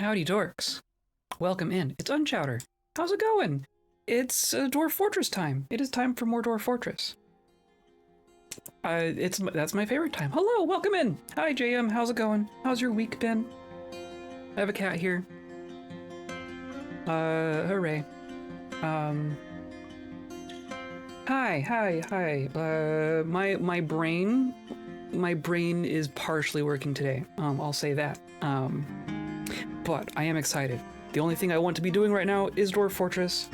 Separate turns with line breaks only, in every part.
Howdy dorks. Welcome in. It's Unchowder. How's it going? It's Dwarf Fortress time. It is time for more Dwarf Fortress. That's my favorite time. Hello, welcome in. Hi JM, how's it going? How's your week been? I have a cat here. Hooray. Hi. My brain is partially working today. I'll say that. But I am excited. The only thing I want to be doing right now is Dwarf Fortress.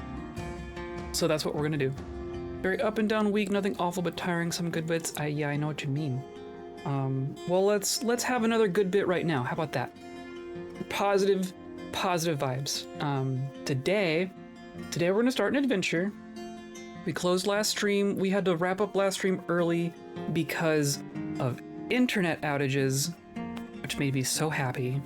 So that's what we're gonna do. Very up and down week, nothing awful but tiring, some good bits. Yeah, I know what you mean. Well, let's have another good bit right now. How about that? Positive vibes. Today we're gonna start an adventure. We closed last stream. We had to wrap up last stream early because of internet outages, which made me so happy.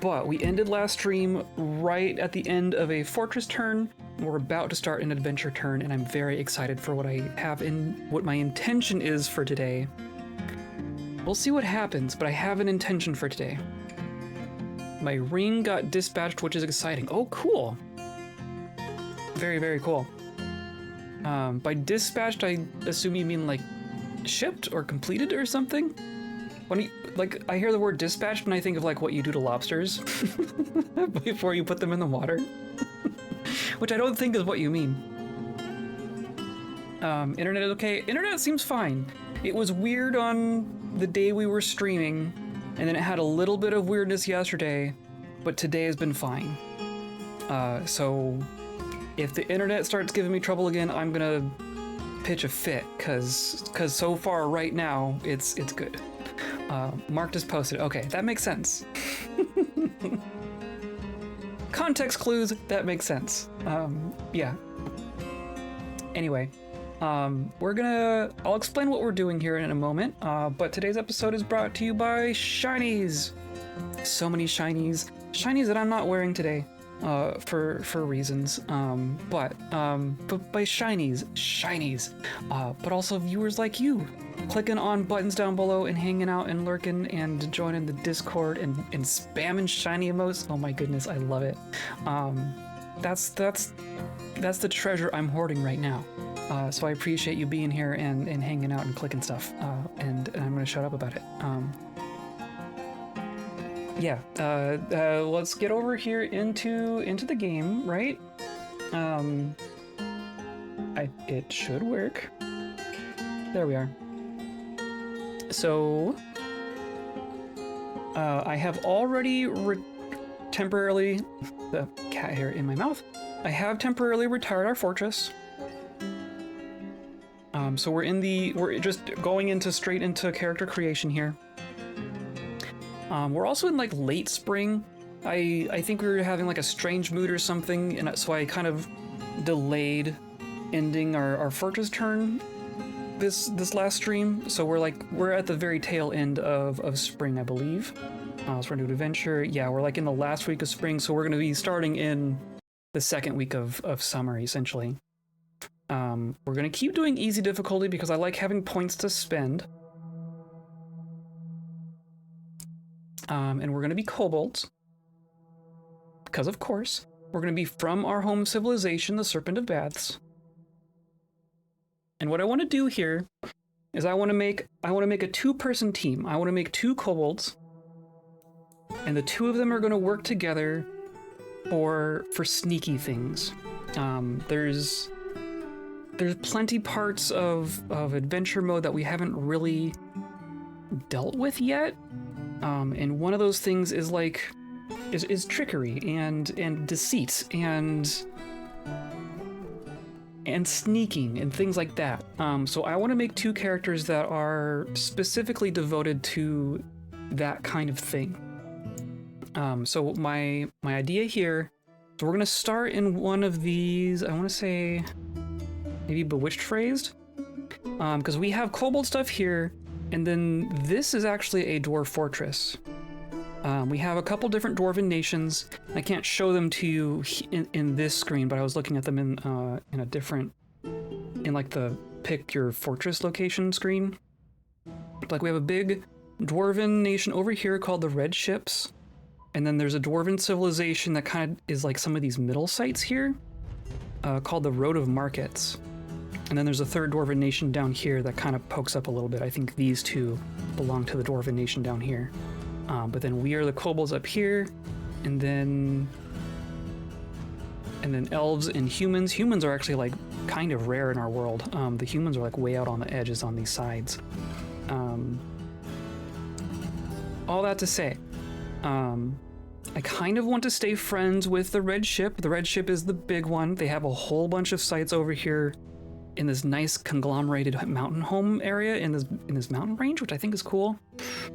But we ended last stream right at the end of a fortress turn. We're about to start an adventure turn, and I'm very excited for what I have what my intention is for today. We'll see what happens, but I have an intention for today. My ring got dispatched, which is exciting. Oh, cool. Very cool. By dispatched, I assume you mean like shipped or completed or something? When you, like, I hear the word dispatched and I think of like what you do to lobsters before you put them in the water, which I don't think is what you mean. Internet is okay? Internet seems fine. It was weird on the day we were streaming, and then it had a little bit of weirdness yesterday, but today has been fine. So if the internet starts giving me trouble again, I'm gonna pitch a fit, cause so far right now it's good. Mark just posted. Okay, that makes sense. Context clues, that makes sense. Yeah. Anyway, I'll explain what we're doing here in a moment, but today's episode is brought to you by shinies. So many shinies that I'm not wearing today, for reasons, but by shinies, but also viewers like you, clicking on buttons down below and hanging out and lurking and joining the Discord and spamming shiny emotes. Oh my goodness, I love it. That's the treasure I'm hoarding right now. So I appreciate you being here and hanging out and clicking stuff. And I'm gonna shut up about it. Yeah. Let's get over here into the game, right? It should work. There we are. So, I have already temporarily, the cat hair in my mouth, I have temporarily retired our fortress. So we're just going straight into character creation here. We're also in like late spring. I think we were having like a strange mood or something, and so I kind of delayed ending our fortress turn this last stream, so we're at the very tail end of spring, I believe. So we're new adventure. Yeah, we're like in the last week of spring, so we're going to be starting in the second week of summer, essentially. We're going to keep doing easy difficulty because I like having points to spend. And we're going to be kobolds, because of course we're going to be from our home civilization, the Serpent of Baths. And what I want to do here is I want to make a two-person team. I want to make two kobolds, and the two of them are going to work together for sneaky things. There's plenty parts of adventure mode that we haven't really dealt with yet, and one of those things is is trickery and deceit and sneaking and things like that. So I want to make two characters that are specifically devoted to that kind of thing. So my idea here, so we're going to start in one of these, I want to say maybe bewitched phrased, because we have kobold stuff here, and then this is actually a dwarf fortress. We have a couple different dwarven nations. I can't show them to you in this screen, but I was looking at them in a different, in like the pick your fortress location screen. Like we have a big dwarven nation over here called the Red Ships. And then there's a dwarven civilization that kind of is like some of these middle sites here, called the Road of Markets. And then there's a third dwarven nation down here that kind of pokes up a little bit. I think these two belong to the dwarven nation down here. But then we are the kobolds up here, and then elves and humans. Humans are actually like kind of rare in our world. The humans are like way out on the edges on these sides. All that to say, I kind of want to stay friends with the red ship. The red ship is the big one. They have a whole bunch of sites over here in this nice conglomerated mountain home area in this mountain range, which I think is cool.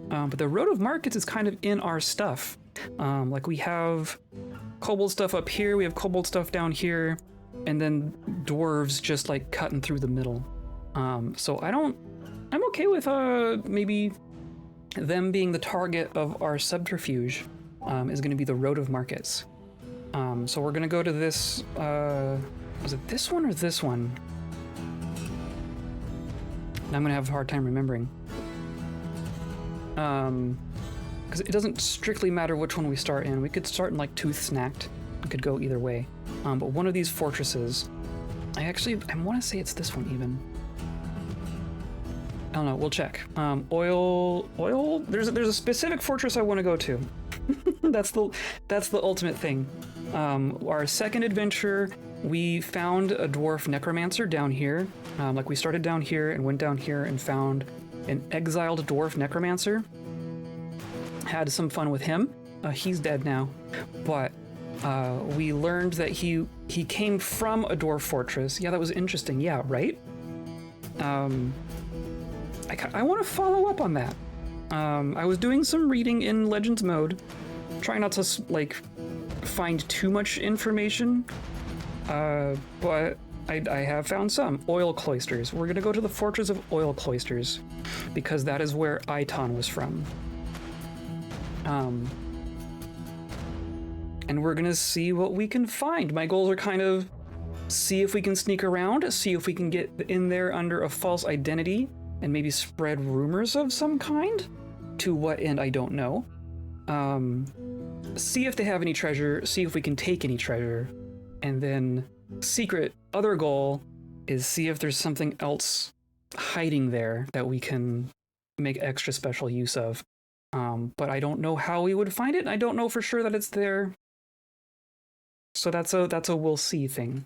But the Road of Markets is kind of in our stuff. Like we have kobold stuff up here, we have kobold stuff down here, and then dwarves just like cutting through the middle. So I'm okay with maybe them being the target of our subterfuge. Is going to be the Road of Markets. So we're going to go to this, was it this one or this one? Now I'm going to have a hard time remembering. Because it doesn't strictly matter which one we start in. We could start in like Tooth Snacked. We could go either way. But one of these fortresses, I want to say it's this one even. I don't know, we'll check. Oil, there's a specific fortress I want to go to. That's the ultimate thing. Our second adventure, we found a dwarf necromancer down here. Like we started down here and went down here and found an exiled dwarf necromancer. Had some fun with him. He's dead now, but we learned that he came from a dwarf fortress. Yeah, that was interesting. Yeah, right. I want to follow up on that. I was doing some reading in Legends mode, trying not to like find too much information, but I have found some. Oil cloisters. We're gonna go to the Fortress of Oil Cloisters because that is where Iton was from. And we're gonna see what we can find. My goals are kind of see if we can sneak around, see if we can get in there under a false identity, and maybe spread rumors of some kind. To what end, I don't know. See if they have any treasure, see if we can take any treasure, and then other goal is see if there's something else hiding there that we can make extra special use of. But I don't know how we would find it, and I don't know for sure that it's there. So that's a we'll see thing.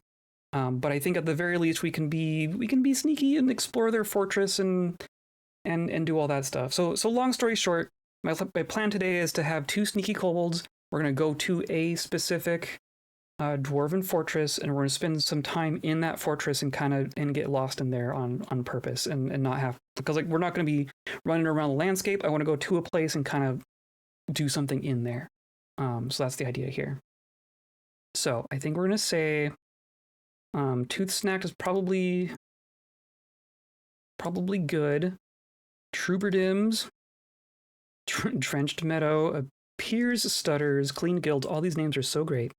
But I think at the very least we can be sneaky and explore their fortress and do all that stuff. So long story short, my plan today is to have 2 sneaky kobolds. We're gonna go to a specific dwarven fortress, and we're gonna spend some time in that fortress and get lost in there on purpose and not have, because like we're not gonna be running around the landscape. I want to go to a place and kind of do something in there. So that's the idea here. So I think we're gonna say Tooth Snack is probably good. Troubardims, Trenched Meadow, Piers Stutters, Clean Guilds. All these names are so great.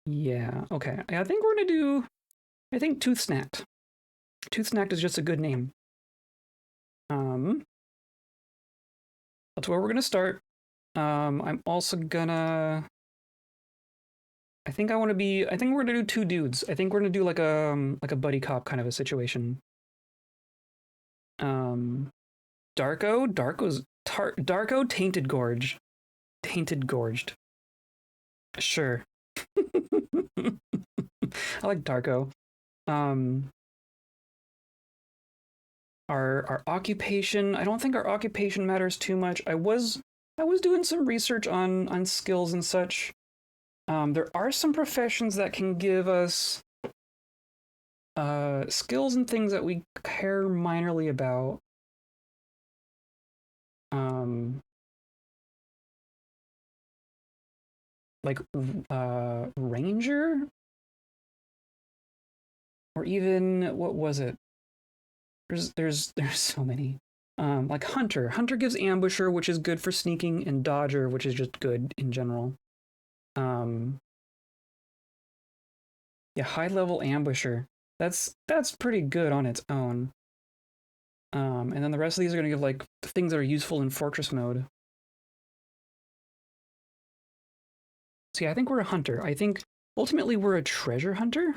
Yeah, okay. I think we're gonna do, I think Tooth Snacked. Tooth Snacked is just a good name. That's where we're gonna start. I'm also gonna, I think we're gonna do 2 dudes. I think we're gonna do like a buddy cop kind of a situation. Darko, Tainted Gorged. Sure. I like Darko. Our occupation, I don't think our occupation matters too much. I was doing some research on skills and such. There are some professions that can give us skills and things that we care minorly about. Like ranger, or even what was it? There's so many. Like hunter. Hunter gives ambusher, which is good for sneaking, and dodger, which is just good in general. Yeah, high level ambusher. That's pretty good on its own. And then the rest of these are gonna give like things that are useful in fortress mode. So yeah, I think we're a hunter. I think ultimately we're a treasure hunter.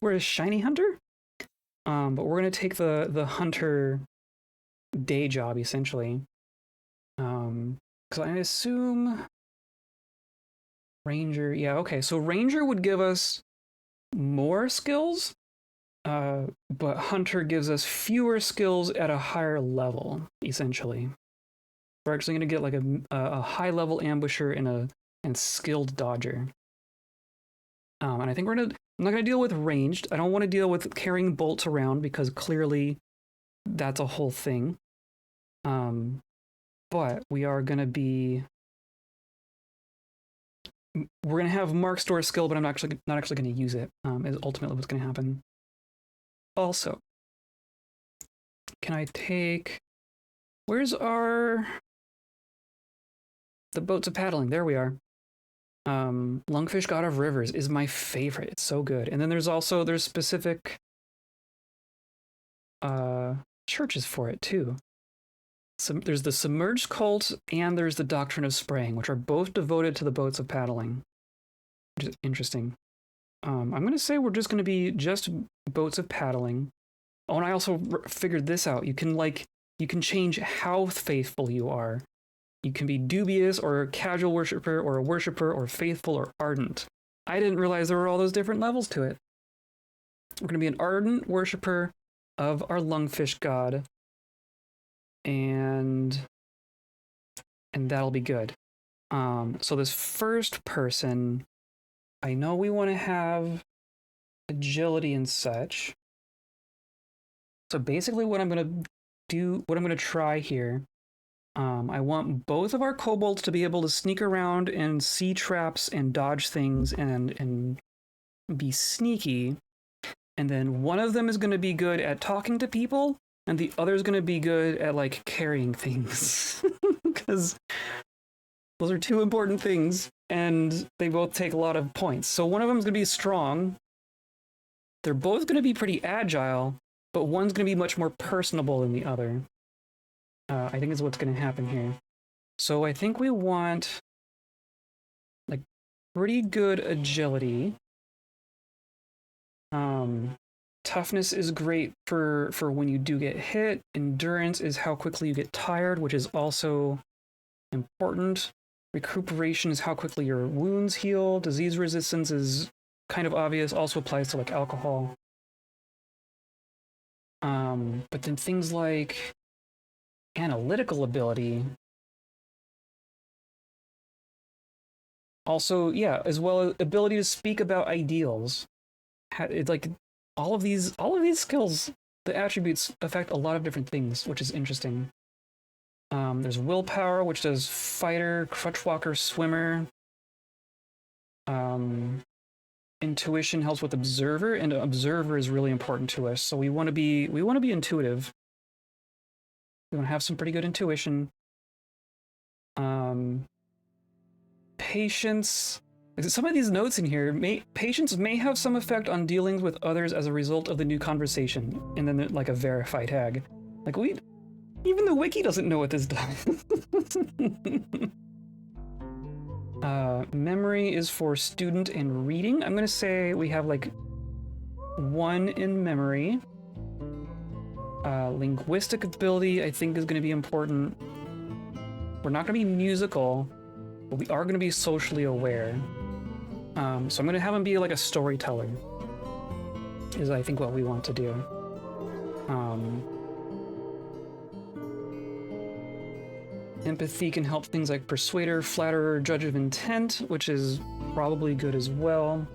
We're a shiny hunter. But we're gonna take the hunter day job essentially. Because I assume ranger. Yeah, okay. So ranger would give us more skills, but hunter gives us fewer skills at a higher level. Essentially, we're actually gonna get like a high level ambusher and skilled dodger. And I think I'm not gonna deal with ranged. I don't want to deal with carrying bolts around because clearly that's a whole thing. But we are gonna be. We're gonna have mark store skill, but I'm not actually gonna use it. Is ultimately what's gonna happen. Also, can I take? Where's the boats of paddling? There we are. Lungfish God of Rivers is my favorite. It's so good. And then there's specific churches for it too. There's the Submerged Cult and there's the Doctrine of Spraying, which are both devoted to the boats of paddling, which is interesting. I'm going to say we're just going to be just boats of paddling. Oh, and I also figured this out. You can change how faithful you are. You can be dubious or a casual worshiper or a worshiper or faithful or ardent. I didn't realize there were all those different levels to it. We're going to be an ardent worshiper of our lungfish god. And that'll be good. So this first person, I know we want to have agility and such. So basically what I'm going to try here, I want both of our kobolds to be able to sneak around and see traps and dodge things and be sneaky. And then one of them is going to be good at talking to people, and the other's going to be good at, like, carrying things. Because those are two important things, and they both take a lot of points. So one of them's going to be strong. They're both going to be pretty agile, but one's going to be much more personable than the other. I think is what's going to happen here. So I think we want, like, pretty good agility. Toughness is great for when you do get hit. Endurance is how quickly you get tired, which is also important. Recuperation is how quickly your wounds heal. Disease resistance is kind of obvious, also applies to, like, alcohol. But then things like analytical ability. Also, yeah, as well as ability to speak about ideals. It's like all of these skills, the attributes affect a lot of different things, which is interesting. There's willpower, which does fighter, crutchwalker, swimmer. Intuition helps with observer, and observer is really important to us. So we want to be intuitive. We want to have some pretty good intuition. Patience. Some of these notes in here, patience may have some effect on dealings with others as a result of the new conversation. And then like a verify tag. Like even the wiki doesn't know what this does. Memory is for student and reading. I'm gonna say we have like 1 in memory. Linguistic ability, I think, is gonna be important. We're not gonna be musical, but we are gonna be socially aware. So I'm gonna have him be like a storyteller, is I think what we want to do. Empathy can help things like persuader, flatterer, judge of intent, which is probably good as well.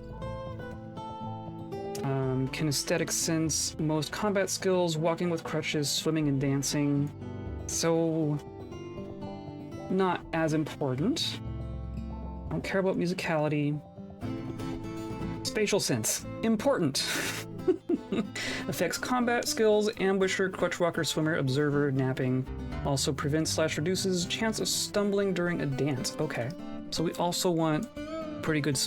Kinesthetic sense, most combat skills, walking with crutches, swimming and dancing. So not as important. I don't care about musicality. Spatial sense, important. Affects combat skills, ambusher, crutchwalker, swimmer, observer, napping. Also prevents / reduces chance of stumbling during a dance. Okay, so we also want pretty good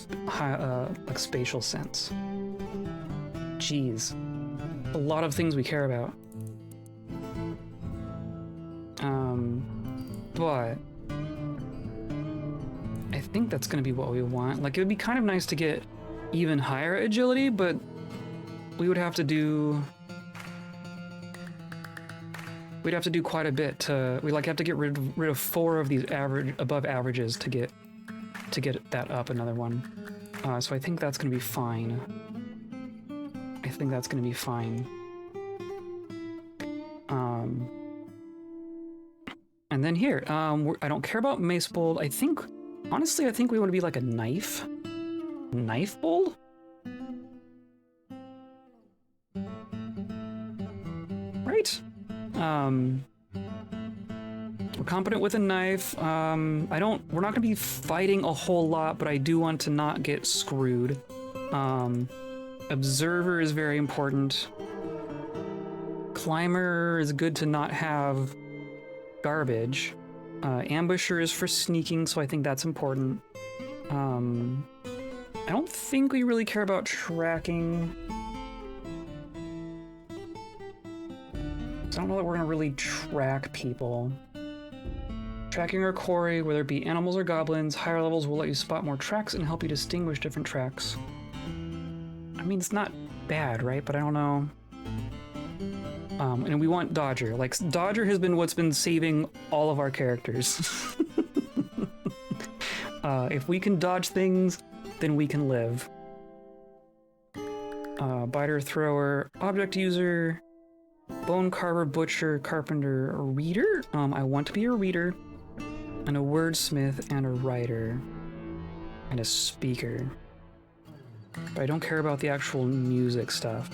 like spatial sense. Jeez, a lot of things we care about. But I think that's going to be what we want. Like, it would be kind of nice to get even higher agility, but we would have to do... We'd have to do quite a bit to... We like have to get rid of 4 of these above averages to get that up another one. So I think that's going to be fine. I think that's going to be fine. And then here, I don't care about mace bold. I think, honestly, I think we want to be like a knife. Knife bold? Right? We're competent with a knife. We're not gonna be fighting a whole lot, but I do want to not get screwed. Observer is very important. Climber is good to not have garbage. Ambusher is for sneaking, so I think that's important. I don't think we really care about tracking. I don't know that we're gonna really track people. Tracking or quarry, whether it be animals or goblins, higher levels will let you spot more tracks and help you distinguish different tracks. I mean, it's not bad, right? But I don't know. And we want Dodger. Like, Dodger has been what's been saving all of our characters. If we can dodge things, then we can live. Biter, thrower, object user, bone carver, butcher, carpenter, a reader? I want to be a reader, and a wordsmith, and a writer, and a speaker. But I don't care about the actual music stuff.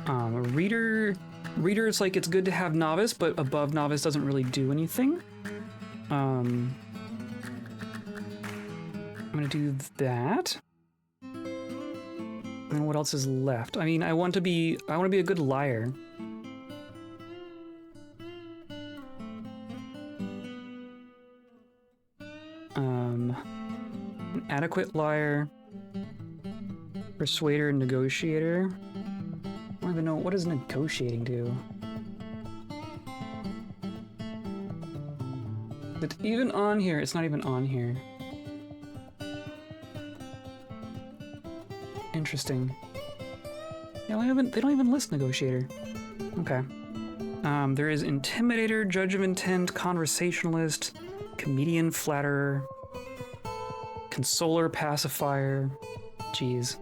A reader, it's like, it's good to have novice, but above novice doesn't really do anything. I'm gonna do that. And what else is left? I mean, I want to be a good liar. An adequate liar, persuader, negotiator. I don't even know, what does negotiating do? Is it even on here? It's not even on here. Interesting. Yeah, they don't even list negotiator. Okay. There is intimidator, judge of intent, conversationalist, comedian, flatterer, consoler, pacifier. Jeez.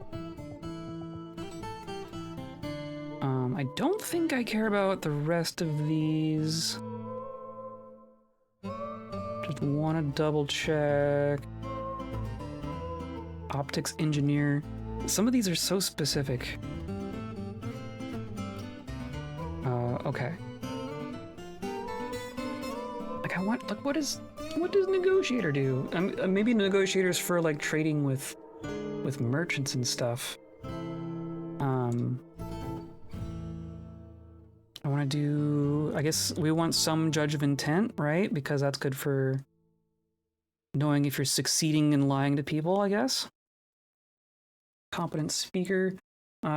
I don't think I care about the rest of these. Just want to double check. Optics engineer. Some of these are so specific. Okay. Like, what does negotiator do? Maybe negotiators for like trading with merchants and stuff. I want to do, I guess we want some judge of intent, right? Because that's good for knowing if you're succeeding in lying to people, I guess. Competent speaker.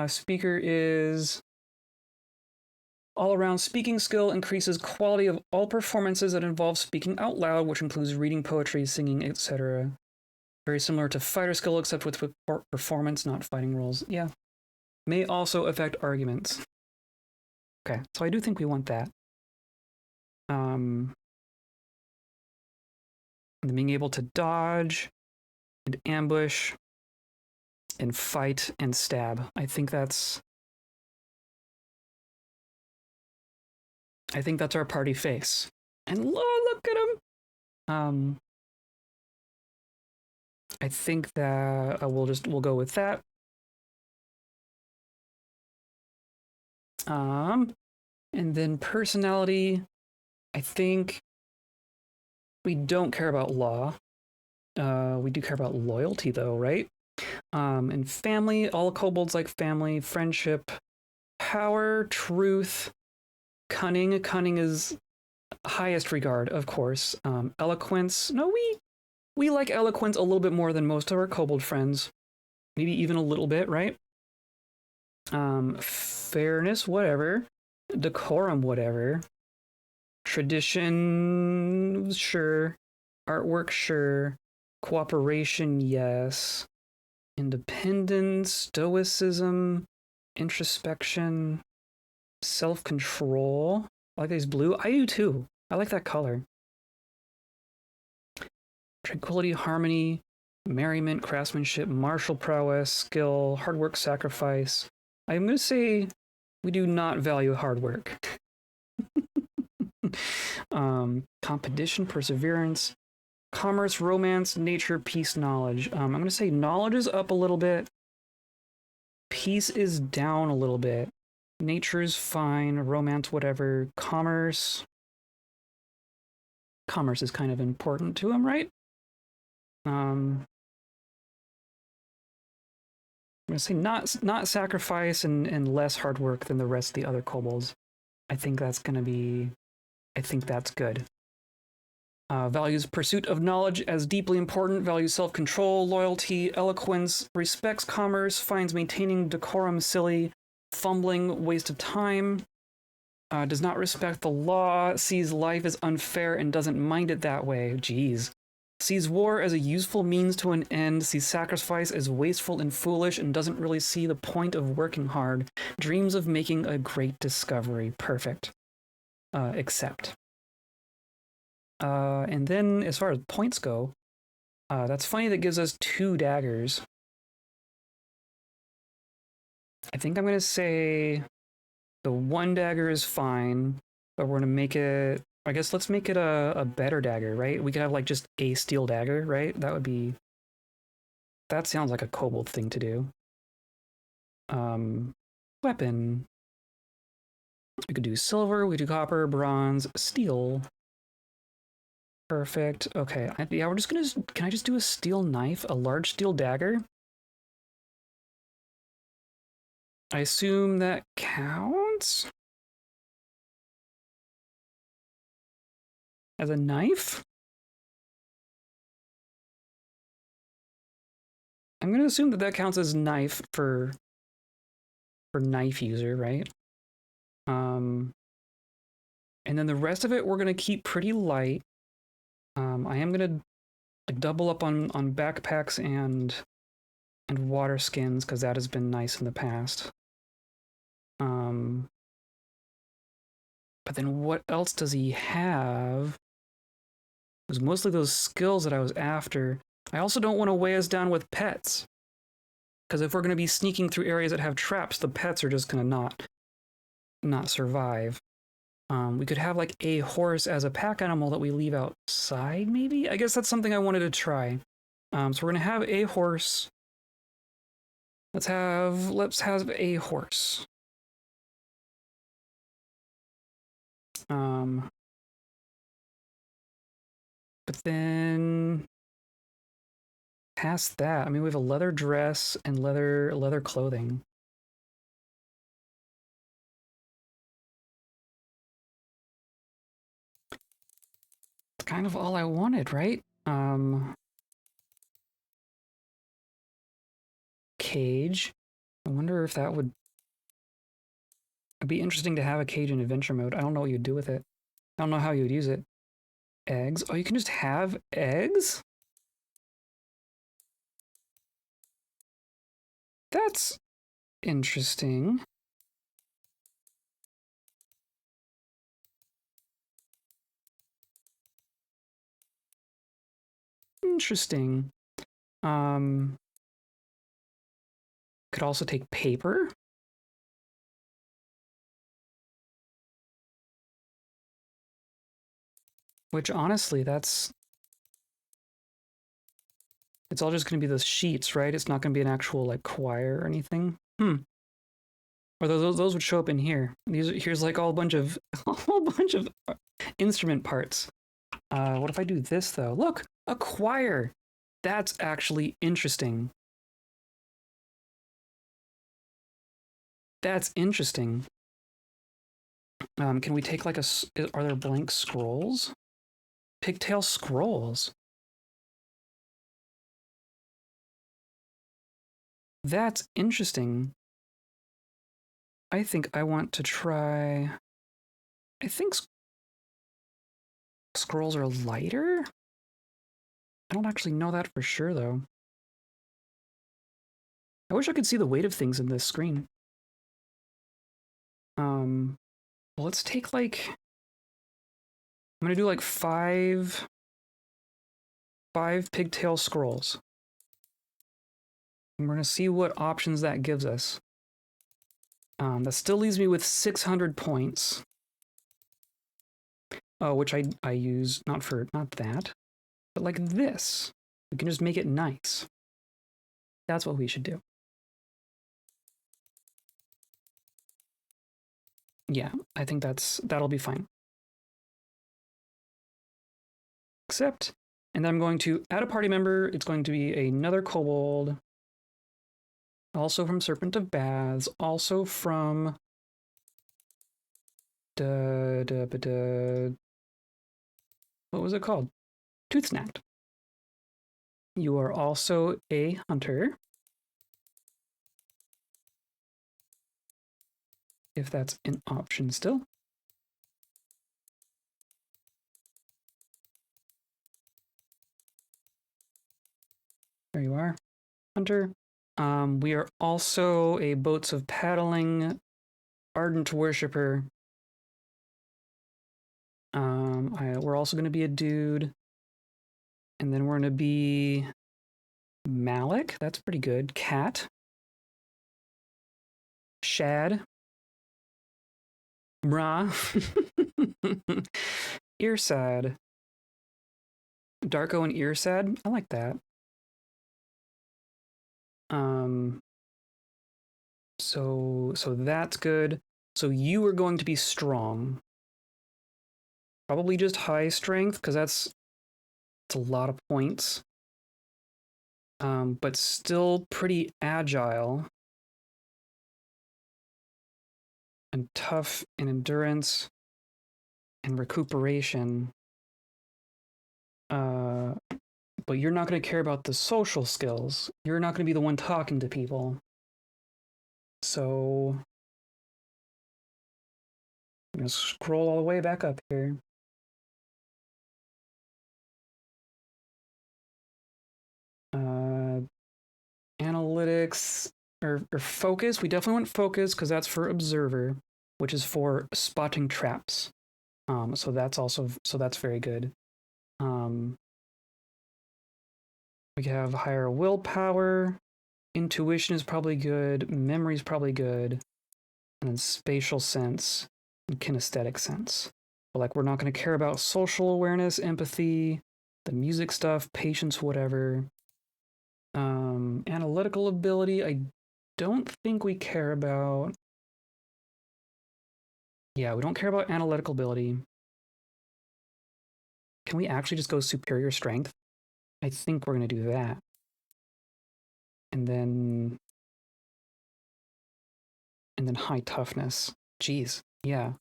Speaker is all-around speaking skill, increases quality of all performances that involve speaking out loud, which includes reading poetry, singing, etc. Very similar to fighter skill, except with performance, not fighting rolls. Yeah. May also affect arguments. Okay, so I do think we want that. And being able to dodge and ambush and fight and stab. I think that's our party face. And look at him. I think that we'll go with that. And then personality, I think we don't care about law. We do care about loyalty though, right? And family, all kobolds like family, friendship, power, truth, cunning. Cunning is highest regard, of course. Eloquence, no, we like eloquence a little bit more than most of our kobold friends. Maybe even a little bit, right? Fairness, whatever. Decorum, whatever. Tradition, sure. Artwork, sure. Cooperation, yes. Independence, stoicism, introspection, self-control. I like these blue. I do too. I like that color. Tranquility, harmony, merriment, craftsmanship, martial prowess, skill, hard work, sacrifice. I'm going to say we do not value hard work. Competition, perseverance, commerce, romance, nature, peace, knowledge. I'm going to say knowledge is up a little bit. Peace is down a little bit. Nature is fine. Romance, whatever. Commerce. Commerce is kind of important to him, right? I'm going to say not sacrifice and less hard work than the rest of the other kobolds. I think that's going to be... I think that's good. Values pursuit of knowledge as deeply important, values self-control, loyalty, eloquence, respects commerce, finds maintaining decorum silly, fumbling, waste of time, does not respect the law, sees life as unfair and doesn't mind it that way. Jeez. Sees war as a useful means to an end, sees sacrifice as wasteful and foolish, and doesn't really see the point of working hard. Dreams of making a great discovery. Perfect. Accept. And then as far as points go, that's funny that gives us 2 daggers. I think I'm going to say the 1 dagger is fine, but we're going to make it... I guess let's make it a better dagger, right? We could have like just a steel dagger, right? That would be... That sounds like a kobold thing to do. Weapon. We could do silver, we could do copper, bronze, steel. Perfect. Okay. Yeah, we're just gonna... Can I just do a steel knife? A large steel dagger? I assume that counts? As a knife? I'm gonna assume that that counts as knife for knife user, right? And then the rest of it we're gonna keep pretty light. I am gonna double up on backpacks and water skins because that has been nice in the past. But then what else does he have? It was mostly those skills that I was after. I also don't want to weigh us down with pets. Because if we're going to be sneaking through areas that have traps, the pets are just going to not survive. We could have like a horse as a pack animal that we leave outside, maybe? I guess that's something I wanted to try. So we're going to have a horse. Let's have a horse. But then past that, I mean, we have a leather dress and leather clothing. It's kind of all I wanted, right? Cage. I wonder if that would... It'd be interesting to have a cage in adventure mode. I don't know what you'd do with it. I don't know how you'd use it. Eggs? Oh, you can just have eggs? That's interesting. Interesting. Could also take paper. Which honestly, it's all just going to be those sheets, right? It's not going to be an actual like choir or anything. Or those would show up in here. Here's like a whole bunch of instrument parts. What if I do this though? Look, a choir. That's actually interesting. That's interesting. Can we take like are there blank scrolls? Pigtail scrolls. That's interesting. I think I want to try... scrolls are lighter? I don't actually know that for sure, though. I wish I could see the weight of things in this screen. Well, let's take like... I'm gonna do like five pigtail scrolls. And we're gonna see what options that gives us. That still leaves me with 600 points. Which I use not that, but like this. We can just make it nice. That's what we should do. Yeah, I think that'll be fine. Accept, and then I'm going to add a party member. It's going to be another kobold. Also from Serpent of Baths. Also from what was it called? Tooth Snapped. You are also a hunter. If that's an option still. There you are, hunter. We are also a boats of paddling, ardent worshipper. We're also going to be a dude. And then we're going to be Malik. That's pretty good. Cat. Shad. Bra. Earsad. Darko and Earsad. I like that. So that's good. So you are going to be strong. Probably just high strength, because that's a lot of points. But still pretty agile. And tough and endurance and recuperation. But you're not going to care about the social skills. You're not going to be the one talking to people. So I'm going to scroll all the way back up here. Analytics or focus. We definitely want focus because that's for observer, which is for spotting traps. So that's very good. We have higher willpower. Intuition is probably good. Memory is probably good. And then spatial sense and kinesthetic sense. But like, we're not going to care about social awareness, empathy, the music stuff, patience, whatever. Analytical ability, I don't think we care about. Yeah, we don't care about analytical ability. Can we actually just go superior strength? I think we're going to do that. And then high toughness. Jeez, yeah.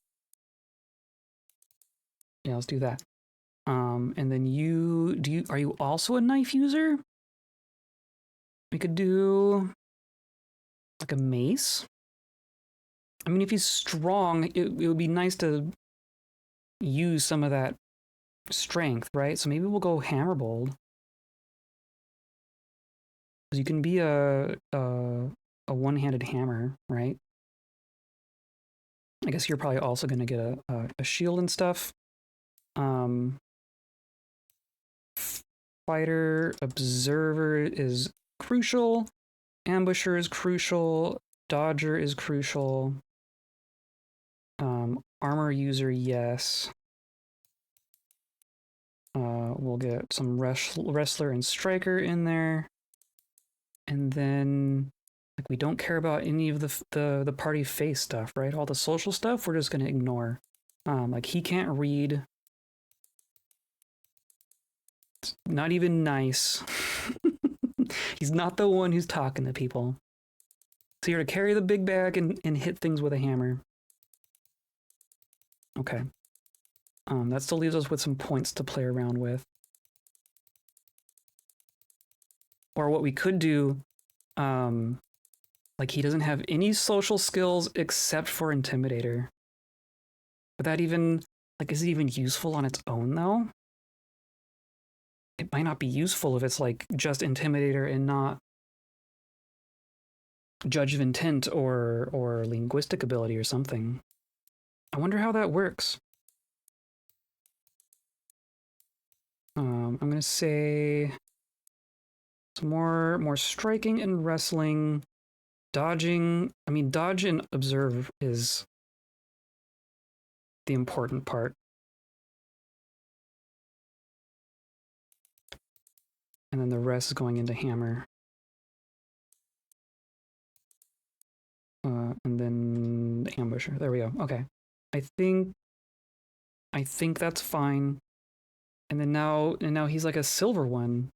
Yeah, let's do that. And then are you also a knife user? We could do like a mace. I mean, if he's strong, it would be nice to use some of that strength, right? So maybe we'll go hammerbold. Because you can be a one-handed hammer, right? I guess you're probably also going to get a shield and stuff. Fighter, observer is crucial. Ambusher is crucial. Dodger is crucial. Armor user, yes. We'll get some wrestler and striker in there. And then, like, we don't care about any of the party face stuff, right? All the social stuff, we're just going to ignore. Like, he can't read. It's not even nice. He's not the one who's talking to people. So you're to carry the big bag and hit things with a hammer. Okay. That still leaves us with some points to play around with. Or what we could do, like, he doesn't have any social skills except for Intimidator. Would that even Like, is it even useful on its own, though? It might not be useful if it's, like, just Intimidator and not Judge of Intent or Linguistic ability or something. I wonder how that works. I'm gonna say some more striking and wrestling, dodging. I mean, dodge and observe is the important part. And then the rest is going into hammer. And then the ambusher. There we go. Okay. I think that's fine. And then now he's like a silver one.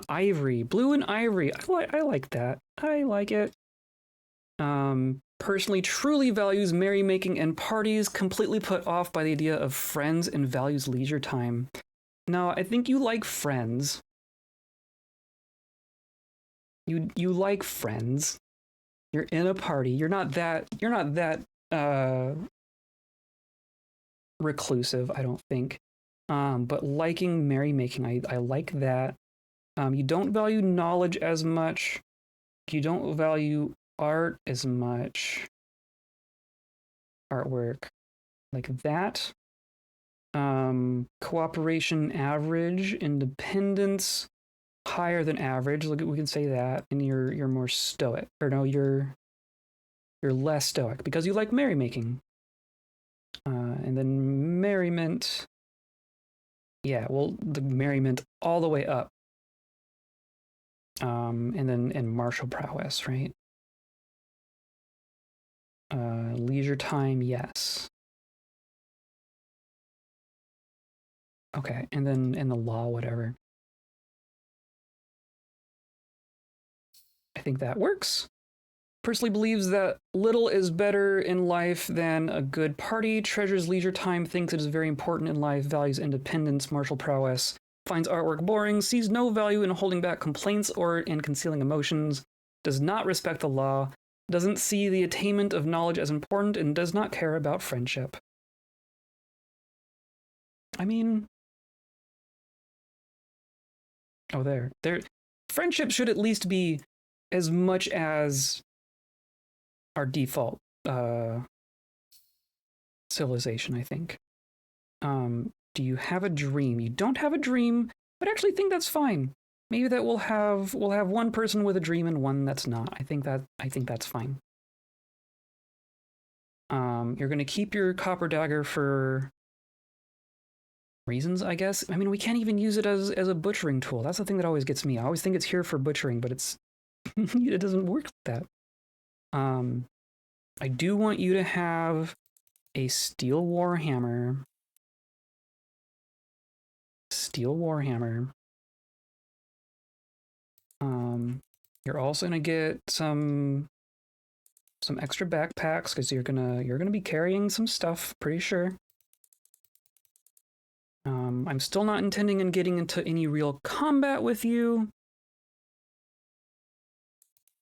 Ivory, blue and ivory. I like that. I like it. Personally, truly values merrymaking and parties, completely put off by the idea of friends and values leisure time. Now, I think you like friends. You like friends. You're in a party. You're not that reclusive, I don't think. But liking merrymaking, I like that. You don't value knowledge as much. You don't value art as much. Artwork like that. Cooperation average, independence higher than average. Look, we can say that, and you're more stoic, or no, you're less stoic because you like merrymaking. And then merriment. Yeah, well, the merriment all the way up. And then martial prowess, right? Leisure time, yes. Okay, and then in the law, whatever. I think that works. Personally believes that little is better in life than a good party, treasures leisure time, thinks it is very important in life, values independence, martial prowess, finds artwork boring, sees no value in holding back complaints or in concealing emotions, does not respect the law, doesn't see the attainment of knowledge as important, and does not care about friendship. I mean, oh, there. Friendship should at least be as much as our default civilization, I think. Do you have a dream? You don't have a dream, but I actually think that's fine. Maybe that we'll have one person with a dream and one that's not. I think that's fine. You're gonna keep your copper dagger for reasons, I guess. I mean, we can't even use it as a butchering tool. That's the thing that always gets me. I always think it's here for butchering, but it's it doesn't work like that. I do want you to have a steel warhammer. Steel warhammer. You're also gonna get some extra backpacks because you're gonna be carrying some stuff, pretty sure. I'm still not intending on getting into any real combat with you.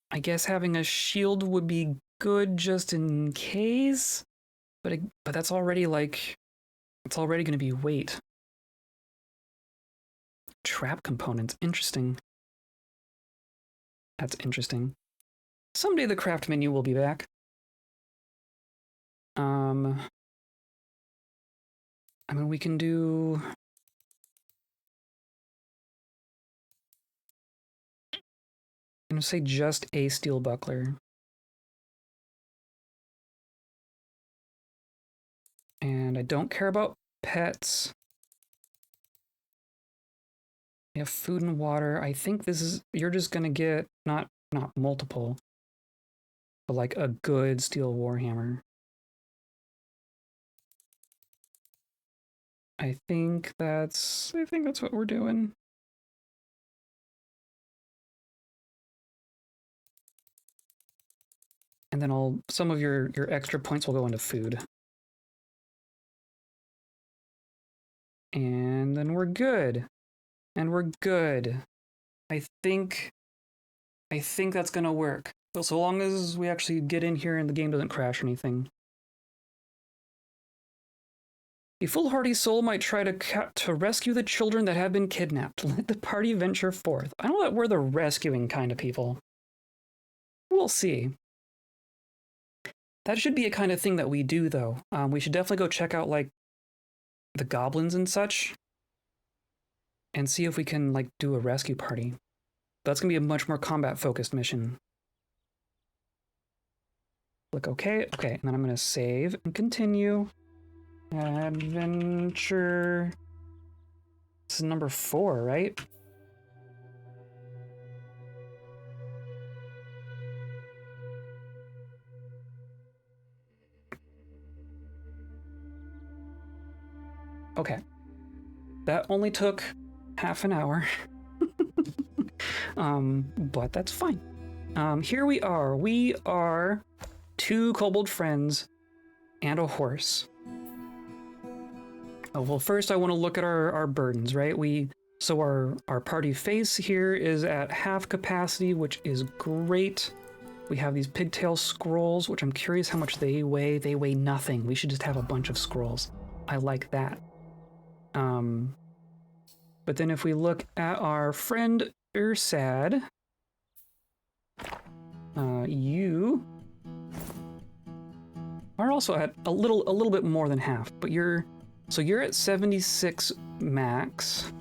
I guess having a shield would be good just in case, but that's already like, it's already going to be weight. Trap components, interesting. That's interesting. Someday the craft menu will be back. I mean, we can do. I'm gonna say just a steel buckler. And I don't care about pets. We have food and water. I think this is, you're just gonna get not multiple, but like a good steel warhammer. I think that's what we're doing. And then some of your extra points will go into food. And then we're good. And we're good. I think that's gonna work. So long as we actually get in here and the game doesn't crash or anything. A foolhardy soul might try to rescue the children that have been kidnapped. Let the party venture forth. I don't know that we're the rescuing kind of people. We'll see. That should be a kind of thing that we do, though. We should definitely go check out, like, the goblins and such, and see if we can, like, do a rescue party. That's gonna be a much more combat-focused mission. Click OK. Okay, and then I'm gonna save and continue. Adventure. This is number 4, right? Okay. That only took half an hour. But that's fine. Here we are. We are 2 kobold friends and a horse. Oh, well, first I want to look at our burdens, right? So our party face here is at half capacity, which is great. We have these pigtail scrolls, which I'm curious how much they weigh. They weigh nothing. We should just have a bunch of scrolls. I like that. But then if we look at our friend Ursad, you are also at a little bit more than half, but you're at 76 max.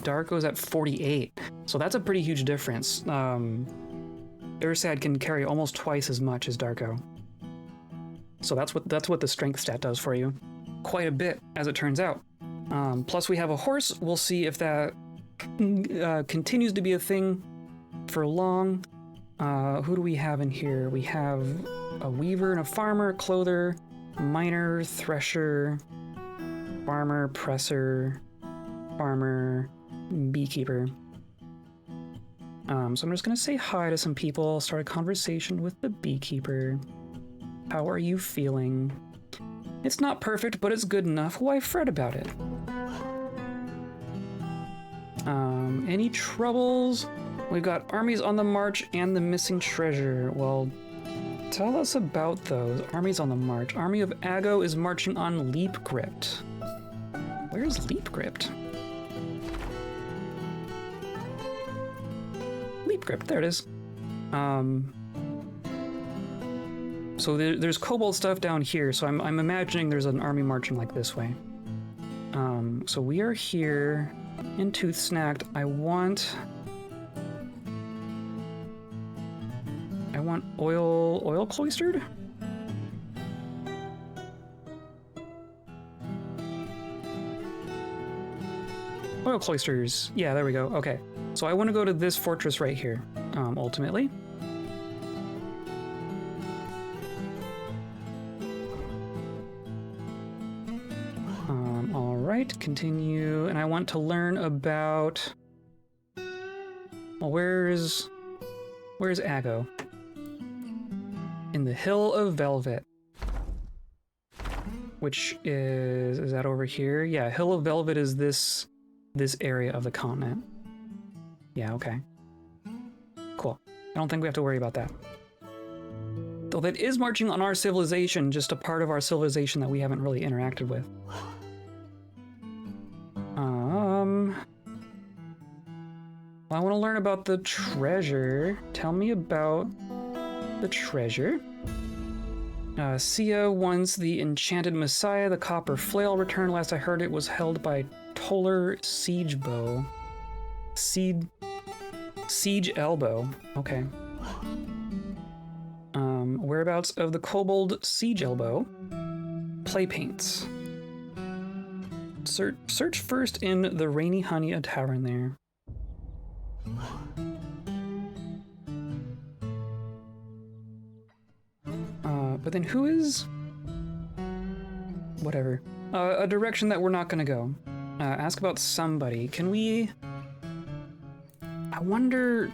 Darko's at 48, so that's a pretty huge difference. Ursad can carry almost twice as much as Darko. So that's what the strength stat does for you. Quite a bit, as it turns out. Plus we have a horse. We'll see if that continues to be a thing for long. Who do we have in here? We have a weaver and a farmer, clother, miner, thresher, farmer, presser, farmer, beekeeper. So I'm just gonna say hi to some people, start a conversation with the beekeeper. How are you feeling? It's not perfect, but it's good enough. Why fret about it? Any troubles? We've got armies on the march and the missing treasure. Well, tell us about those. Armies on the march. Army of Ago is marching on Leap Gript. Where's Leap Gript? Leap Gript, there it is. So there's kobold stuff down here, so I'm imagining there's an army marching like this way. So we are here in Tooth Snacked. I want oil cloistered? Oil cloisters. Yeah, there we go. Okay. So I want to go to this fortress right here, ultimately. Continue, and I want to learn about, well, where's Ago? In the Hill of Velvet, which is that over here? Yeah, Hill of Velvet is this area of the continent. Yeah, okay. Cool. I don't think we have to worry about that. Though that is marching on our civilization, just a part of our civilization that we haven't really interacted with. Well, I want to learn about the treasure. Tell me about the treasure. Sia wants the enchanted messiah, the copper flail returned. Last I heard it was held by Toller Siegebow. Siege elbow. Okay. Whereabouts of the kobold siege elbow? Play paints. Search first in the Rainy Honey, a tavern there. But then who is... Whatever. A direction that we're not gonna go. Ask about somebody. Can we... I wonder...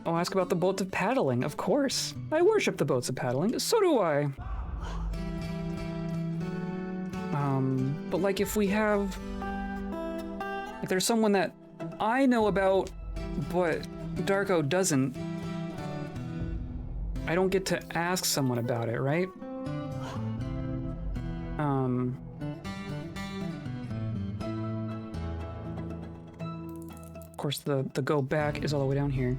Oh, ask about the boats of paddling, of course. I worship the boats of paddling. So do I. But like if we have... If there's someone that I know about, but Darko doesn't, I don't get to ask someone about it, right? Of course, the go back is all the way down here.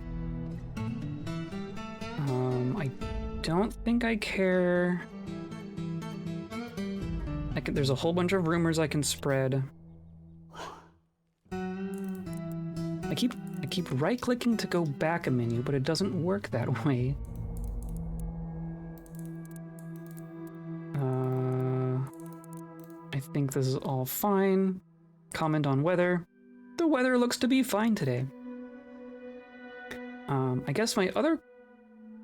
I don't think I care. There's a whole bunch of rumors I can spread. I keep right-clicking to go back a menu, but it doesn't work that way. I think this is all fine. Comment on weather. The weather looks to be fine today. I guess my other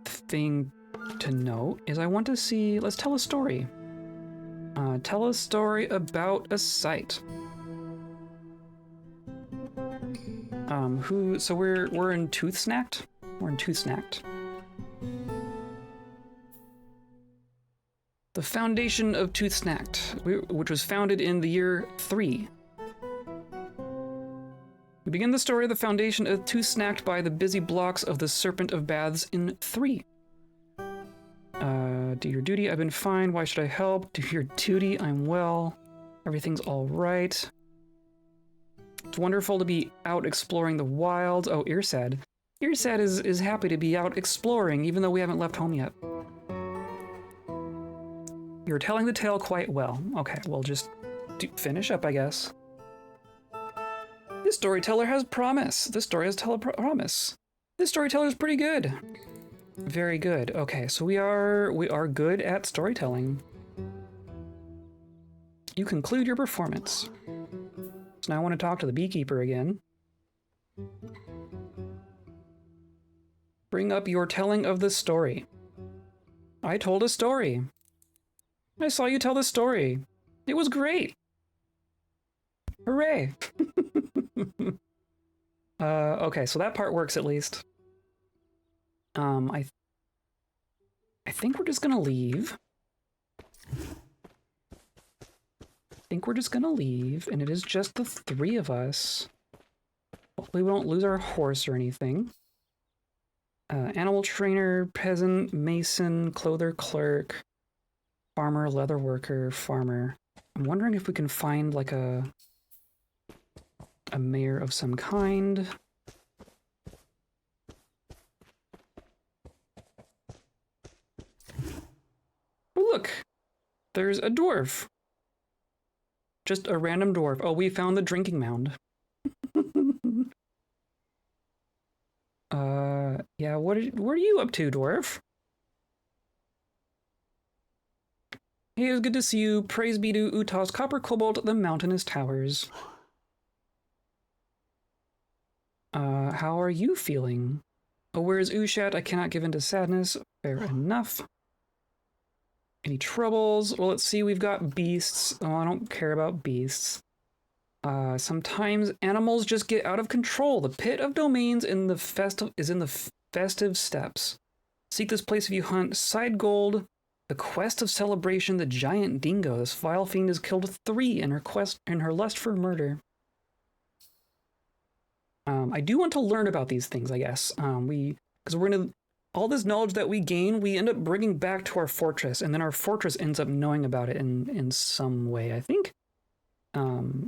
thing to note is I want to see, let's tell a story. Tell a story about a site. So we're in Toothsnacked? We're in Toothsnacked. The foundation of Toothsnacked, which was founded in the year 3. We begin the story of the foundation of Toothsnacked by the busy blocks of the Serpent of Baths in 3. Do your duty, I've been fine, why should I help? Do your duty, I'm well. Everything's all right. It's wonderful to be out exploring the wilds. Oh, Earsad. Earsad is happy to be out exploring, even though we haven't left home yet. You're telling the tale quite well. Okay, we'll just finish up, I guess. This storyteller has promise. This story has promise. This storyteller is pretty good. Very good. Okay, so we are good at storytelling. You conclude your performance. So now I want to talk to the beekeeper again. Bring up your telling of the story. I told a story. I saw you tell the story. It was great. Hooray. Okay, so that part works at least. I think we're just gonna leave. And it is just the 3 of us. Hopefully we don't lose our horse or anything. Animal trainer, peasant, mason, clother, clerk, farmer, leather worker, farmer. I'm wondering if we can find like a mayor of some kind. Oh, look! There's a dwarf. Just a random dwarf. Oh, we found the drinking mound. Yeah, what are you up to, dwarf? Hey, it was good to see you. Praise be to Utah's copper kobold, the mountainous towers. How are you feeling? Oh, where is Ushat? I cannot give in to sadness. Fair enough. Any troubles? Well, let's see. We've got beasts. Oh, I don't care about beasts. Sometimes animals just get out of control. The pit of domains is in the festive steppes. Seek this place if you hunt. Side gold. The quest of celebration. The giant dingo. This vile fiend has killed 3 in her lust for murder. I do want to learn about these things, I guess. Because we're gonna. All this knowledge that we gain, we end up bringing back to our fortress, and then our fortress ends up knowing about it in some way, I think.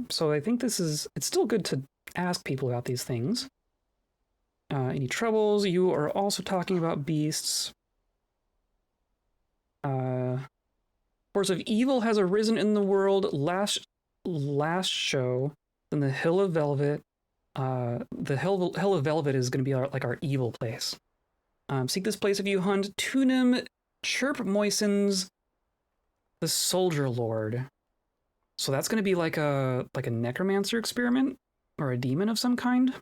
So I think it's still good to ask people about these things. Any troubles? You are also talking about beasts. Force of evil has arisen in the world. Last show, in the Hill of Velvet. The Hill of Velvet is going to be our evil place. Seek this place if you hunt. Tunim chirp moistens the soldier lord. So that's going to be like a necromancer experiment or a demon of some kind.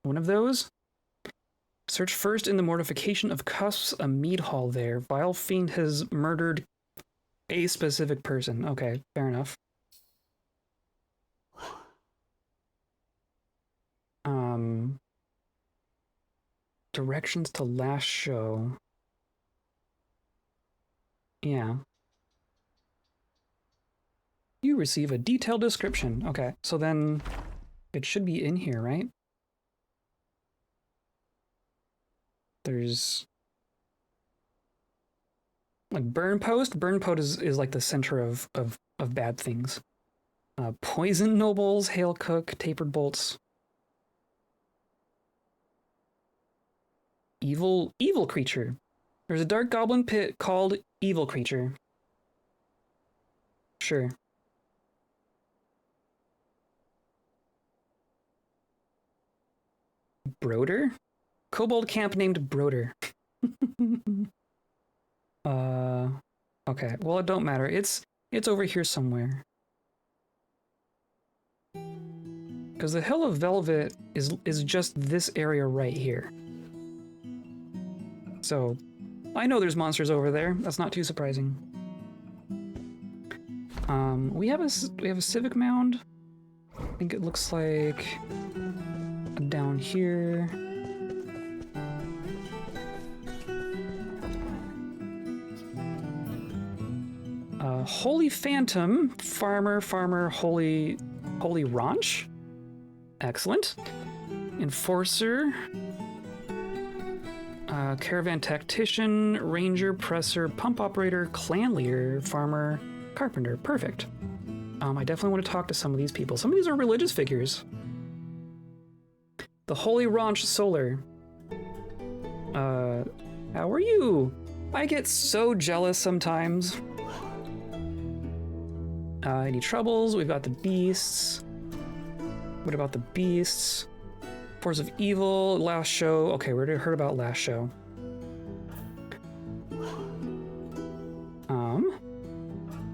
One of those. Search first in the mortification of cusps, a mead hall there. Vile fiend has murdered a specific person. Okay, fair enough. Directions to last show. Yeah. You receive a detailed description. Okay, so then it should be in here, right? There's Like burn post. Burn post is like the center of bad things. Poison nobles, hail cook, tapered bolts. Evil creature. There's a dark goblin pit called evil creature. Sure. Broder? Kobold camp named Broder. Okay. Well, it don't matter. It's over here somewhere. Because the Hill of Velvet is just this area right here. So, I know there's monsters over there. That's not too surprising. We have a civic mound. I think it looks like down here. Holy Phantom, Farmer, Holy Ranch. Excellent. Enforcer. Caravan Tactician, Ranger, Presser, Pump Operator, Clan Leader, Farmer, Carpenter. Perfect. I definitely want to talk to some of these people. Some of these are religious figures. The Holy Ranch Solar. How are you? I get so jealous sometimes. Any troubles? We've got the beasts. What about the beasts? Force of Evil, last show. Okay, we already heard about last show.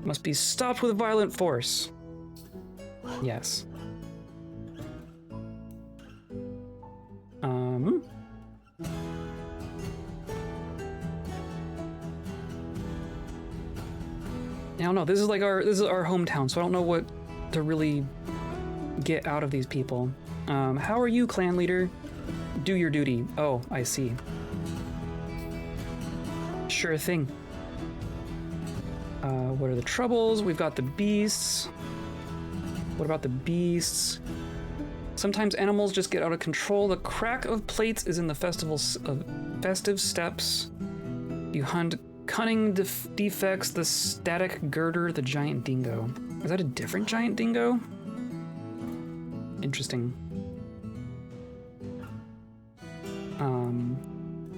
Must be stopped with violent force. Yes. I don't know. This is our hometown, so I don't know what to really get out of these people. How are you, clan leader? Do your duty. Oh, I see. Sure thing. What are the troubles? We've got the beasts. What about the beasts? Sometimes animals just get out of control. The crack of plates is in the festive steps. You hunt cunning defects, the static girder, the giant dingo. Is that a different giant dingo? Interesting.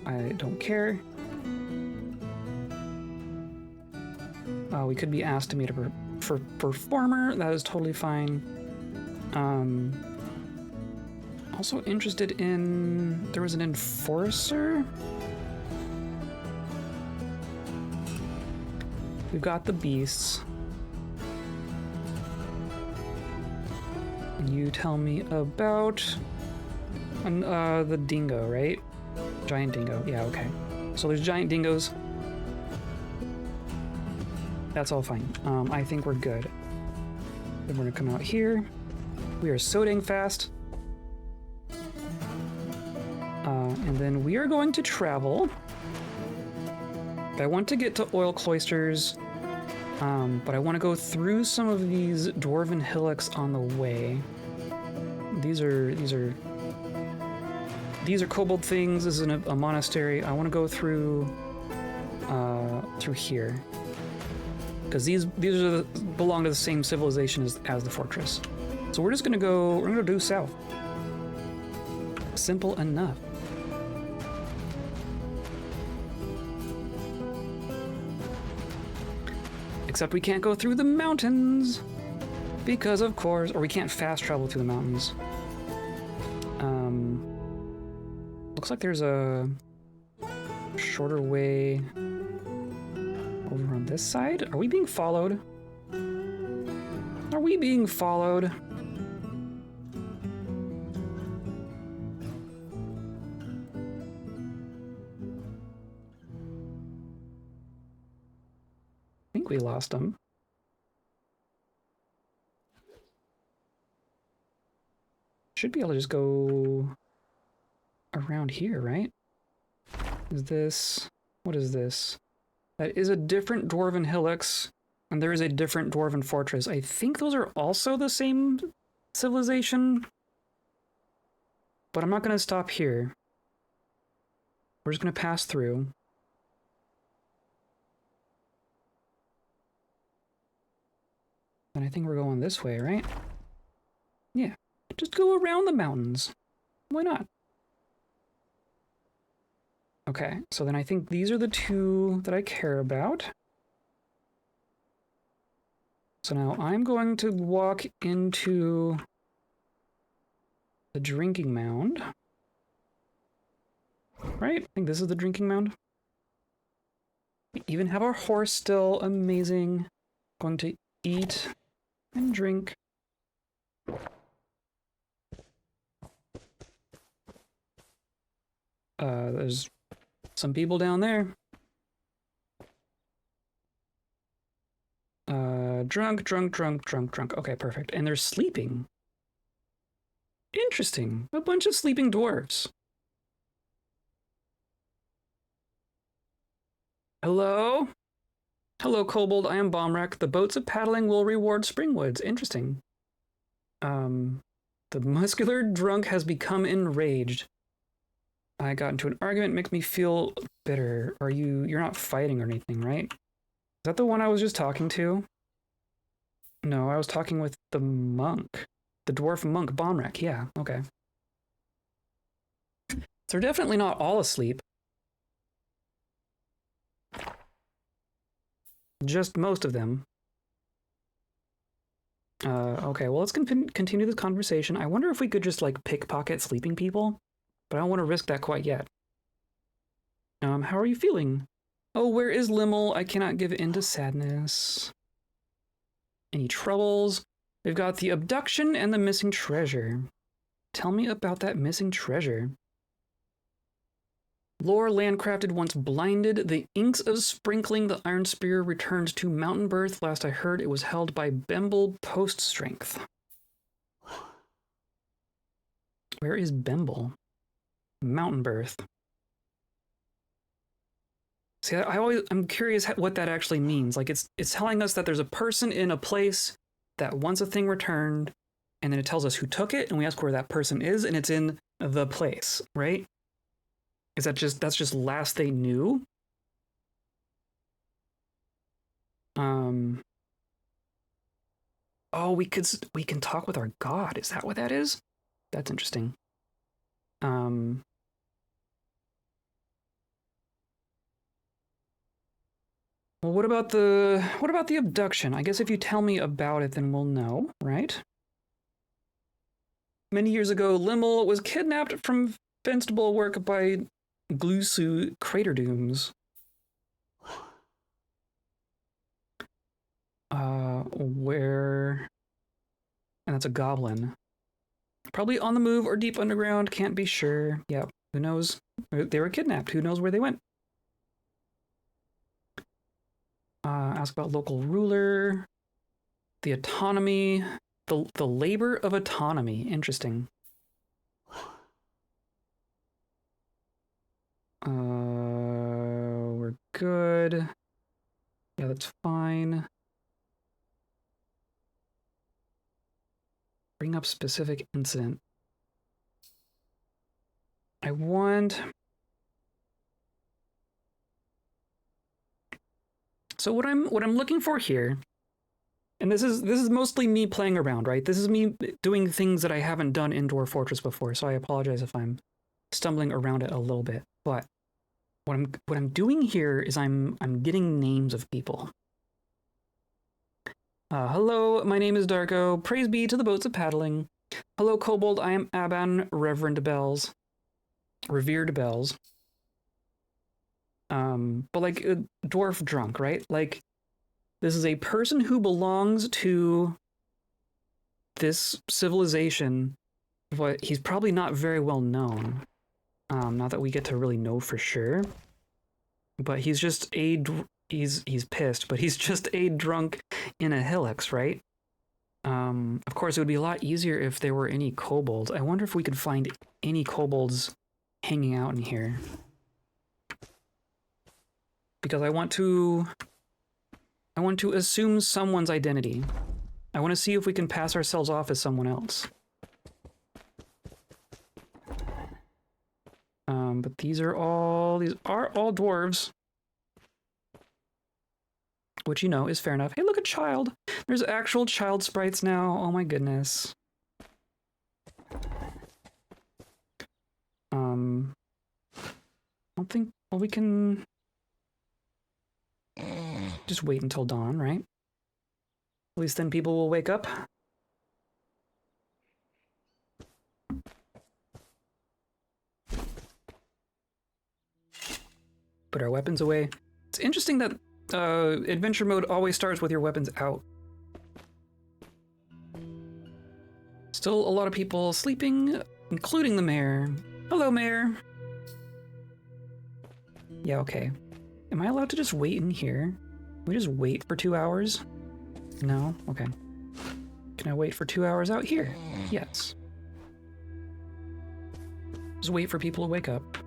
I don't care. We could be asked to meet a performer. That is totally fine. Also interested in... There was an enforcer? We've got the beasts. You tell me about the dingo, right? Giant dingo. Yeah, okay. So there's giant dingoes. That's all fine. I think we're good. Then we're gonna come out here. We are so dang fast. And then we are going to travel. I want to get to Oil Cloisters, but I want to go through some of these dwarven hillocks on the way. These are kobold things. This is a monastery. I want to go through here because these belong to the same civilization as the fortress. So we're gonna go due south. Simple enough. Except we can't go through the mountains because, of course, or we can't fast travel through the mountains. Looks like there's a shorter way over on this side. Are we being followed? Are we being followed? I think we lost him. Should be able to just go around here, right? Is this... What is this? That is a different dwarven hillocks, and there is a different dwarven fortress. I think those are also the same civilization, but I'm not going to stop here. We're just going to pass through. then I think we're going this way, right? Yeah, just go around the mountains. Why not? Okay, so then I think these are the two that I care about. So now I'm going to walk into the drinking mound. Right? I think this is the drinking mound. We even have our horse still. Amazing. Going to eat and drink. There's some people down there. Drunk, drunk, drunk, drunk, drunk. Okay, perfect. And they're sleeping. Interesting. A bunch of sleeping dwarves. Hello? Hello, Kobold. I am Bombwreck. The boats of paddling will reward Springwoods. Interesting. The muscular drunk has become enraged. I got into an argument, makes me feel bitter. You're not fighting or anything, right? Is that the one I was just talking to? No, I was talking with the monk. The dwarf monk, Bombwreck. Yeah, okay. So they're definitely not all asleep. Just most of them. Okay, well, let's continue this conversation. I wonder if we could just, like, pickpocket sleeping people, but I don't want to risk that quite yet. How are you feeling? Oh, where is Limmel? I cannot give in to sadness. Any troubles? We've got the abduction and the missing treasure. Tell me about that missing treasure. Lore landcrafted once blinded. The inks of sprinkling the iron spear returned to mountain birth. Last I heard, it was held by Bemble post strength. Where is Bemble? Mountain birth. See, I'm curious what that actually means. Like, it's telling us that there's a person in a place that wants a thing returned, and then it tells us who took it, and we ask where that person is, and it's in the place, right? Is that's just last they knew? Oh, we can talk with our god. Is that what that is? That's interesting. Well, what about the abduction? I guess if you tell me about it, then we'll know, right? Many years ago, Limmel was kidnapped from fenced bulwark by Glusu crater dooms. Where? And that's a goblin. Probably on the move or deep underground, can't be sure. Yep, who knows? They were kidnapped, who knows where they went? Ask about local ruler, the autonomy, the labor of autonomy. Interesting. We're good. Yeah, that's fine. Bring up specific incident. I want... So what I'm looking for here, and this is mostly me playing around, right? This is me doing things that I haven't done in Dwarf Fortress before, so I apologize if I'm stumbling around it a little bit. But what I'm doing here is I'm getting names of people. Hello, my name is Darko. Praise be to the boats of paddling. Hello, Kobold. I am Aban, Revered Bells. But like a dwarf drunk, right? Like, this is a person who belongs to this civilization, but he's probably not very well known. Not that we get to really know for sure. But he's just he's pissed, but he's just a drunk in a hillocks, right? Of course, it would be a lot easier if there were any kobolds. I wonder if we could find any kobolds hanging out in here. Because I want to assume someone's identity. I want to see if we can pass ourselves off as someone else. But these are all dwarves. which, you know, is fair enough. Hey, look, a child. There's actual child sprites now. Oh my goodness. I don't think, well, we can just wait until dawn, right? At least then people will wake up. Put our weapons away. It's interesting that adventure mode always starts with your weapons out. Still a lot of people sleeping, including the mayor. Hello, mayor. Yeah, okay. Am I allowed to just wait in here? Can we just wait for 2 hours? No? Okay. Can I wait for 2 hours out here? Yes. Just wait for people to wake up.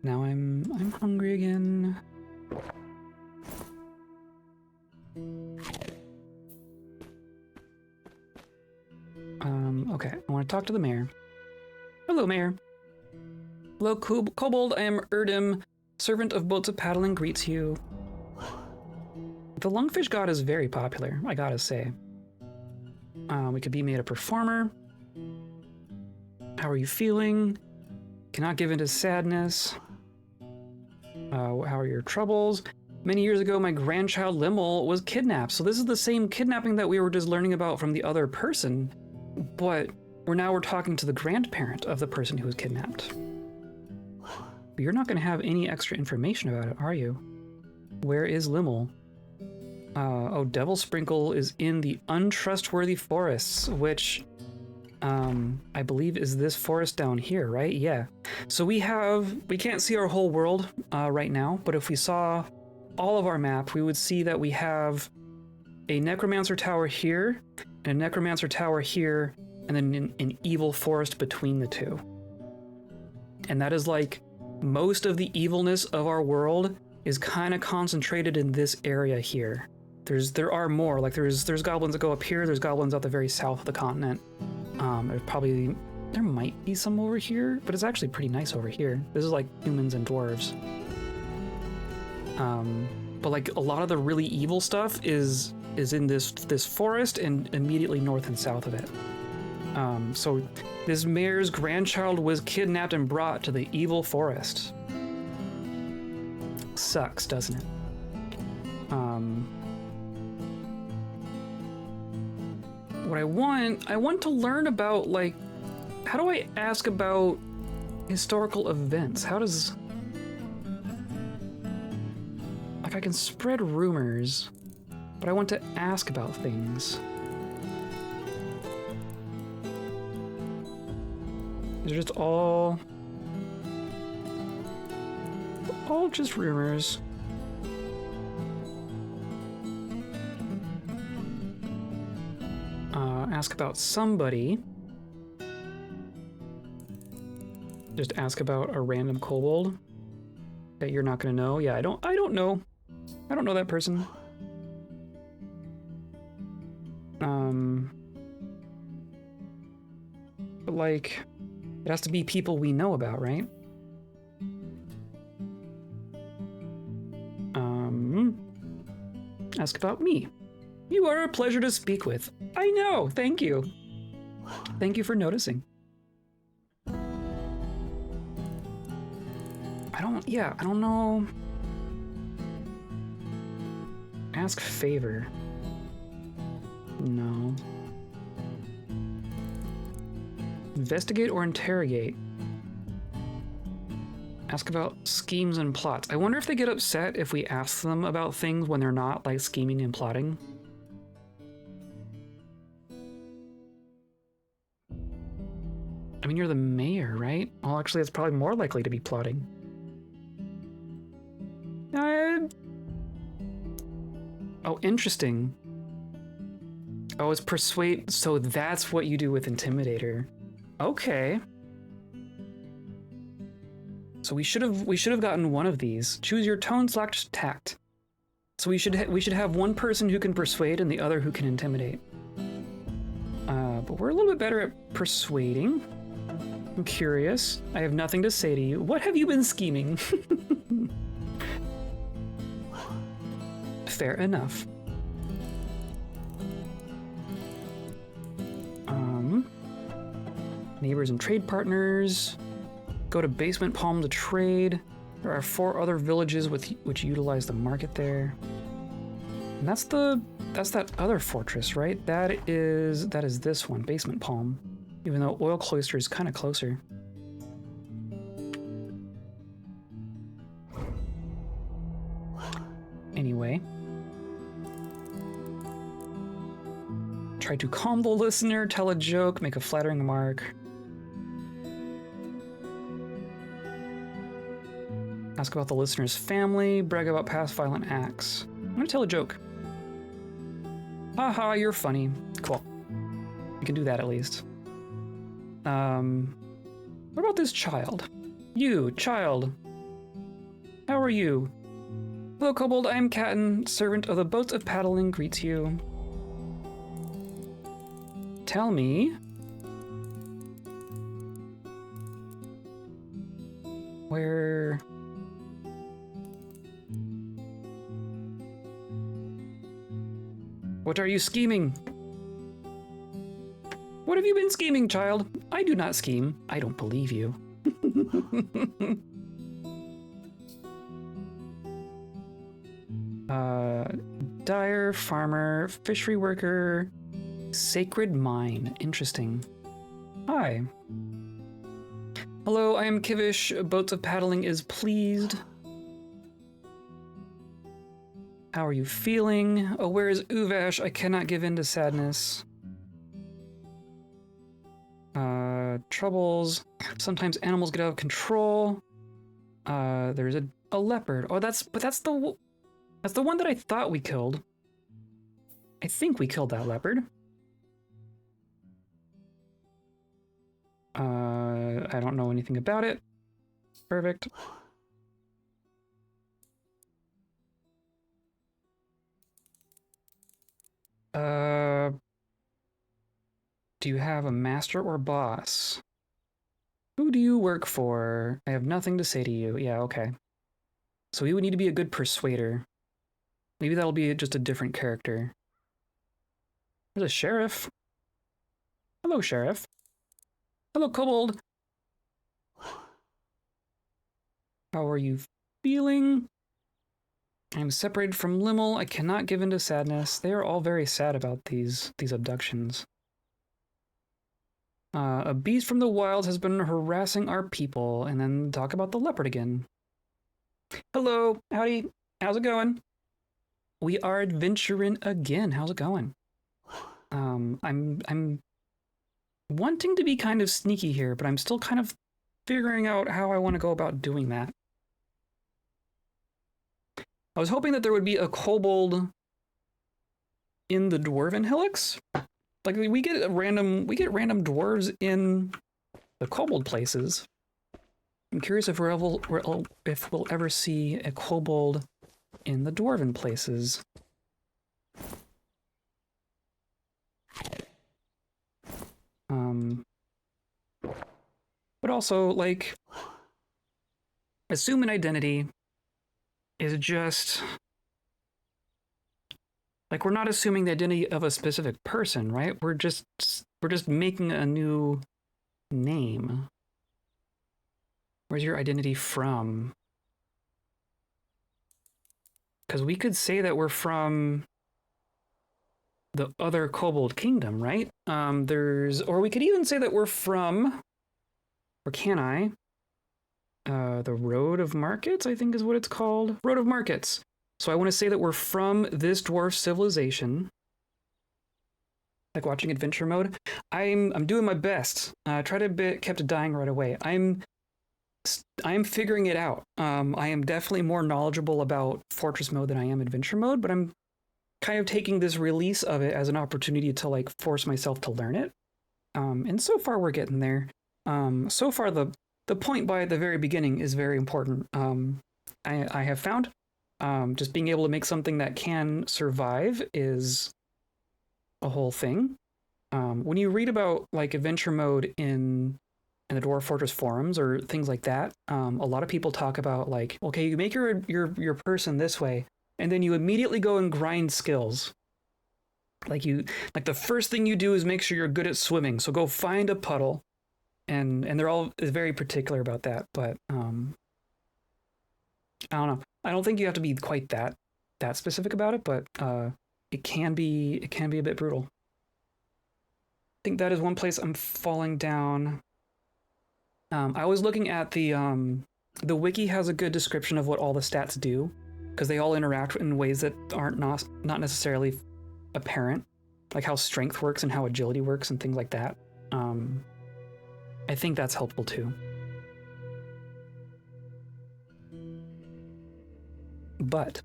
Now I'm hungry again. Okay, I want to talk to the mayor. Hello, mayor. Hello, Kobold, I am Erdim, servant of boats of paddling, greets you. The lungfish god is very popular, I gotta say. We could be made a performer. How are you feeling? Cannot give in to sadness. How are your troubles? Many years ago, my grandchild Limmel was kidnapped. So this is the same kidnapping that we were just learning about from the other person, but we're talking to the grandparent of the person who was kidnapped. But you're not going to have any extra information about it, are you? Where is Limmel? Oh, Devil Sprinkle is in the untrustworthy forests, which I believe is this forest down here, right? Yeah. So we can't see our whole world right now, but if we saw all of our map, we would see that we have a Necromancer Tower here, and a Necromancer Tower here, and then an evil forest between the two. And that is like, most of the evilness of our world is kind of concentrated in this area here. There are more, like there's goblins that go up here, there's goblins out the very south of the continent. There might be some over here, but it's actually pretty nice over here. This is like humans and dwarves. But like a lot of the really evil stuff is in this forest and immediately north and south of it. So this mayor's grandchild was kidnapped and brought to the evil forest. Sucks, doesn't it? What I want to learn about, like, how do I ask about historical events? How does... Like, I can spread rumors, but I want to ask about things. They're just all just rumors. Ask about somebody. Just ask about a random kobold that you're not gonna know. Yeah, I don't know. I don't know that person. But like, it has to be people we know about, right? Ask about me. You are a pleasure to speak with. I know, thank you. Thank you for noticing. I don't know. Ask favor. No. Investigate or interrogate. Ask about schemes and plots. I wonder if they get upset if we ask them about things when they're not, like, scheming and plotting. I mean, you're the mayor, right? Well, actually, it's probably more likely to be plotting. Oh, interesting. Oh, it's persuade. So that's what you do with Intimidator. Okay. So we should have gotten one of these. Choose your tone/tact. So we should have one person who can persuade and the other who can intimidate. But we're a little bit better at persuading. I'm curious. I have nothing to say to you. What have you been scheming? Fair enough. Neighbors and trade partners. Go to Basement Palm to trade. There are 4 other villages which utilize the market there. And that's that other fortress, right? That is this one, Basement Palm. Even though Oil Cloister is kind of closer. Anyway. Try to calm the listener, tell a joke, make a flattering remark. Ask about the listener's family, brag about past violent acts. I'm gonna tell a joke. Haha, you're funny. Cool. We can do that at least. What about this child? You, child. How are you? Hello, Kobold, I am Captain, servant of the boats of paddling, greets you. Tell me. Where... What are you scheming? What have you been scheming, child? I do not scheme. I don't believe you. Dyer, farmer, fishery worker, sacred mine. Interesting. Hi. Hello, I am Kivish. Boats of paddling is pleased. How are you feeling? Oh, where is Uvash? I cannot give in to sadness. Troubles. Sometimes animals get out of control. There's a leopard. Oh, that's the one that I thought we killed. I think we killed that leopard. I don't know anything about it. Perfect. Do you have a master or boss? Who do you work for? I have nothing to say to you. Yeah, okay. So we would need to be a good persuader. Maybe that'll be just a different character. There's a sheriff. Hello, sheriff. Hello, Kobold. How are you feeling? I'm separated from Limmel. I cannot give in to sadness. They are all very sad about these abductions. A beast from the wilds has been harassing our people, and then talk about the leopard again. Hello, howdy, how's it going? We are adventuring again. How's it going? I'm wanting to be kind of sneaky here, but I'm still kind of figuring out how I want to go about doing that. I was hoping that there would be a kobold in the dwarven hillocks. Like we get random dwarves in the kobold places. I'm curious if we'll ever see a kobold in the dwarven places. But also, like, assume an identity is just... Like, we're not assuming the identity of a specific person, right? We're just making a new name. Where's your identity from? Because we could say that we're from the other Kobold Kingdom, right? Or we could even say that we're from, or can I? The Road of Markets, I think is what it's called. Road of Markets. So I want to say that we're from this dwarf civilization. Like watching adventure mode. I'm doing my best. Try to kept dying right away. I'm figuring it out. I am definitely more knowledgeable about fortress mode than I am adventure mode, but I'm kind of taking this release of it as an opportunity to like force myself to learn it. And so far we're getting there. So far the point by at the very beginning is very important. I have found just being able to make something that can survive is a whole thing. When you read about like adventure mode in the Dwarf Fortress forums or things like that, a lot of people talk about like, okay, you make your person this way, and then you immediately go and grind skills. Like the first thing you do is make sure you're good at swimming. So go find a puddle, and they're all very particular about that. But I don't know. I don't think you have to be quite that specific about it, but it can be a bit brutal. I think that is one place I'm falling down. I was looking at the wiki has a good description of what all the stats do, because they all interact in ways that aren't not necessarily apparent, like how strength works and how agility works and things like that. I think that's helpful too. But,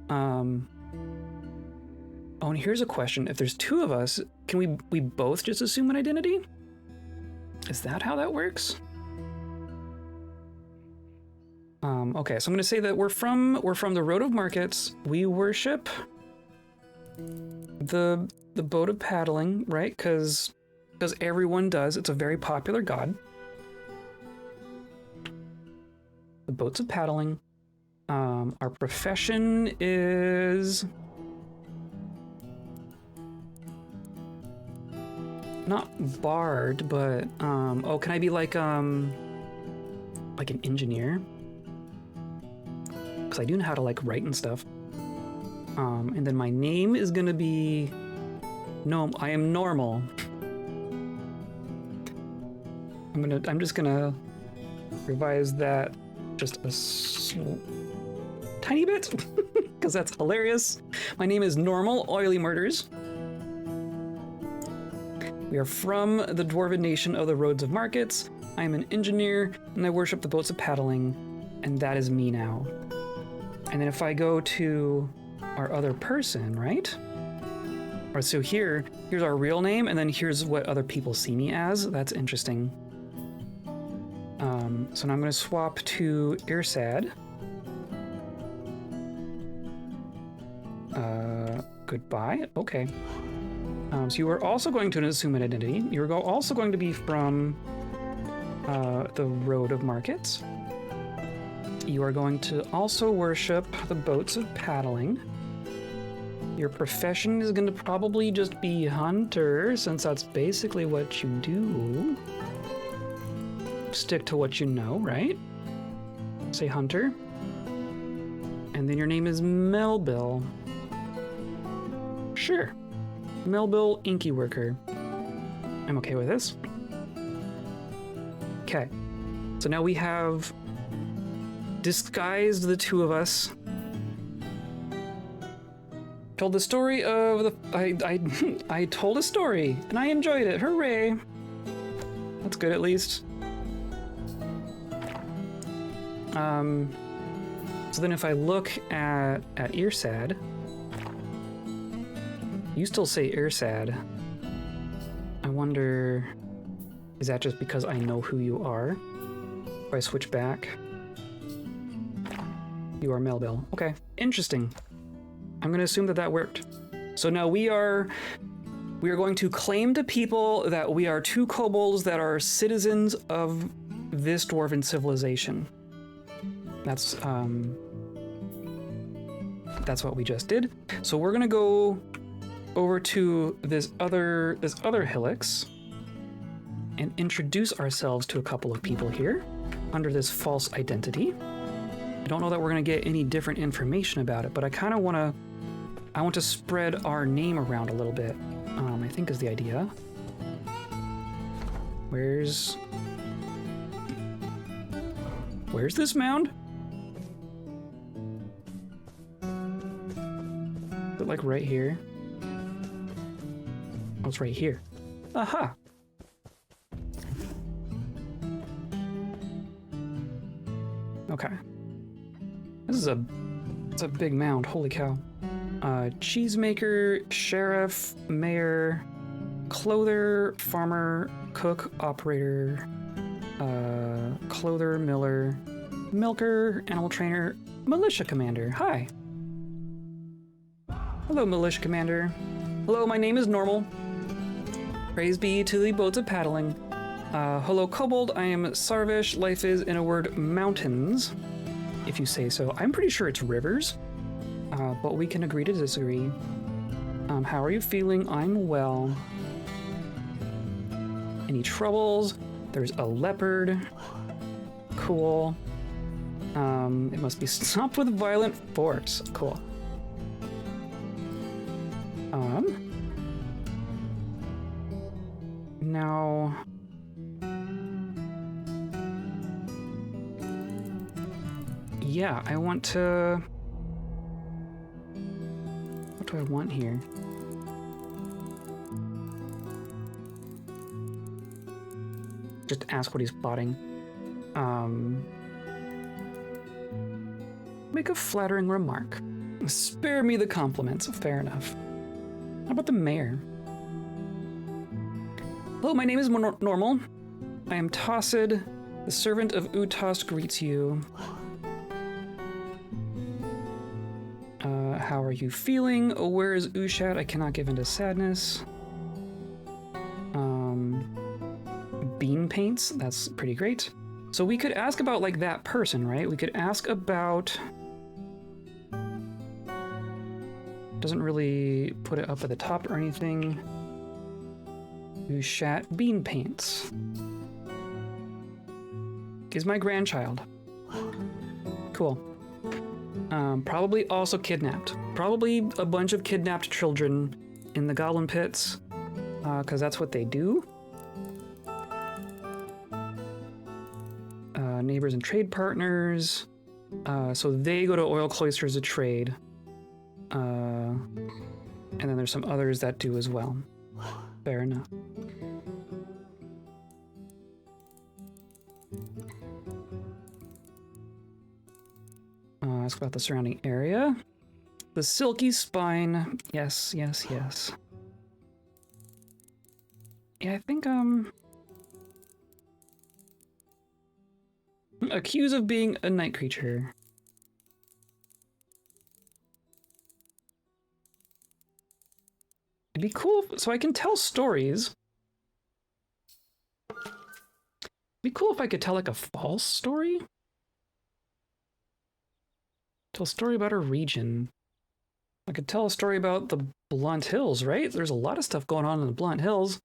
oh, and here's a question. If there's two of us, can we both just assume an identity? Is that how that works? Okay, so I'm gonna say that we're from the Road of Markets. We worship the boat of paddling, right? Because everyone does. It's a very popular god. The boats of paddling. Our profession is not bard, but oh, can I be like an engineer? Because I do know how to like write and stuff. And then my name is gonna be I am normal. I'm just gonna revise that just a tiny bit because that's hilarious. My name is Normal Oily Murders. We are from the dwarven nation of the Roads of Markets. I am an engineer and I worship the boats of paddling, and that is me now. And then if I go to our other person, right? Or so here's our real name, and then here's what other people see me as. That's interesting. So now I'm going to swap to Irsad. Goodbye. Okay. So you are also going to assume an identity. You're also going to be from the Road of Markets. You are going to also worship the boats of paddling. Your profession is going to probably just be hunter, since that's basically what you do. Stick to what you know, right? Say hunter. And then your name is Melville. Sure. Melville Inky Worker. I'm okay with this. Okay. So now we have disguised the two of us. Told the story of the... I told a story, and I enjoyed it. Hooray! That's good, at least. So then if I look at Irsad, you still say Irsad. I wonder, is that just because I know who you are? If I switch back, you are Melville. Okay, interesting. I'm going to assume that worked. So now we are going to claim to people that we are two kobolds that are citizens of this dwarven civilization. That's what we just did. So we're going to go over to this other hillocks and introduce ourselves to a couple of people here under this false identity. I don't know that we're going to get any different information about it, but I kind of want to spread our name around a little bit, I think is the idea. Where's this mound? Is it like right here? Oh, it's right here. Aha! Okay. It's a big mound, holy cow. Cheesemaker, sheriff, mayor, clother, farmer, cook, operator, clother, miller, milker, animal trainer, militia commander. Hi. Hello, militia commander. Hello, my name is Normal. Praise be to the boats of paddling. Hello, Kobold. I am Sarvish. Life is, in a word, mountains, if you say so. I'm pretty sure it's rivers. but we can agree to disagree. How are you feeling? I'm well. Any troubles? There's a leopard. Cool. It must be stopped with violent force. Cool. Now... Yeah, I want to... What do I want here? Just ask what he's plotting. Make a flattering remark. Spare me the compliments. Fair enough. How about the mayor? Hello, my name is Normal. I am Tossid. The servant of Utost greets you. How are you feeling? Oh, where is Ushat? I cannot give into sadness. Bean paints. That's pretty great. So we could ask about, like, that person, right? We could ask about... Doesn't really put it up at the top or anything. Ushat bean paints. Is my grandchild. Cool. Probably also kidnapped. Probably a bunch of kidnapped children in the goblin pits, because that's what they do. Neighbors and trade partners. So they go to oil cloisters to trade. And then there's some others that do as well. Fair enough. Ask about the surrounding area. The silky spine. Yes, yes, yes. Yeah, I think, accused of being a night creature. It'd be cool, so I can tell stories. It'd be cool if I could tell, like, a false story. Tell a story about a region. I could tell a story about the Blunt Hills, right? There's a lot of stuff going on in the Blunt Hills.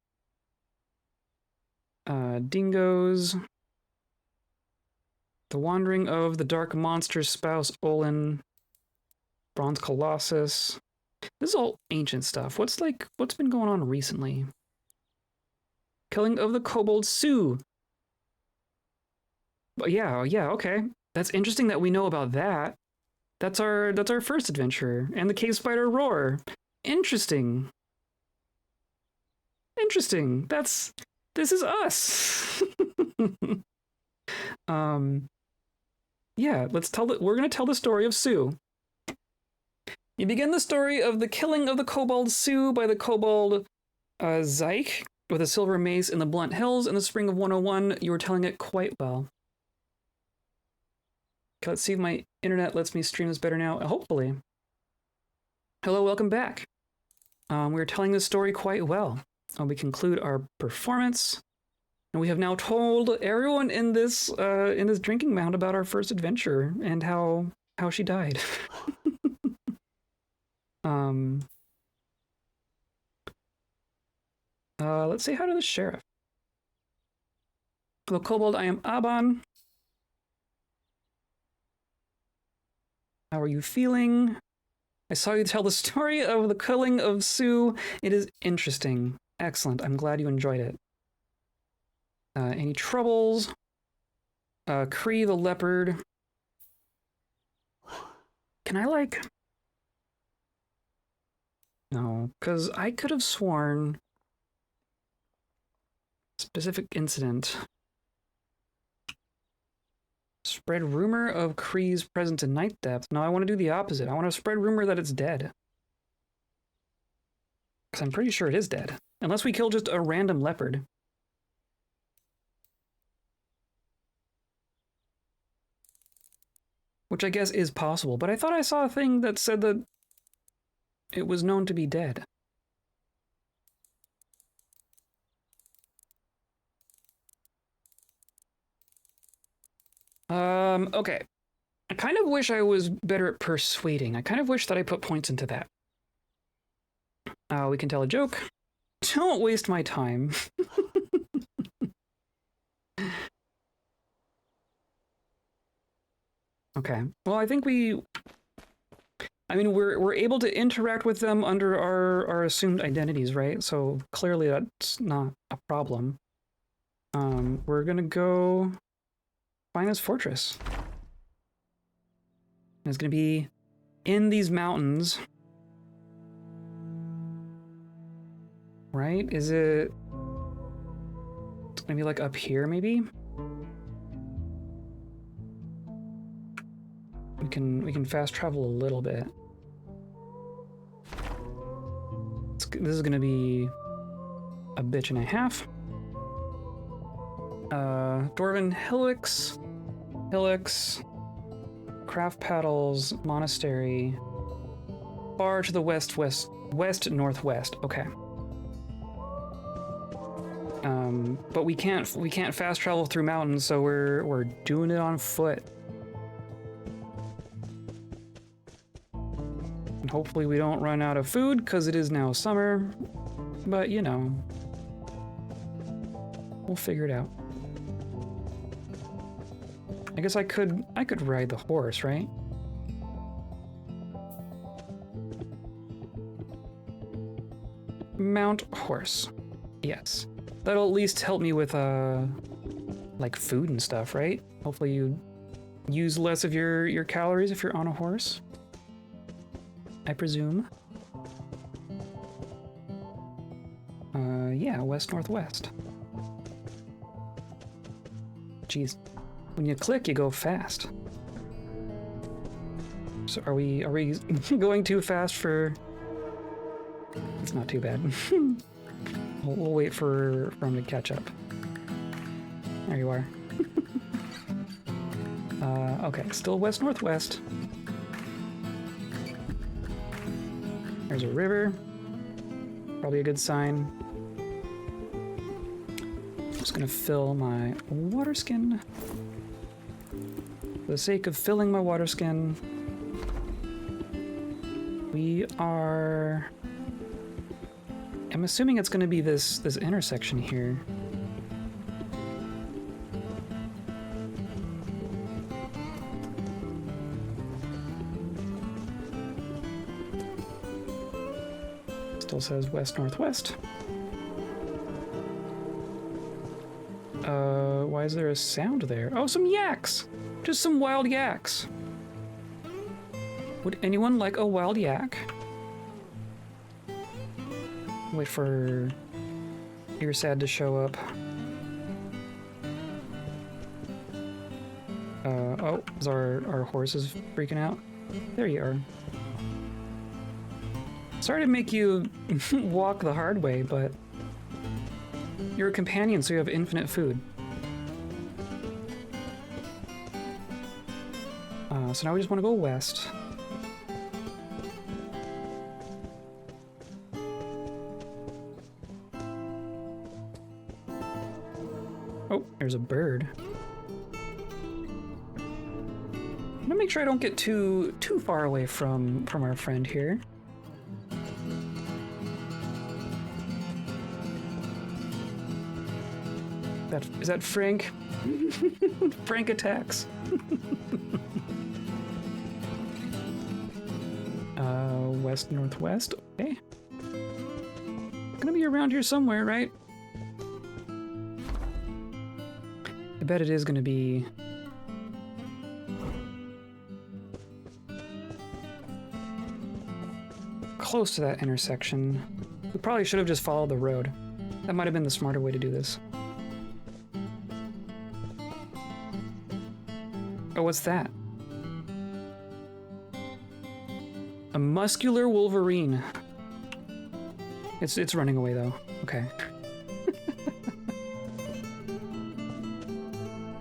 Dingoes. The Wandering of the Dark Monster's Spouse, Olin. Bronze Colossus. This is all ancient stuff. What's been going on recently? Killing of the Kobold Sioux. Yeah, okay. That's interesting that we know about that. That's our first adventure. And the cave spider roar. Interesting. Interesting. This is us. Yeah, we're gonna tell the story of Sioux. You begin the story of the killing of the Kobold Sioux by the Kobold Zyke with a silver mace in the Blunt Hills in the spring of 101. You were telling it quite well. Okay, let's see if my internet lets me stream this better now. Hopefully. Hello, welcome back. We were telling this story quite well. We conclude our performance, and we have now told everyone in this drinking mound about our first adventure and how she died. Let's say hi to the sheriff. Hello, Kobold. I am Aban. How are you feeling? I saw you tell the story of the killing of Sioux. It is interesting. Excellent. I'm glad you enjoyed it. Any troubles? Cree the leopard. Can I, like... No, because I could have sworn... Specific incident. Spread rumor of Kree's presence in Night Depth. No, I want to do the opposite. I want to spread rumor that it's dead. Because I'm pretty sure it is dead. Unless we kill just a random leopard. Which I guess is possible, but I thought I saw a thing that said that it was known to be dead. Okay. I kind of wish I was better at persuading. I kind of wish that I put points into that. We can tell a joke. Don't waste my time. Okay. Well, I think I mean, we're able to interact with them under our assumed identities, right? So clearly that's not a problem. We're gonna go find this fortress. It's gonna be in these mountains. Right? Is it... It's gonna be like up here, maybe? We can fast travel a little bit. This is gonna be a bitch and a half. Dwarven hillocks, craft paddles, monastery, far to the west northwest. Okay. But we can't fast travel through mountains, so we're doing it on foot. And hopefully we don't run out of food, because it is now summer. But, you know, we'll figure it out. I guess I could ride the horse, right? Mount horse. Yes. That'll at least help me with, like, food and stuff, right? Hopefully you use less of your calories if you're on a horse. I presume. Yeah, west-northwest. Jeez. When you click, you go fast. So are we going too fast for... It's not too bad. We'll wait for him to catch up. There you are. Okay, still west-northwest. There's a river. Probably a good sign. Just gonna fill my water skin. For the sake of filling my water skin, we are... I'm assuming it's gonna be this intersection here. Still says west-northwest. Why is there a sound there? Oh, some yaks! Just some wild yaks. Would anyone like a wild yak? Wait for Earsad to show up. Oh, is our horses freaking out? There you are. Sorry to make you walk the hard way, but you're a companion, so you have infinite food. So now we just want to go west. Oh, there's a bird. I'm gonna make sure I don't get too far away from our friend here. Is that Frank? Frank attacks. West-northwest, okay. Gonna be around here somewhere, right? I bet it is gonna be... close to that intersection. We probably should have just followed the road. That might have been the smarter way to do this. Oh, what's that? A muscular wolverine. It's running away though. Okay.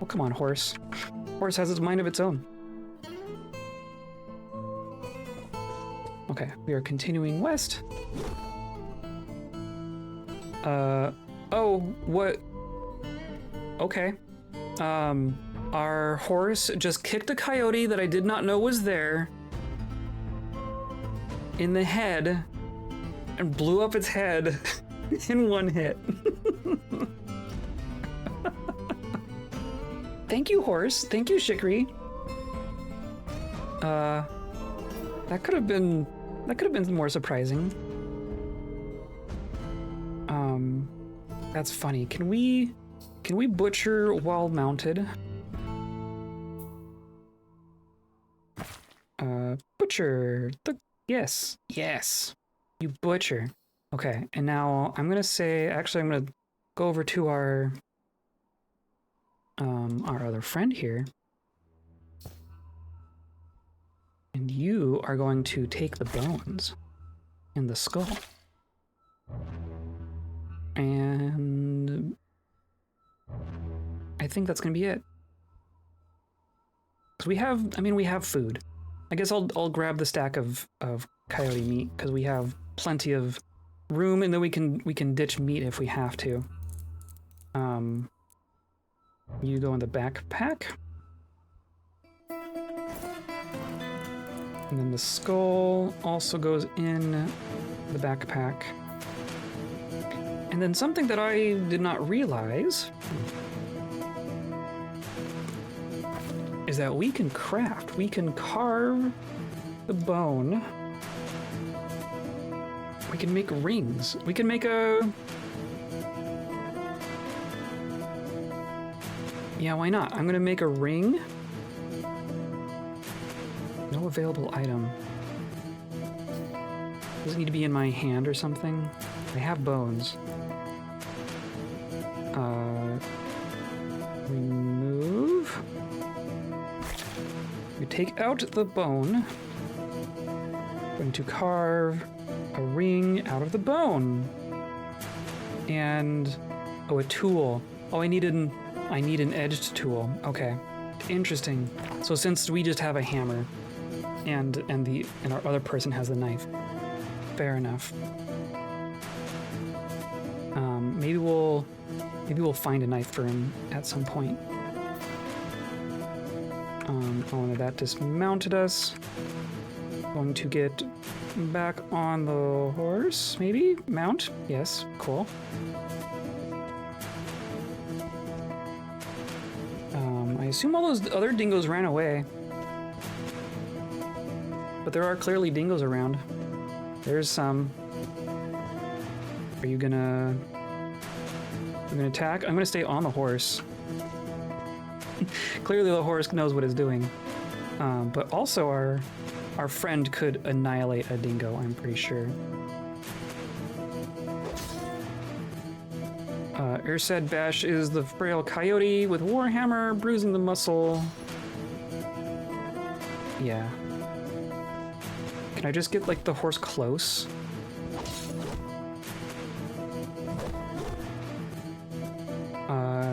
Well, come on, horse. Horse has its mind of its own. Okay, we are continuing west. Oh, what? Okay. Our horse just kicked a coyote that I did not know was there in the head and blew up its head in one hit. Thank you, horse. Thank you, Shikri. That could have been more surprising. That's funny. Can we butcher while mounted? Butcher. Yes. You butcher. Okay, and now I'm gonna say, actually I'm gonna go over to our other friend here. And you are going to take the bones and the skull. And I think that's gonna be it. 'Cause we have food. I guess I'll grab the stack of coyote meat because we have plenty of room, and then we can ditch meat if we have to. You go in the backpack. And then the skull also goes in the backpack. And then something that I did not realize is that we can carve the bone. We can make rings. We can make a... Yeah, why not? I'm gonna make a ring. No available item. Does it need to be in my hand or something? I have bones. Remove. We take out the bone. Going to carve a ring out of the bone. And a tool. Oh, I need an edged tool. Okay. Interesting. So since we just have a hammer and our other person has the knife. Fair enough. Maybe we'll find a knife for him at some point. That dismounted us. Going to get back on the horse, maybe? Mount? Yes, cool. I assume all those other dingoes ran away. But there are clearly dingoes around. There's some. Are you gonna attack? I'm gonna stay on the horse. Clearly the horse knows what it's doing. But also our friend could annihilate a dingo, I'm pretty sure. Ursaid Bash is the frail coyote with Warhammer, bruising the muscle. Yeah. Can I just get, like, the horse close?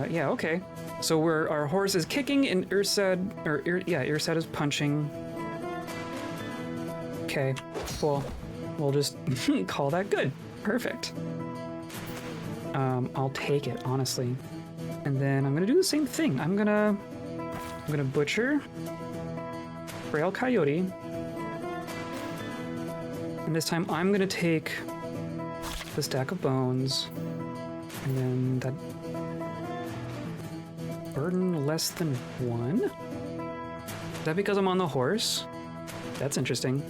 Yeah, okay. So our horse is kicking and Ursaid is punching. Okay, well, we'll just call that good. Perfect. I'll take it, honestly. And then I'm gonna do the same thing. I'm gonna butcher frail coyote. And this time I'm gonna take the stack of bones. And then that burden less than 1? Is that because I'm on the horse? That's interesting.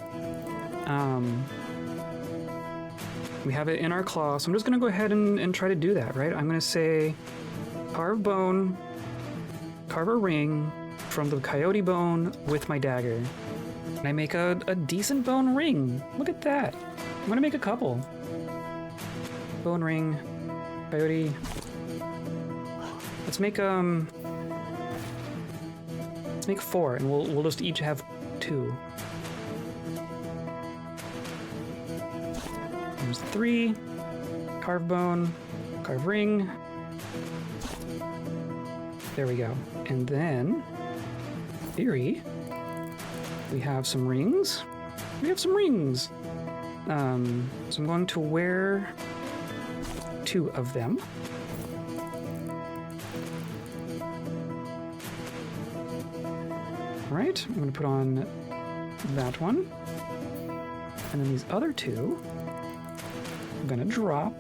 We have it in our claw, so I'm just gonna go ahead and try to do that, right? I'm gonna say carve bone, carve a ring from the coyote bone with my dagger. And I make a decent bone ring. Look at that. I'm gonna make a couple. Bone ring, coyote. Let's make 4, and we'll just each have 2. There's 3. Carve bone, carve ring. There we go. And then, theory, we have some rings. We have some rings. So I'm going to wear 2 of them. Right, I'm gonna put on that one. And then these other two, I'm gonna drop.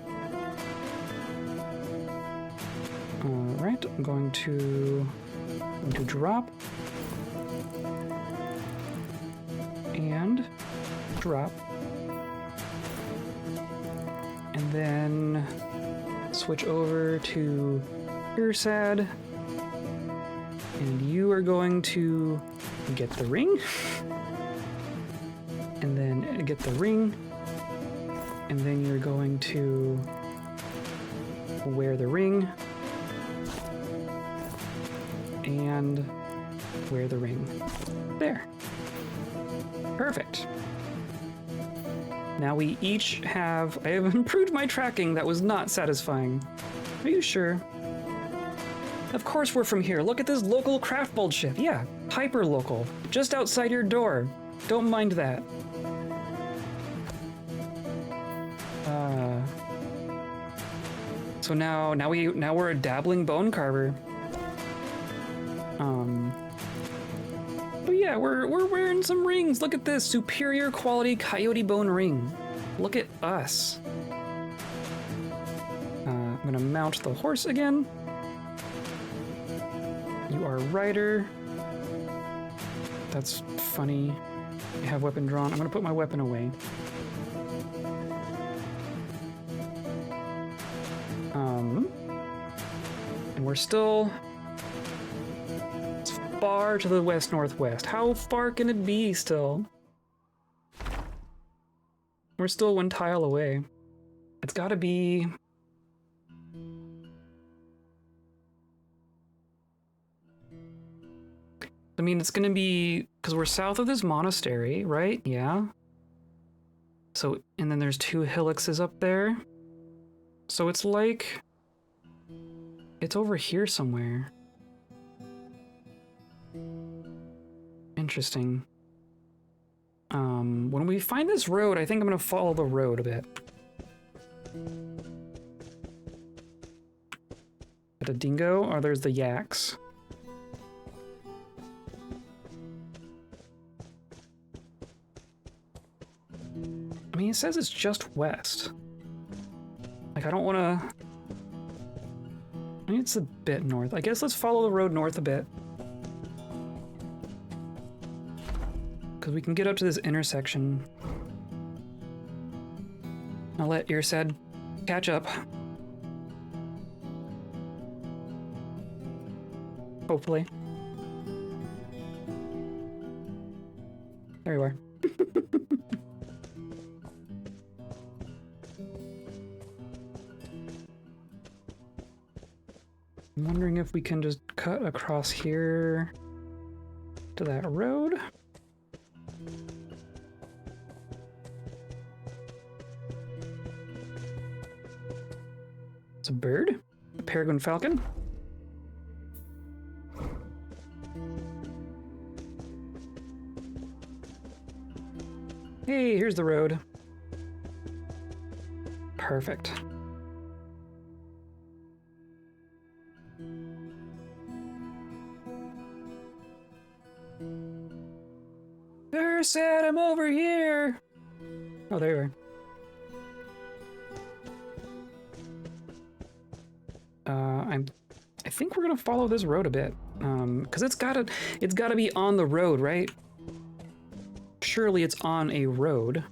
Alright, I'm going to drop. And drop. And then switch over to Ursad. And you are going to get the ring. And then get the ring. And then you're going to wear the ring. And wear the ring. There. Perfect. Now we each have... I have improved my tracking. That was not satisfying. Are you sure? Of course we're from here. Look at this local craft bold ship. Yeah, hyper local. Just outside your door. Don't mind that. So now we're a dabbling bone carver. But yeah, we're wearing some rings. Look at this superior quality coyote bone ring. Look at us. I'm gonna mount the horse again. You are rider. That's funny. You have weapon drawn. I'm gonna put my weapon away. And we're still far to the west-northwest. How far can it be still? We're still one tile away. It's gotta be... I mean, it's gonna be... because we're south of this monastery, right? Yeah. So, and then there's 2 hillocks up there. So it's like... it's over here somewhere. Interesting. When we find this road, I think I'm gonna follow the road a bit. At a dingo? Oh, there's the yaks. I mean, it says it's just west. Like, I don't want to... I mean, it's a bit north. I guess let's follow the road north a bit. Because we can get up to this intersection. I'll let Ursad catch up. Hopefully. There you are. I'm wondering if we can just cut across here to that road. It's a bird, a peregrine falcon. Hey, here's the road. Perfect. Ursad, I'm over here. Oh, there you are. I think we're gonna follow this road a bit, because it's gotta be on the road, right? Surely it's on a road.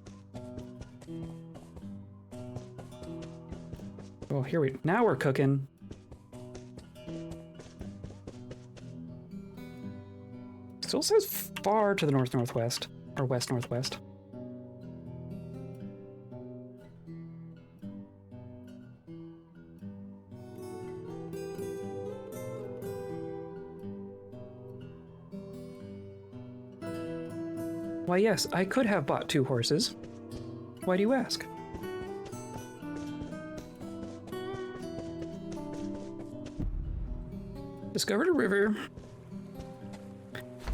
Oh, now we're cooking. Still says far to the north-northwest, or west-northwest. Why, yes, I could have bought 2 horses. Why do you ask? Discovered a river.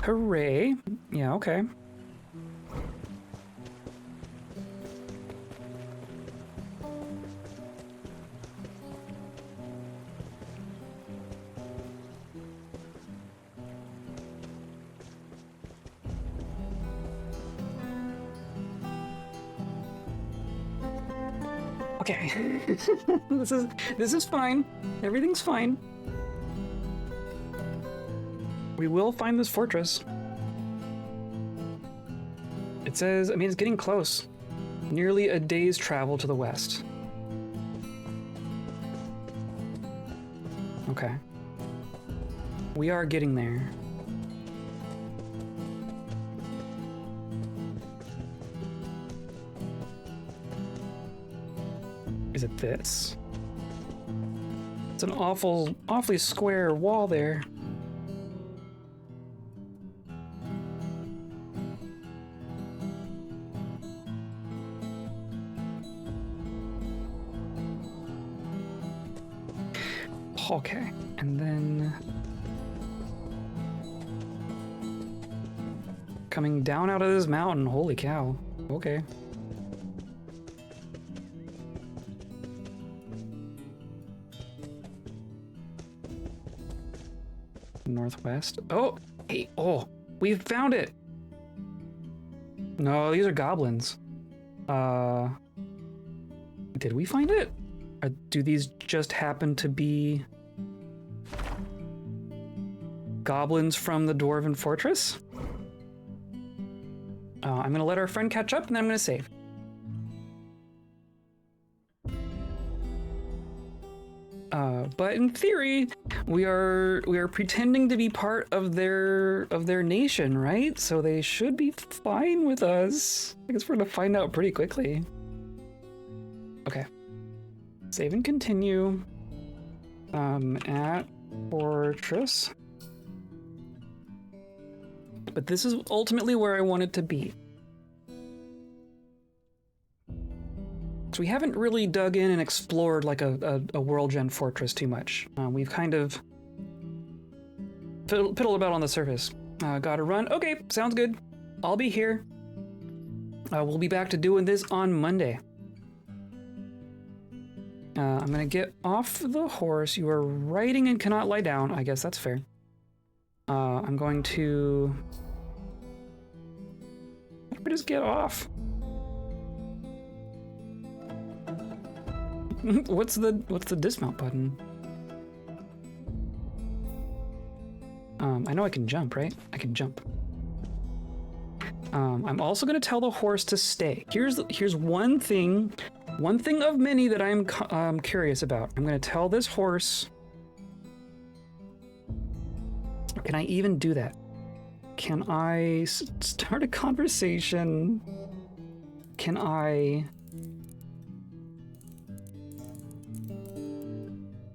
Hooray. Yeah, okay. Okay. this is fine. Everything's fine. We will find this fortress. It says, I mean, it's getting close. Nearly a day's travel to the west. Okay. We are getting there. Is it this? It's an awfully square wall there. Okay, and then coming down out of this mountain, holy cow. Okay. Northwest. Oh, hey, oh, we found it. No, these are goblins. Did we find it? Or do these just happen to be goblins from the Dwarven Fortress? I'm gonna let our friend catch up and then I'm gonna save. But in theory, we are pretending to be part of their nation, right? So they should be fine with us. I guess we're gonna find out pretty quickly. Okay. Save and continue. At Fortress. But this is ultimately where I wanted to be. So we haven't really dug in and explored like a world gen fortress too much. We've kind of piddled about on the surface. Gotta run. Okay, sounds good. I'll be here. We'll be back to doing this on Monday. I'm gonna get off the horse. You are riding and cannot lie down. I guess that's fair. I'm going to... Let me just get off. What's the dismount button? I know I can jump, right? I can jump. I'm also gonna tell the horse to stay. Here's one thing of many that I'm curious about. I'm gonna tell this horse. Can I even do that? Can I start a conversation? Can I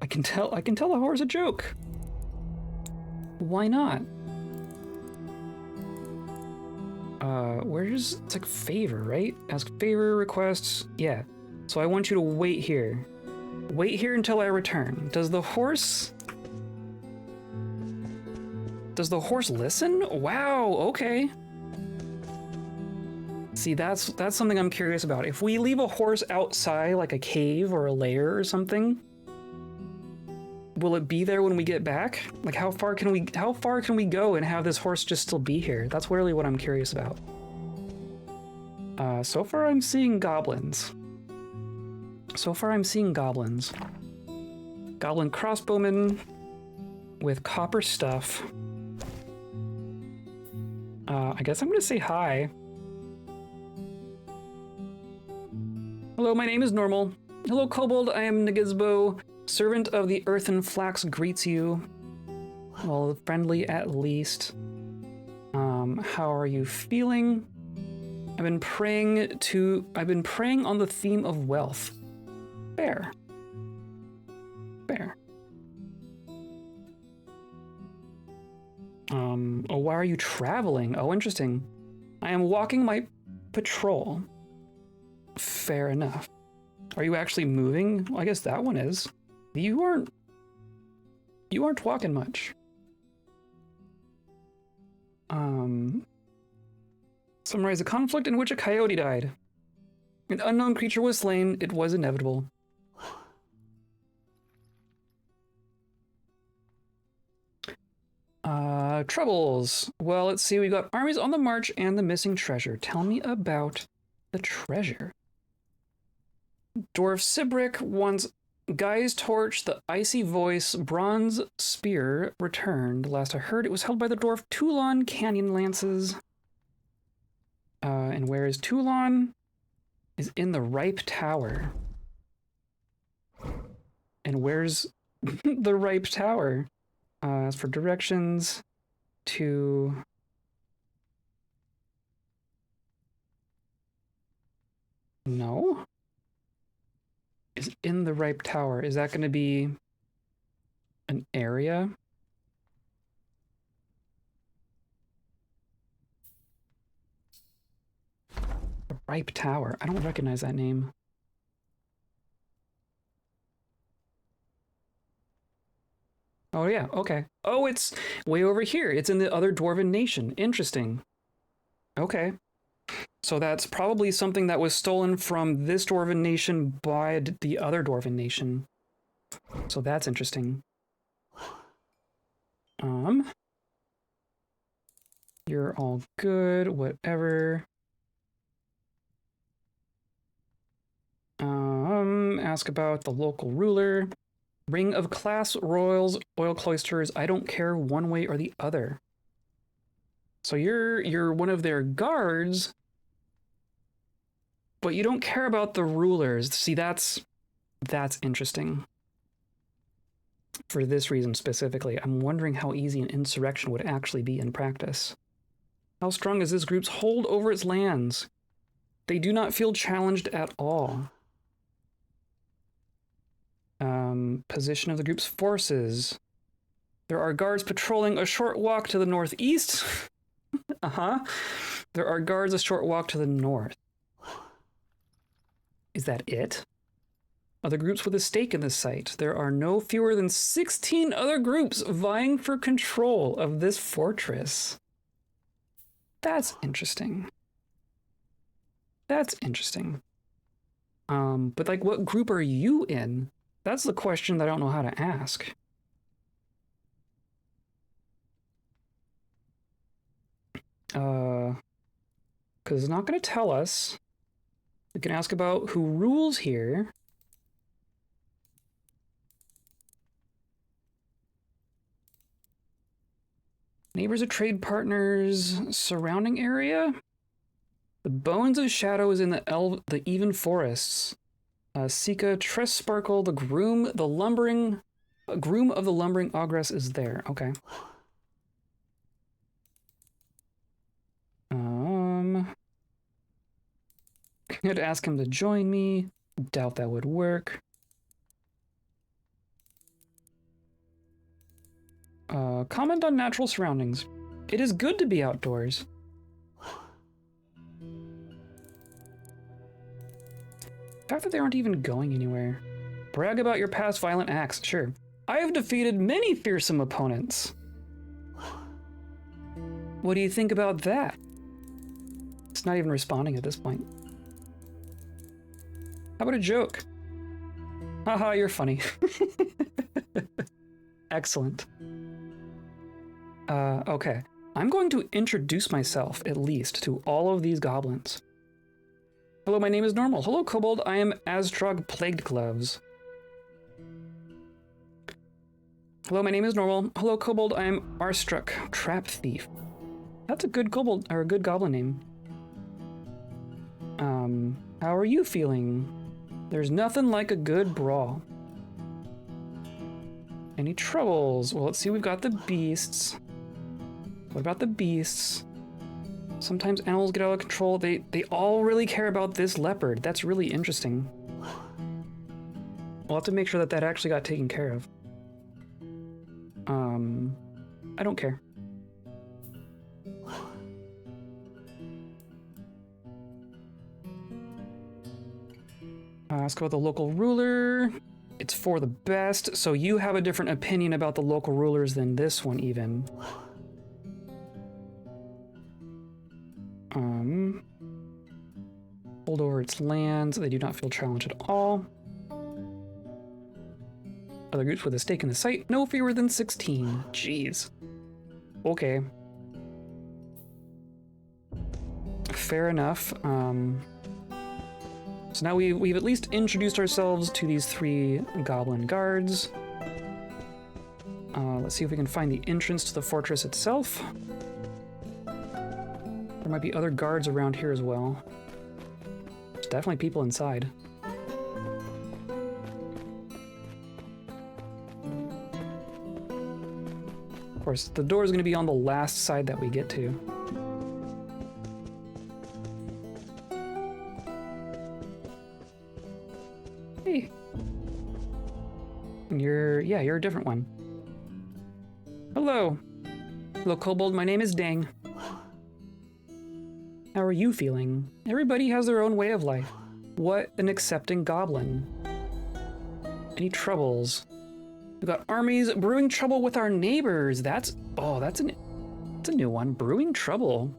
can tell the horse a joke. Why not? It's like favor, right? Ask favor, requests. Yeah. So I want you to wait here. Wait here until I return. Does the horse listen? Wow, okay. See, that's something I'm curious about. If we leave a horse outside, like a cave or a lair or something, will it be there when we get back? Like, how far can we go and have this horse just still be here? That's really what I'm curious about. So far I'm seeing goblins. Goblin crossbowmen with copper stuff. I guess I'm gonna say hi. Hello, my name is Normal. Hello, Kobold, I am Nagizbo. Servant of the earth and flax greets you. Well, friendly at least. How are you feeling? I've been praying on the theme of wealth. Fair. Oh, why are you traveling? Oh, interesting. I am walking my patrol. Fair enough. Are you actually moving? Well, I guess that one is. You aren't walking much. Summarize a conflict in which a coyote died. An unknown creature was slain. It was inevitable. Troubles. Well, let's see. We got armies on the march and the missing treasure. Tell me about the treasure. Dwarf Sibrick wants Guy's torch, the icy voice, bronze spear returned. Last I heard, it was held by the dwarf Toulon Canyon Lances. And where is Toulon? Is in the Ripe Tower. And where's the Ripe Tower? As for directions to... No? Is in the Ripe Tower. Is that going to be an area? The Ripe Tower. I don't recognize that name. Oh yeah, okay. Oh, it's way over here. It's in the other dwarven nation. Interesting. Okay. So that's probably something that was stolen from this dwarven nation by the other dwarven nation. So that's interesting. You're all good, whatever. Ask about the local ruler. Ring of class royals, oil cloisters. I don't care one way or the other. So you're one of their guards, but you don't care about the rulers. See, that's interesting. For this reason specifically, I'm wondering how easy an insurrection would actually be in practice. How strong is this group's hold over its lands? They do not feel challenged at all. Position of the group's forces. There are guards patrolling a short walk to the northeast. There are guards a short walk to the north. Is that it? Other groups with a stake in the site. There are no fewer than 16 other groups vying for control of this fortress. That's interesting. That's interesting. But like, what group are you in? That's the question that I don't know how to ask. Because it's not going to tell us. We can ask about who rules here. Neighbors of trade partners, surrounding area. The bones of shadow is in the even forests. Sika, Tress Sparkle, the groom of the lumbering ogress is there. Okay. Could ask him to join me. Doubt that would work. Comment on natural surroundings. It is good to be outdoors. The fact that they aren't even going anywhere. Brag about your past violent acts, sure. I have defeated many fearsome opponents. What do you think about that? It's not even responding at this point. How about a joke? Haha, you're funny. Excellent. Okay. I'm going to introduce myself, at least, to all of these goblins. Hello, my name is Normal. Hello, Kobold. I am Astrog Plagued Gloves. Hello, my name is Normal. Hello, Kobold. I am Arstruck Trap Thief. That's a good kobold, or a good goblin name. How are you feeling? There's nothing like a good brawl. Any troubles? Well, let's see, we've got the beasts. What about the beasts? Sometimes animals get out of control. They all really care about this leopard. That's really interesting. We'll have to make sure that that actually got taken care of. I don't care. Ask about the local ruler. It's for the best. So you have a different opinion about the local rulers than this one even. Hold over its lands. They do not feel challenged at all. Other groups with a stake in the site. No fewer than 16. Jeez. Okay. Fair enough. So now we've at least introduced ourselves to these 3 goblin guards. Let's see if we can find the entrance to the fortress itself. There might be other guards around here as well. There's definitely people inside. Of course, the door is going to be on the last side that we get to. Hey. You're a different one. Hello. Hello, Kobold. My name is Dang. How are you feeling? Everybody has their own way of life. What an accepting goblin. Any troubles? We've got armies brewing trouble with our neighbors. That's a new one. Brewing trouble.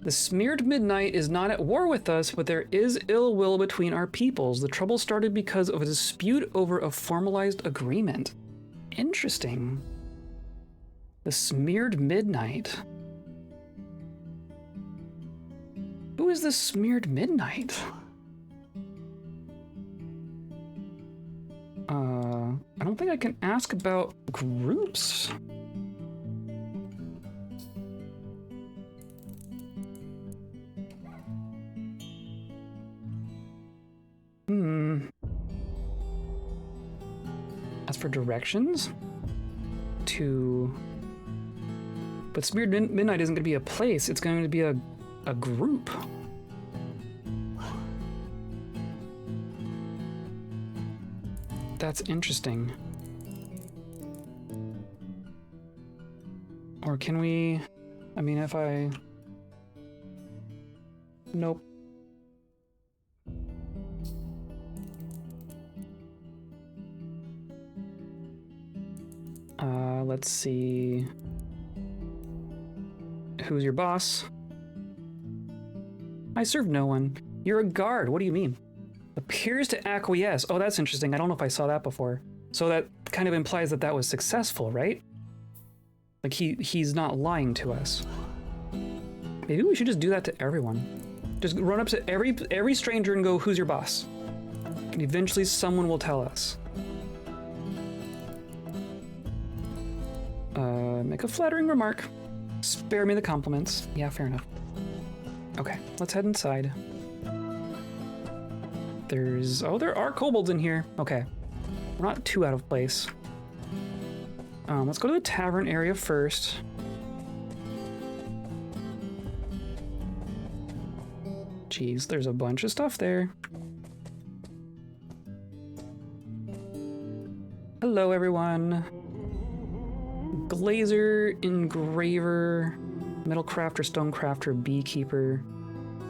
The smeared midnight is not at war with us, but there is ill will between our peoples. The trouble started because of a dispute over a formalized agreement. Interesting. The smeared midnight. Who is the smeared midnight? I don't think I can ask about groups. As for directions? But Smeared Midnight isn't going to be a place, it's going to be a group. That's interesting. Or can we... I mean, if I... Nope. Let's see... Who's your boss? I serve no one. You're a guard, what do you mean? Appears to acquiesce. Oh, that's interesting. I don't know if I saw that before. So that kind of implies that that was successful, right? Like he's not lying to us. Maybe we should just do that to everyone. Just run up to every stranger and go, who's your boss? And eventually someone will tell us. Make a flattering remark. Spare me the compliments. Yeah, fair enough. Okay, let's head inside. There are kobolds in here. Okay, we're not too out of place. Let's go to the tavern area first. Jeez, there's a bunch of stuff there. Hello, everyone. Glazer, engraver, metal crafter, stone crafter, beekeeper.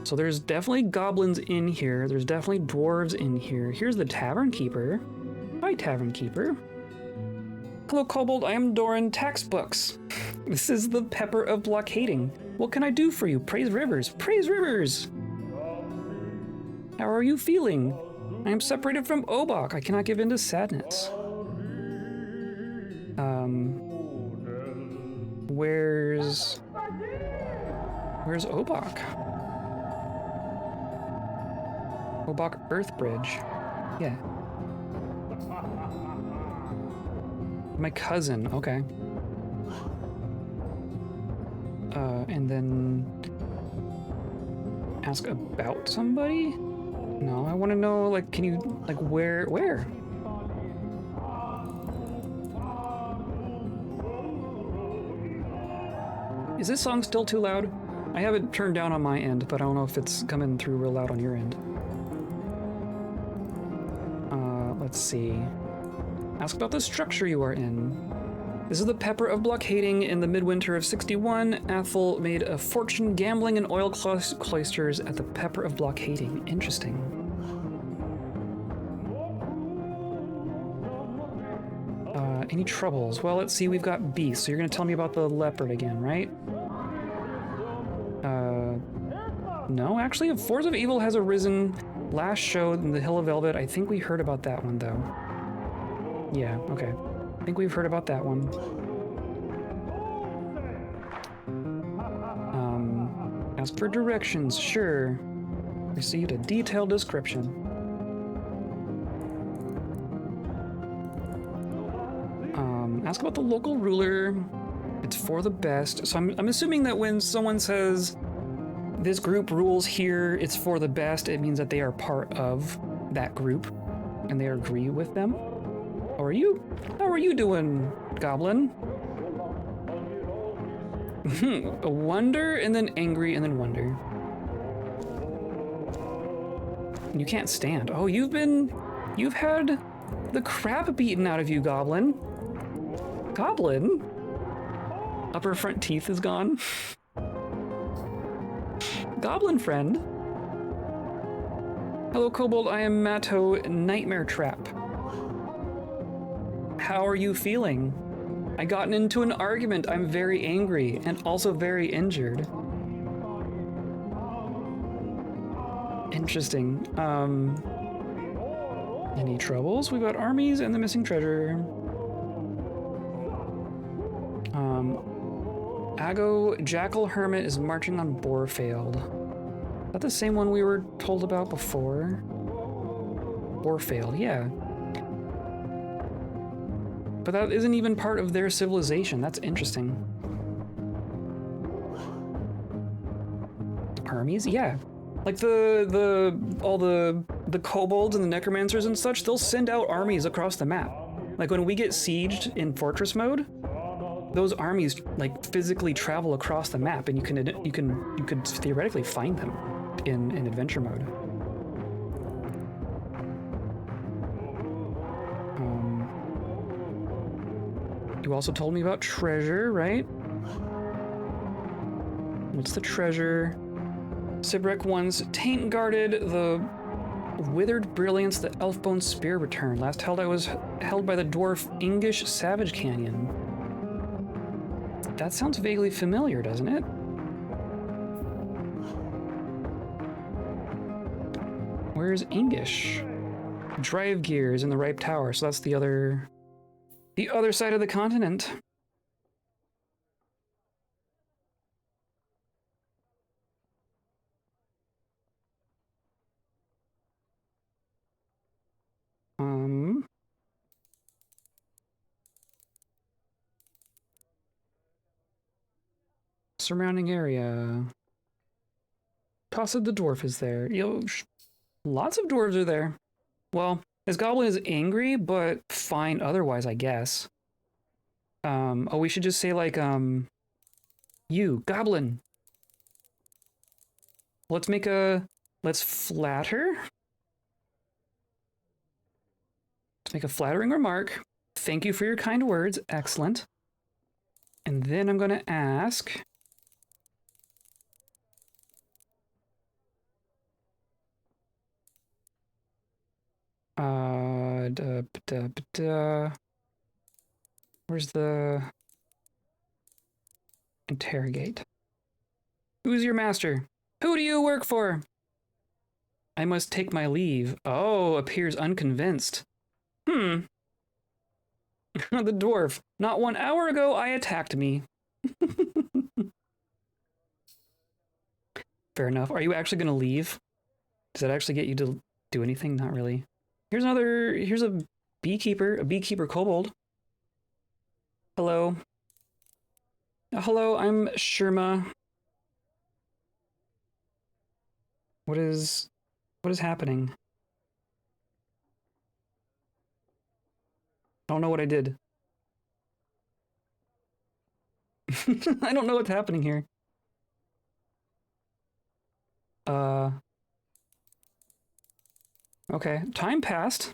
So there's definitely goblins in here. There's definitely dwarves in here. Here's the tavern keeper. Hi, tavern keeper. Hello, Kobold. I am Doran Taxbooks. This is the pepper of blockading. What can I do for you? Praise rivers. Praise rivers. How are you feeling? I am separated from Obok. I cannot give in to sadness. Where's Obok? Obok Earth Bridge. Yeah. My cousin, okay. And then ask about somebody? No, I want to know, like, can you, like, where? Is this song still too loud? I have it turned down on my end, but I don't know if it's coming through real loud on your end. Let's see. Ask about the structure you are in. This is the pepper of blockading. In the midwinter of 61, Athel made a fortune gambling in oil cloisters at the pepper of blockading. Interesting. Any troubles? Well, let's see, we've got beasts. So you're gonna tell me about the leopard again, right? No, actually, a Force of Evil has arisen. Last show in the Hill of Velvet. I think we heard about that one, though. Yeah, okay. I think we've heard about that one. Ask for directions, sure. Received a detailed description. Ask about the local ruler. It's for the best. So I'm assuming that when someone says this group rules here, it's for the best, it means that they are part of that group and they agree with them. How are you? How are you doing, Goblin? A wonder and then angry and then wonder. You can't stand. Oh, you've had the crap beaten out of you, Goblin. Goblin? Upper front teeth is gone. Goblin friend. Hello, Kobold. I am Matto Nightmare Trap. How are you feeling? I gotten into an argument. I'm very angry and also very injured. Interesting. Any troubles? We've got armies and the missing treasure. Ago Jackal Hermit is marching on Borfield. Is that the same one we were told about before? Borfield, yeah. But that isn't even part of their civilization. That's interesting. Armies? Yeah. Like all the kobolds and the necromancers and such, they'll send out armies across the map. Like when we get sieged in fortress mode, those armies like physically travel across the map, and you could theoretically find them in adventure mode. You also told me about treasure, right? What's the treasure? Sibrek once taint guarded the withered brilliance the Elfbone Spear returned. Last held by the dwarf English Savage Canyon. That sounds vaguely familiar, doesn't it? Where's English? Drive gears in the Ripe Tower, so that's the other side of the continent. Surrounding area. Tossed the dwarf is there. Lots of dwarves are there. Well, this goblin is angry, but fine otherwise, I guess. Oh, we should just say like, you, goblin. Let's flatter. Let's make a flattering remark. Thank you for your kind words. Excellent. And then I'm gonna ask... Where's the... Interrogate. Who's your master? Who do you work for? I must take my leave. Oh, appears unconvinced. The dwarf. Not 1 hour ago, I attacked me. Fair enough. Are you actually going to leave? Does that actually get you to do anything? Not really. Here's a beekeeper kobold. Hello. Hello, I'm Sherma. What is happening? I don't know what I did. I don't know what's happening here. Okay, time passed.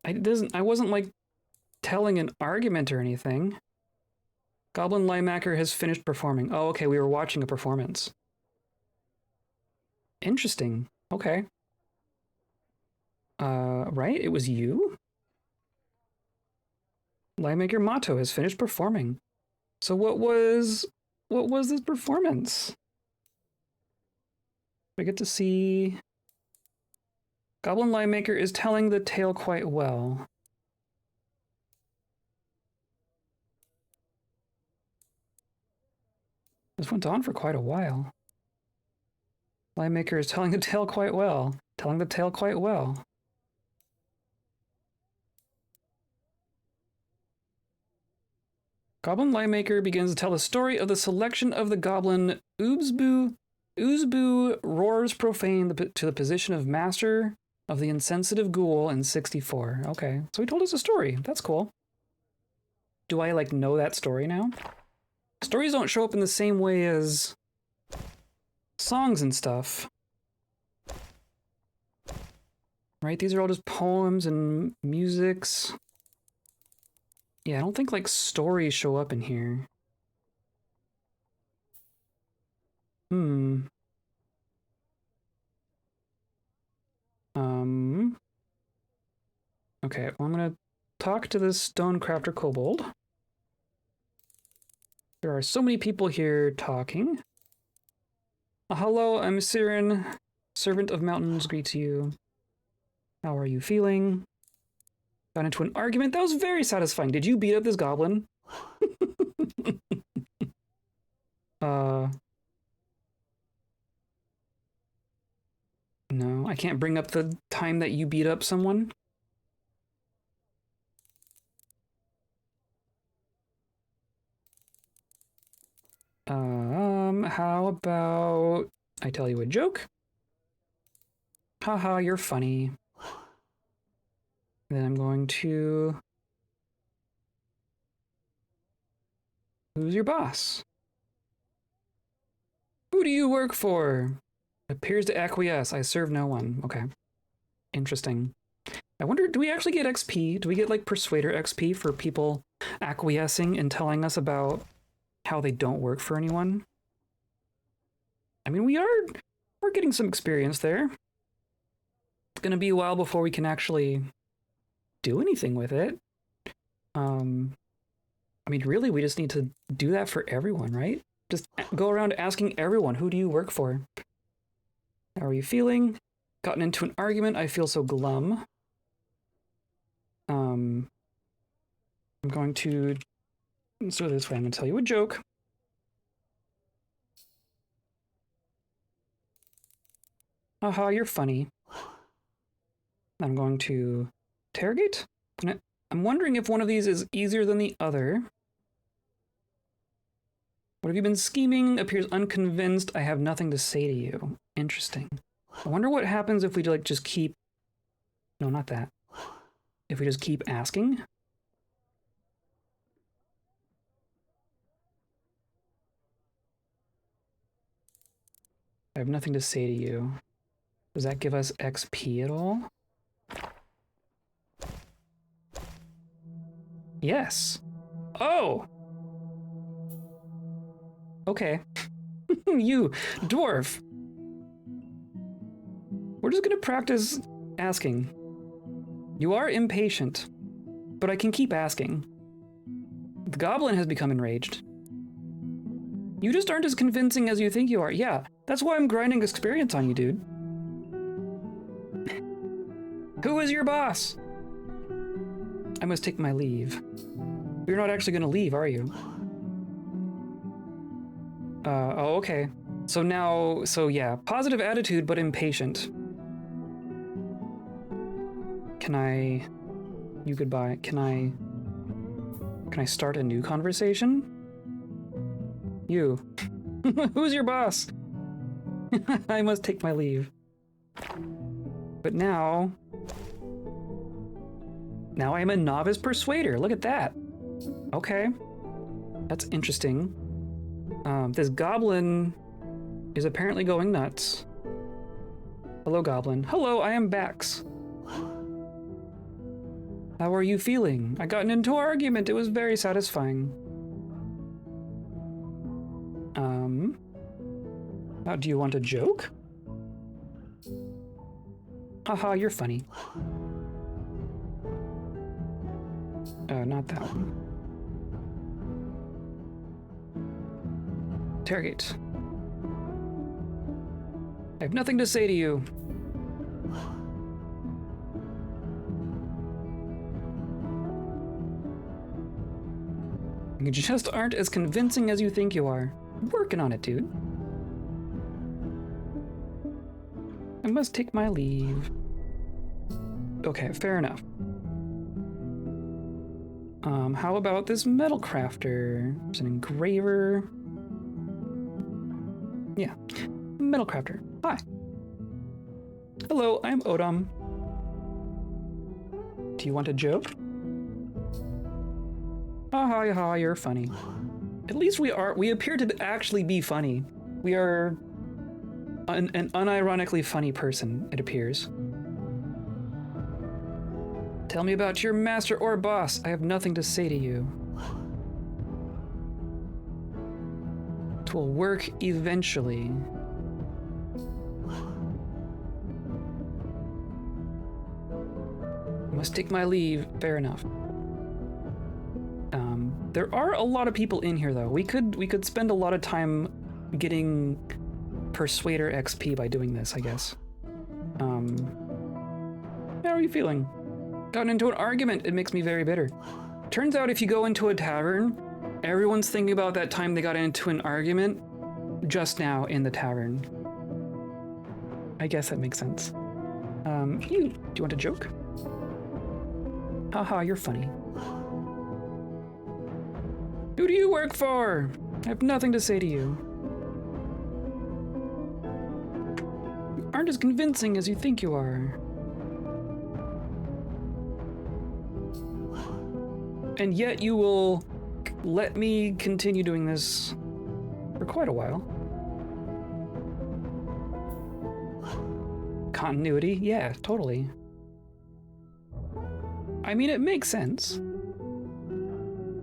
I wasn't like telling an argument or anything. Goblin Linebacker has finished performing. Oh, okay, we were watching a performance. Interesting. Okay. Right? It was you? Linemaker Mato has finished performing. So what was this performance? I get to see... Goblin Linemaker is telling the tale quite well. This went on for quite a while. Liemaker is telling the tale quite well. Telling the tale quite well. Goblin Liemaker begins to tell the story of the selection of the goblin Oozboo. Oozboo roars profane to the position of master of the insensitive ghoul in 64. Okay, so he told us a story. That's cool. Do I, like, know that story now? Stories don't show up in the same way as songs and stuff. Right? These are all just poems and musics. Yeah, I don't think, like, stories show up in here. Okay, well, I'm gonna talk to this Stonecrafter Kobold. There are so many people here talking. Hello, I'm Siren, servant of mountains, greets you. How are you feeling? Got into an argument? That was very satisfying. Did you beat up this goblin? No, I can't bring up the time that you beat up someone. How about I tell you a joke? Haha, you're funny. Then I'm going to... Who's your boss? Who do you work for? Appears to acquiesce. I serve no one. Okay. Interesting. I wonder, do we actually get XP? Do we get, like, Persuader XP for people acquiescing and telling us about how they don't work for anyone? I mean, we're getting some experience there. It's gonna be a while before we can actually do anything with it. I mean, really, we just need to do that for everyone, right? Just go around asking everyone, who do you work for? How are you feeling? Gotten into an argument, I feel so glum. I'm going to... So this way, I'm gonna tell you a joke. Haha, you're funny. I'm going to interrogate. I'm wondering if one of these is easier than the other. What have you been scheming? Appears unconvinced. I have nothing to say to you. Interesting. I wonder what happens if we, like, just keep... No, not that. If we just keep asking. I have nothing to say to you. Does that give us XP at all? Yes. Oh! Okay. You, dwarf. We're just gonna practice asking. You are impatient, but I can keep asking. The goblin has become enraged. You just aren't as convincing as you think you are. Yeah, that's why I'm grinding experience on you, dude. Who is your boss? I must take my leave. You're not actually gonna leave, are you? Oh, okay. So now, yeah, positive attitude, but impatient. You goodbye. Can I start a new conversation? You. Who's your boss? I must take my leave. But now I'm a novice persuader. Look at that. Okay. That's interesting. This goblin is apparently going nuts. Hello, goblin. Hello, I am Bax. How are you feeling? I got into an argument. It was very satisfying. Do you want a joke? Haha, you're funny. Not that one. Interrogate. I have nothing to say to you. You just aren't as convincing as you think you are. I'm working on it, dude. I must take my leave. Okay, fair enough. How about this metal crafter? There's an engraver. Yeah, metal crafter. Hi. Hello, I'm Odom. Do you want a joke? Ha ha, you're funny. At least we appear to actually be funny. We are an unironically funny person, it appears. Tell me about your master or boss. I have nothing to say to you. It will work eventually. I must take my leave. Fair enough. There are a lot of people in here, though. We could spend a lot of time getting Persuader XP by doing this, I guess. How are you feeling? Gotten into an argument. It makes me very bitter. Turns out if you go into a tavern, everyone's thinking about that time they got into an argument just now in the tavern. I guess that makes sense. Do you want a joke? Haha, you're funny. Who do you work for? I have nothing to say to you. You aren't as convincing as you think you are. And yet you will let me continue doing this for quite a while. Continuity? Yeah, totally. I mean, it makes sense.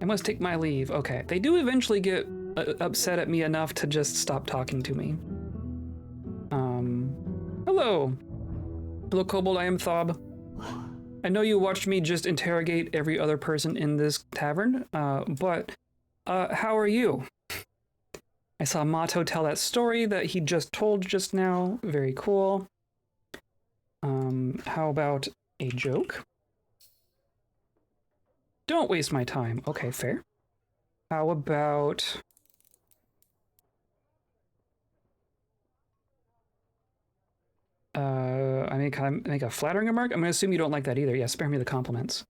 I must take my leave. Okay, they do eventually get upset at me enough to just stop talking to me. Hello. Hello, Kobold, I am Thob. I know you watched me just interrogate every other person in this tavern, but how are you? I saw Mato tell that story that he just told just now. Very cool. How about a joke? Don't waste my time. Okay, fair. How about... I mean, can I make a flattering remark? I'm gonna assume you don't like that either. Yeah, spare me the compliments.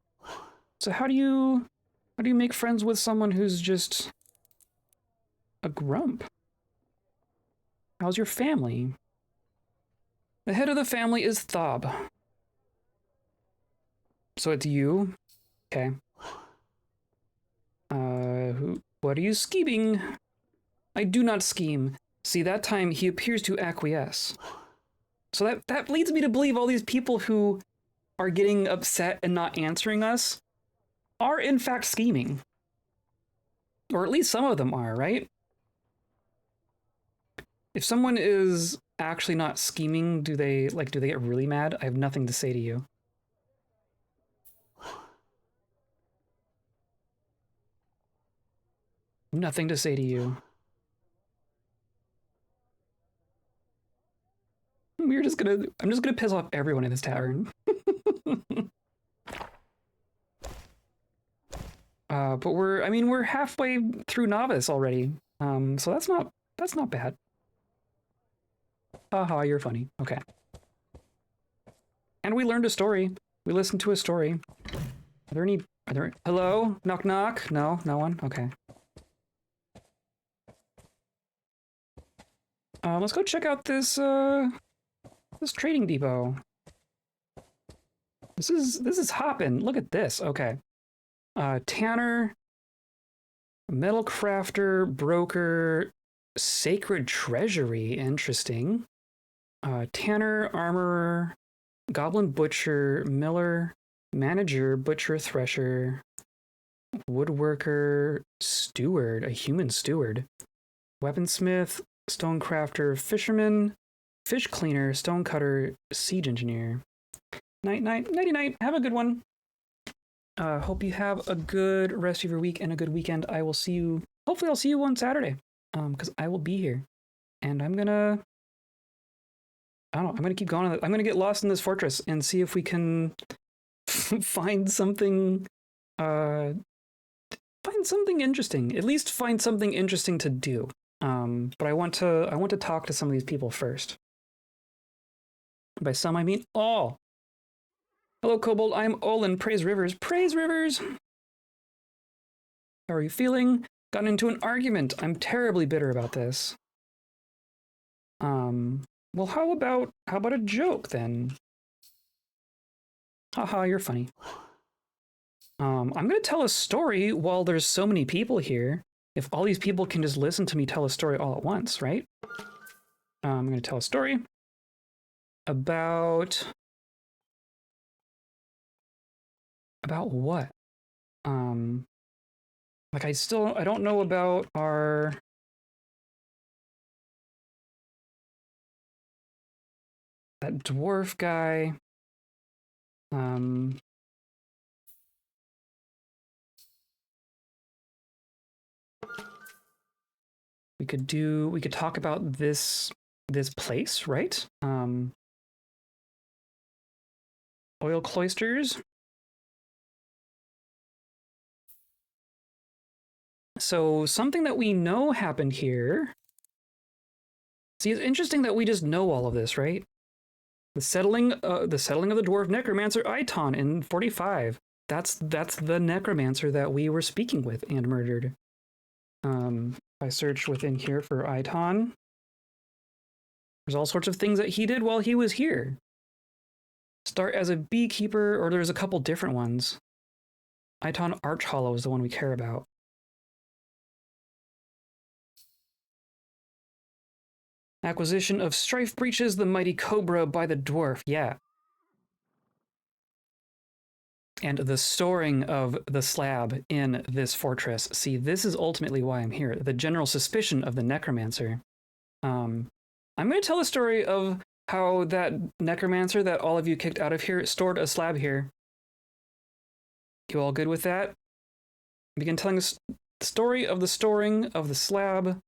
So how do you make friends with someone who's just a grump? How's your family? The head of the family is Thob. So it's you? Okay. What are you scheming? I do not scheme. See, that time he appears to acquiesce. So that leads me to believe all these people who are getting upset and not answering us are in fact scheming. Or at least some of them are, right? If someone is actually not scheming, do they get really mad? I have nothing to say to you. Nothing to say to you. I'm just gonna piss off everyone in this tavern. But we're halfway through novice already. So that's not bad. Haha, you're funny. Okay. And we learned a story. We listened to a story. Hello? Knock knock? No, no one? Okay. Let's go check out this trading depot. This is hopping. Look at this. Okay. Tanner, metal crafter, broker, sacred treasury. Interesting. Tanner, armorer, goblin butcher, miller, manager, butcher, thresher, woodworker, steward, a human steward, weaponsmith, stonecrafter, fisherman, fish cleaner, stonecutter, siege engineer. Night, nighty night. Have a good one. Hope you have a good rest of your week and a good weekend. I will see you. Hopefully, I'll see you on Saturday. Because I will be here, and I'm gonna. I don't know. I'm gonna keep going. I'm gonna get lost in this fortress and see if we can find something. Find something interesting. At least find something interesting to do. But I want to talk to some of these people first. By some, I mean all. Hello, Kobold. I'm Olin. Praise Rivers. Praise Rivers! How are you feeling? Gotten into an argument. I'm terribly bitter about this. Well, how about a joke then? Haha, you're funny. I'm gonna tell a story while there's so many people here. If all these people can just listen to me tell a story all at once, right? I'm gonna tell a story about what? Like I don't know about that dwarf guy. We could talk about this place, right? Oil cloisters. So something that we know happened here. See, it's interesting that we just know all of this, right? The settling of the dwarf necromancer Iton in 45. That's the necromancer that we were speaking with and murdered. I searched within here for Iton. There's all sorts of things that he did while he was here. Start as a beekeeper, or there's a couple different ones. Iton Archhollow is the one we care about. Acquisition of Strife Breaches the Mighty Cobra by the Dwarf, yeah. And the storing of the slab in this fortress. See, this is ultimately why I'm here. The general suspicion of the necromancer. I'm going to tell a story of how that necromancer that all of you kicked out of here stored a slab here. You all good with that? Begin telling the story of the storing of the slab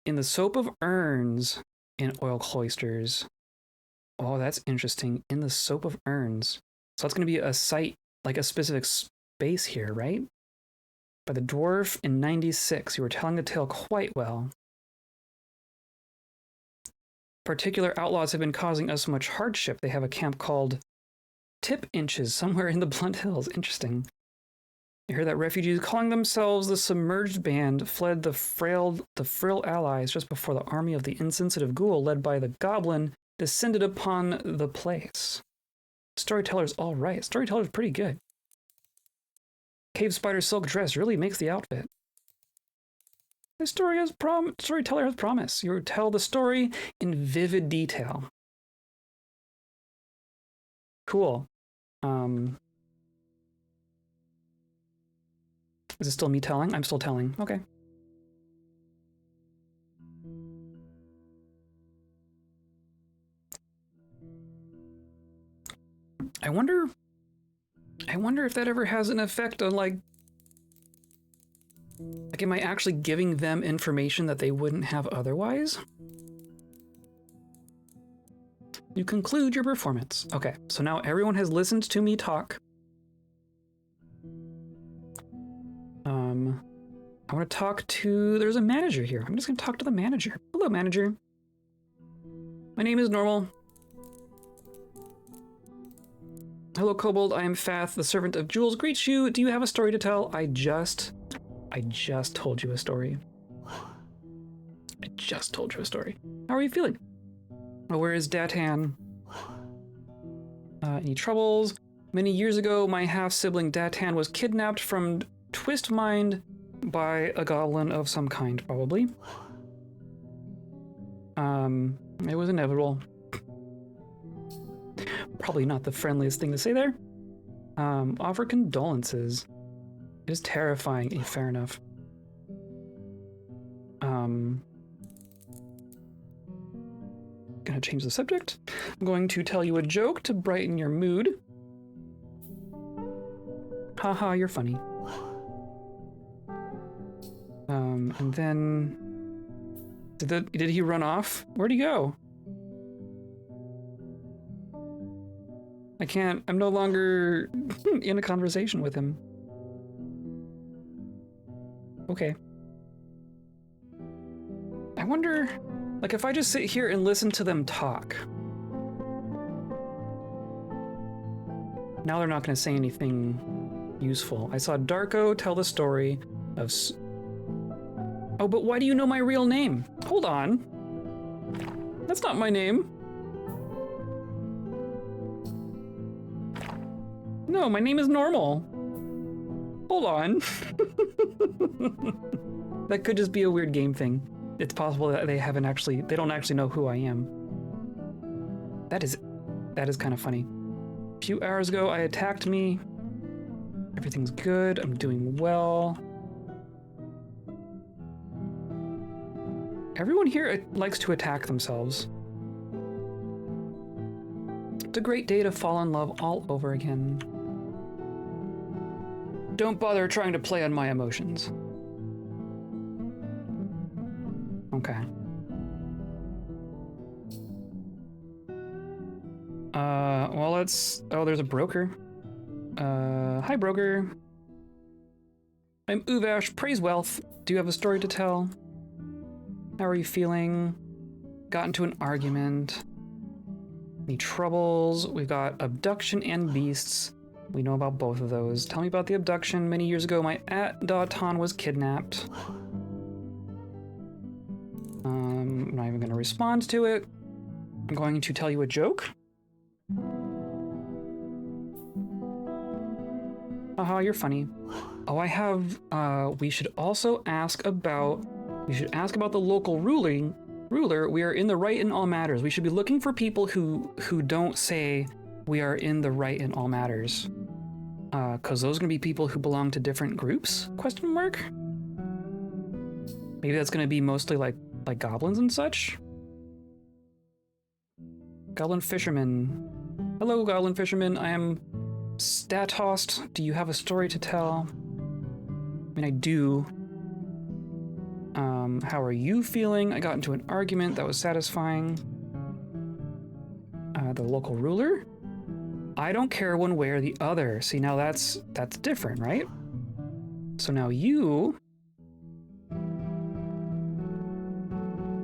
in the soap of urns in oil cloisters. Oh, that's interesting. In the soap of urns. So that's going to be a site, like a specific space here, right? By the dwarf in 96. You were telling the tale quite well. Particular outlaws have been causing us much hardship. They have a camp called Tip Inches somewhere in the Blunt Hills. Interesting. I hear that refugees calling themselves the Submerged Band fled the Frill allies just before the army of the insensitive ghoul led by the goblin descended upon the place. Storyteller's all right. Storyteller's pretty good. Cave spider silk dress really makes the outfit. The storyteller has promise. You tell the story in vivid detail. Cool. Is it still me telling? I'm still telling. Okay. I wonder if that ever has an effect on like am I actually giving them information that they wouldn't have otherwise? You conclude your performance. Okay, so now everyone has listened to me talk. I want to talk to, there's a manager here. I'm just going to talk to the manager. Hello, manager. My name is Normal. Hello, Kobold. I am Fath, the servant of Jules. Greets you. Do you have a story to tell? I just told you a story. I just told you a story. How are you feeling? Oh, where is Datan? Any troubles? Many years ago, my half-sibling Datan was kidnapped from Twistmind by a goblin of some kind, probably. It was inevitable. Probably not the friendliest thing to say there. Offer condolences. It is terrifying, fair enough. Gonna change the subject. I'm going to tell you a joke to brighten your mood. Haha, you're funny. And then... Did he run off? Where'd he go? I can't, I'm no longer in a conversation with him. Okay. I wonder, like, if I just sit here and listen to them talk, Now they're not going to say anything useful. I saw Darko tell the story of... Oh, but why do you know my real name? Hold on. That's not my name. No, my name is normal. Hold on. That could just be a weird game thing. It's possible that they don't actually know who I am. That is kind of funny. A few hours ago, I attacked me. Everything's good. I'm doing well. Everyone here likes to attack themselves. It's a great day to fall in love all over again. Don't bother trying to play on my emotions. Okay. Well, oh, there's a broker. Hi, broker. I'm Uvash, praise wealth. Do you have a story to tell? How are you feeling? Got into an argument. Any troubles? We've got abduction and beasts. We know about both of those. Tell me about the abduction. Many years ago, my Datan was kidnapped. I'm not even going to respond to it. I'm going to tell you a joke. Haha, you're funny. Oh, I have, we should ask about the local ruler. We are in the right in all matters. We should be looking for people who don't say we are in the right in all matters. Cause those are gonna be people who belong to different groups, question mark? Maybe that's gonna be mostly like goblins and such? Goblin fisherman. Hello, goblin fisherman. I am Statost. Do you have a story to tell? I mean, I do. How are you feeling? I got into an argument that was satisfying. The local ruler? I don't care one way or the other. See, now that's different, right? So now you... I'm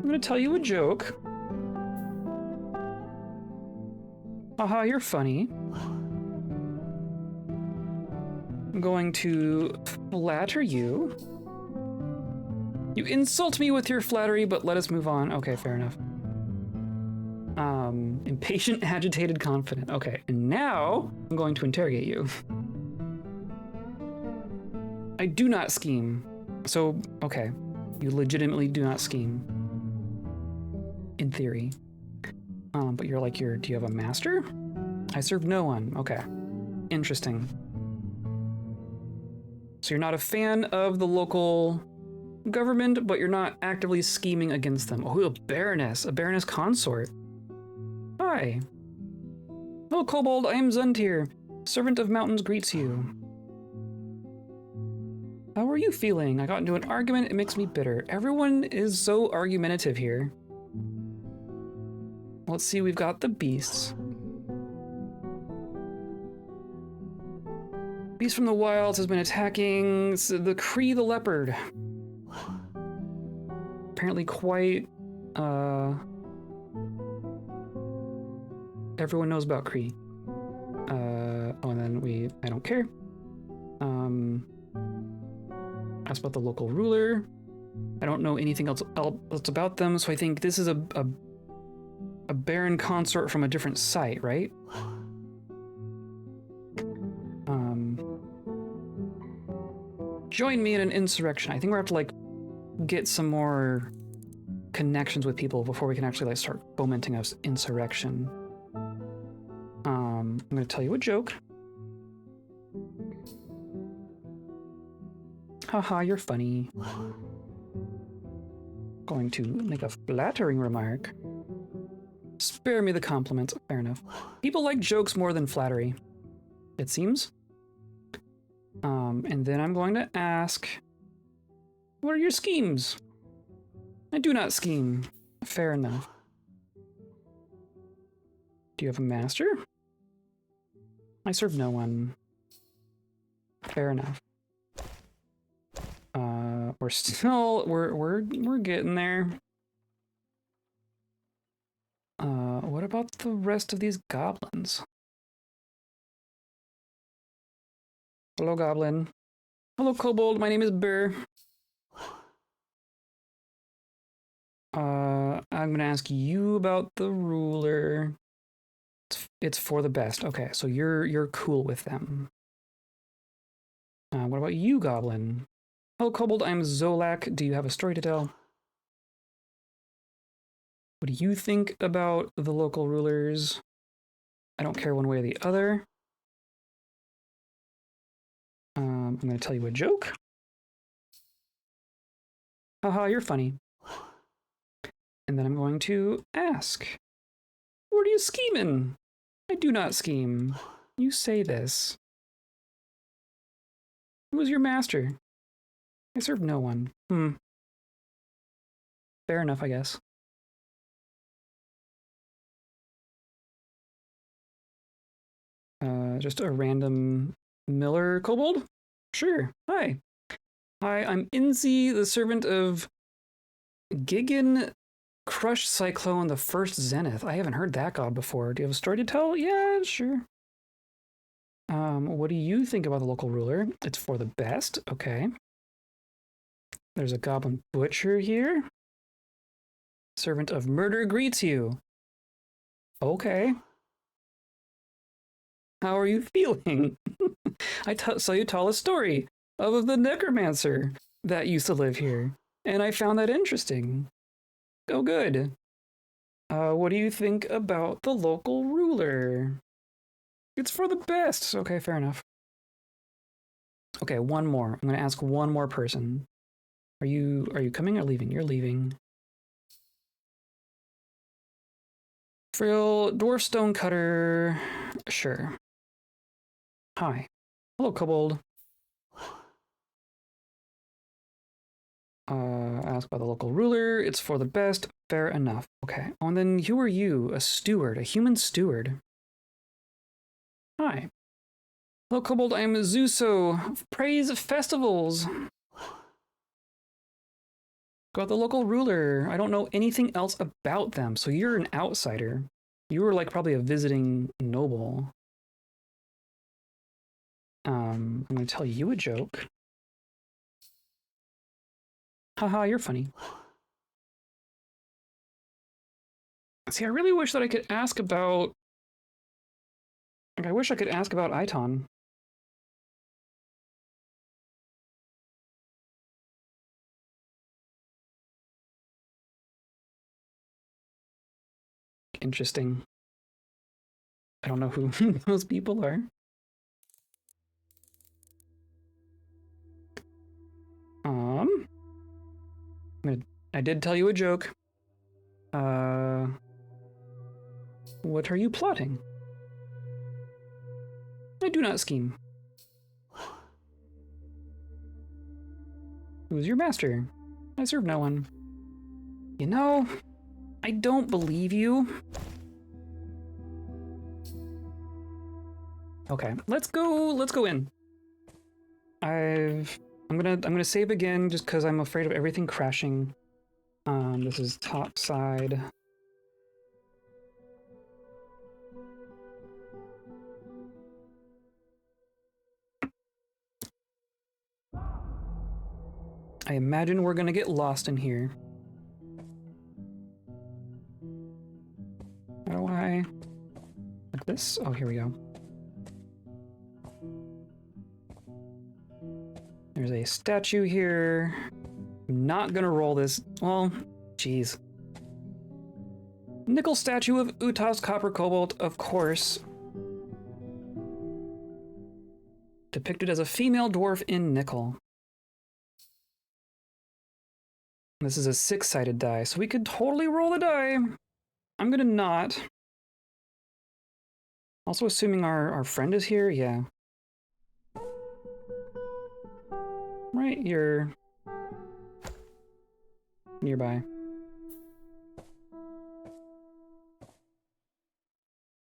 gonna tell you a joke. Haha, you're funny. I'm going to flatter you. You insult me with your flattery, but let us move on. Okay, fair enough. Impatient, agitated, confident. Okay, and now I'm going to interrogate you. I do not scheme. So, okay. You legitimately do not scheme. In theory. But do you have a master? I serve no one. Okay. Interesting. So you're not a fan of the local government, but you're not actively scheming against them. Oh, a baroness consort. Hi. Oh, Kobold, I am Zuntir. Servant of Mountains greets you. How are you feeling? I got into an argument, it makes me bitter. Everyone is so argumentative here. Let's see, we've got the beasts. Beast from the Wilds has been attacking the Kree the Leopard. Apparently quite, everyone knows about Kree. Oh, and then I don't care. Asked about the local ruler. I don't know anything else about them, so I think this is a barren consort from a different site, right? Join me in an insurrection. I think we're gonna have to get some more connections with people before we can actually start fomenting us insurrection. I'm gonna tell you a joke. Haha, you're funny. Going to make a flattering remark. Spare me the compliment. Fair enough. People like jokes more than flattery, it seems. And then I'm going to ask, what are your schemes? I do not scheme. Fair enough. Do you have a master? I serve no one. Fair enough. We're getting there. What about the rest of these goblins? Hello, Goblin. Hello, Kobold. My name is Burr. I'm gonna ask you about the ruler. It's for the best. Okay, so you're cool with them. What about you, Goblin? Hello, Kobold. I'm Zolak. Do you have a story to tell? What do you think about the local rulers? I don't care one way or the other. I'm going to tell you a joke. Haha, you're funny. And then I'm going to ask, what are you scheming? I do not scheme. You say this. Who is your master? I serve no one. Fair enough, I guess. Just a random Miller Kobold? Sure. Hi. Hi, I'm Inzi, the servant of Gigan Crushed Cyclone, the first Zenith. I haven't heard that god before. Do you have a story to tell? Yeah, sure. What do you think about the local ruler? It's for the best. Okay. There's a goblin butcher here. Servant of murder greets you. Okay. How are you feeling? I saw you tell a story of the necromancer that used to live here, and I found that interesting. Oh, good. What do you think about the local ruler? It's for the best. Okay, fair enough. Okay, one more. I'm gonna ask one more person. Are you coming or leaving? You're leaving. Frill, dwarf stonecutter. Sure. Hi. Hello, Kobold. Ask about the local ruler. It's for the best. Fair enough. Okay. Oh, and then who are you? A steward, a human steward. Hi. Hello, Kobold. I'm Zuso. Praise festivals. Got the local ruler. I don't know anything else about them, so you're an outsider. You were like probably a visiting noble. I'm gonna tell you a joke. Haha, you're funny. See, I really wish that I could ask about... Like, I wish I could ask about Iton. Interesting. I don't know who those people are. I did tell you a joke. What are you plotting? I do not scheme. Who's your master? I serve no one. You know, I don't believe you. Okay, let's go in. I'm gonna save again just because I'm afraid of everything crashing. This is top side. I imagine we're gonna get lost in here. How do I... like this? Oh, here we go. There's a statue here. I'm not gonna roll this. Well, jeez. Nickel statue of Utas Copper Cobalt, of course. Depicted as a female dwarf in nickel. This is a 6-sided die, so we could totally roll the die. I'm gonna not. Also assuming our friend is here, yeah. Right, you're nearby.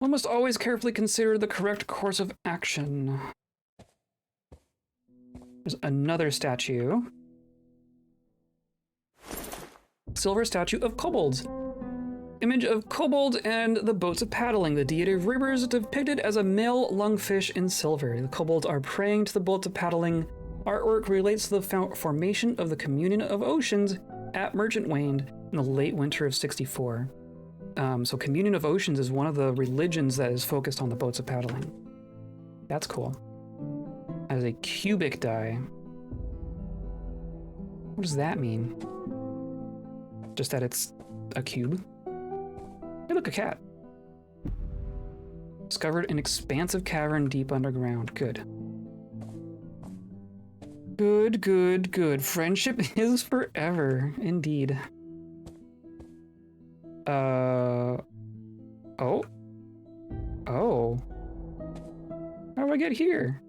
One must always carefully consider the correct course of action. There's another statue. Silver statue of kobolds. image of Kobold and the boats of paddling. The deity of rivers is depicted as a male lungfish in silver. The kobolds are praying to the boats of paddling. Artwork relates to the formation of the Communion of Oceans at Merchant Waned in the late winter of 64. So Communion of Oceans is one of the religions that is focused on the boats of paddling. That's cool. As a cubic die. What does that mean? Just that it's a cube? Hey, look, a cat. Discovered an expansive cavern deep underground. Good. Good, good, good. Friendship is forever. Indeed. Oh. Oh. How do I get here?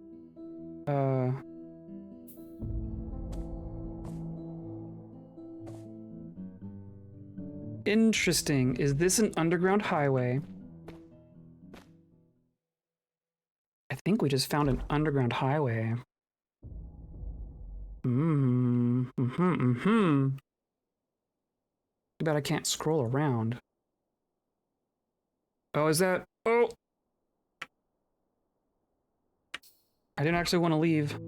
Interesting. Is this an underground highway? I think we just found an underground highway. Too bad I can't scroll around. Oh, is that... Oh! I didn't actually want to leave.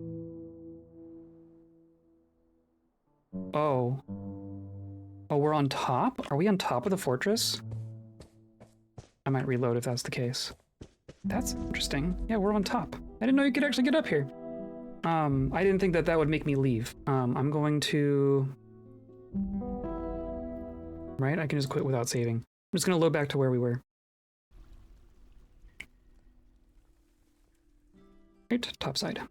Oh. Oh, we're on top? Are we on top of the fortress? I might reload if that's the case. That's interesting. Yeah, we're on top. I didn't know you could actually get up here. I didn't think that that would make me leave. I'm going to... Right? I can just quit without saving. I'm just going to load back to where we were. Right, top side.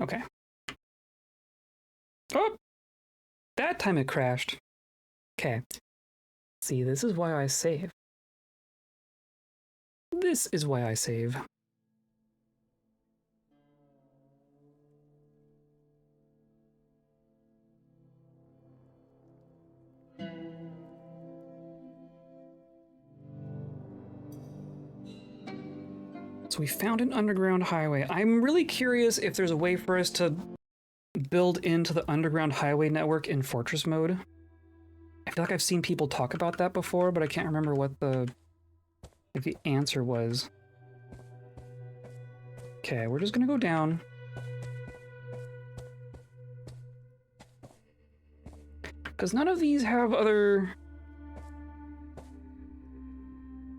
Okay. Oh! That time it crashed. Okay. See, this is why I save. This is why I save. So we found an underground highway. I'm really curious if there's a way for us to build into the underground highway network in Fortress mode. I feel like I've seen people talk about that before, but I can't remember what the answer was. Okay, we're just gonna go down. Because none of these have other...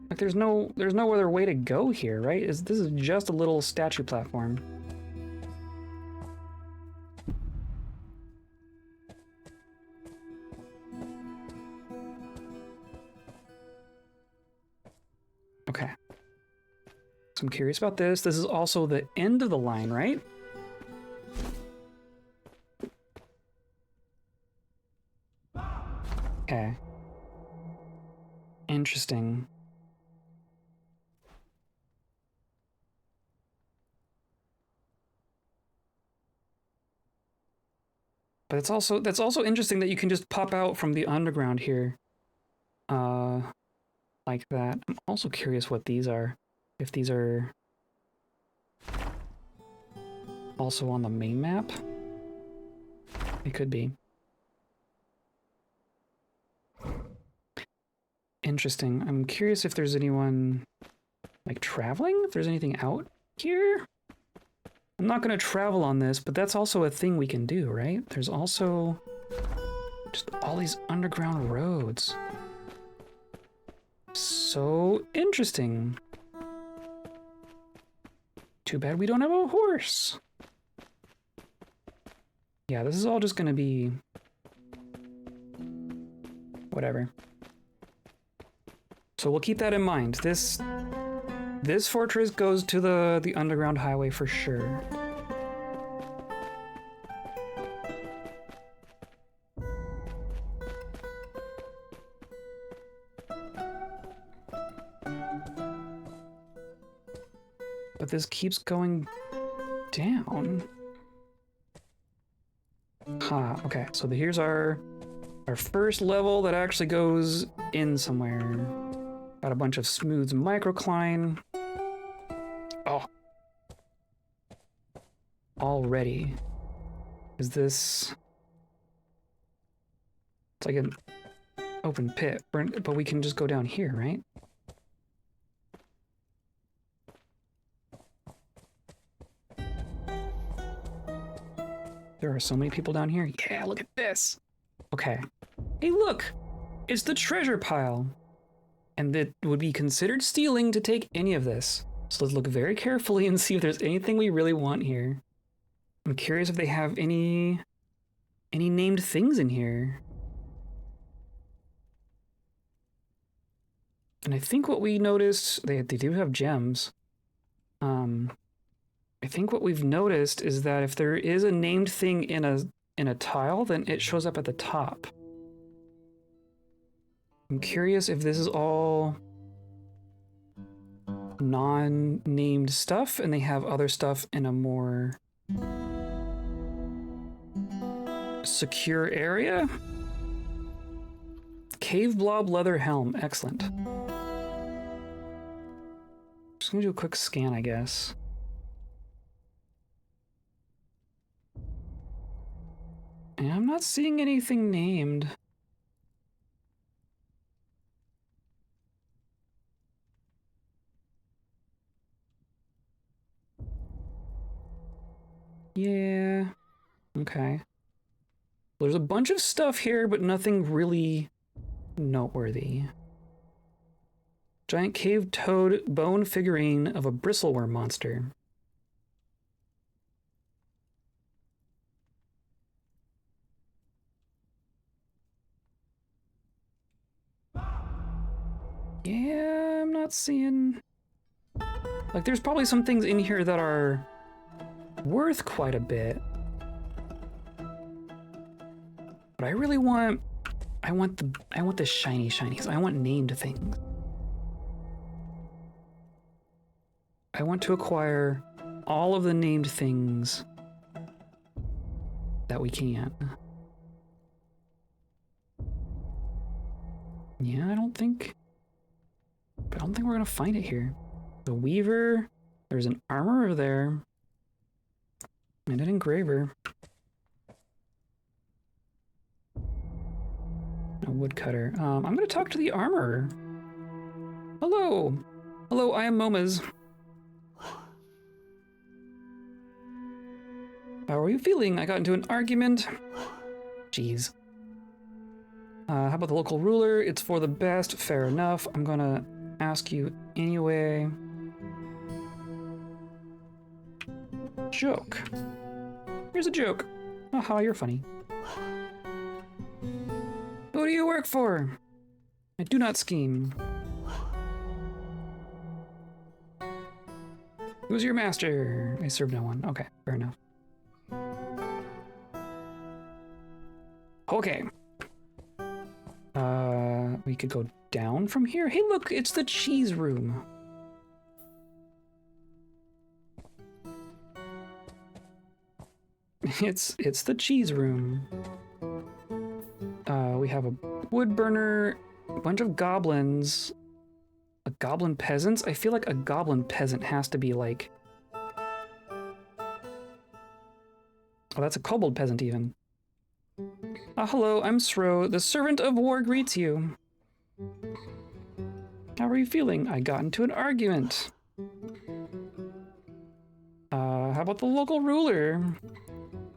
Like, there's no other way to go here, right? This is just a little statue platform. Okay. So I'm curious about this. This is also the end of the line, right? Okay. Interesting. But that's also interesting that you can just pop out from the underground here. Like that. I'm also curious what these are. If these are also on the main map. It could be. Interesting. I'm curious if there's anyone like traveling? If there's anything out here? I'm not going to travel on this, but that's also a thing we can do, right? There's also just all these underground roads. So interesting. Too bad we don't have a horse. Yeah, this is all just going to be whatever. So we'll keep that in mind. This fortress goes to the underground highway for sure. But this keeps going down. Okay, so here's our first level that actually goes in somewhere. Got a bunch of smooths microcline. Oh. Already. Is this... It's like an open pit, but we can just go down here, right? There are so many people down here. Yeah, look at this. Okay. Hey, look! It's the treasure pile. And it would be considered stealing to take any of this. So let's look very carefully and see if there's anything we really want here. I'm curious if they have any named things in here. And I think what we noticed, they do have gems. I think what we've noticed is that if there is a named thing in a tile, then it shows up at the top. I'm curious if this is all non-named stuff and they have other stuff in a more secure area. Cave blob leather helm, excellent. Just gonna do a quick scan, I guess. And I'm not seeing anything named. Yeah, okay. There's a bunch of stuff here, but nothing really noteworthy. Giant cave toad bone figurine of a bristleworm monster. Yeah, I'm not seeing... Like, there's probably some things in here that are worth quite a bit. But I really want... I want the shinies. I want named things. I want to acquire all of the named things that we can. Yeah, I don't think we're gonna find it here. The weaver, there's an armorer there, and an engraver. A woodcutter. I'm gonna talk to the armorer. Hello. Hello, I am Momas. How are you feeling? I got into an argument. Jeez. How about the local ruler? It's for the best. Fair enough. I'm gonna ask you anyway. Joke. Here's a joke. Haha, you're funny. Who do you work for? I do not scheme. Who's your master? I serve no one. Okay, fair enough. Okay. We could go down from here. Hey, look, it's the cheese room. It's the cheese room. We have a wood burner, a bunch of goblins, a goblin peasants. I feel like a goblin peasant has to be like... Oh, that's a kobold peasant even. Hello, I'm Sro. The servant of war greets you. How are you feeling? I got into an argument. How about the local ruler?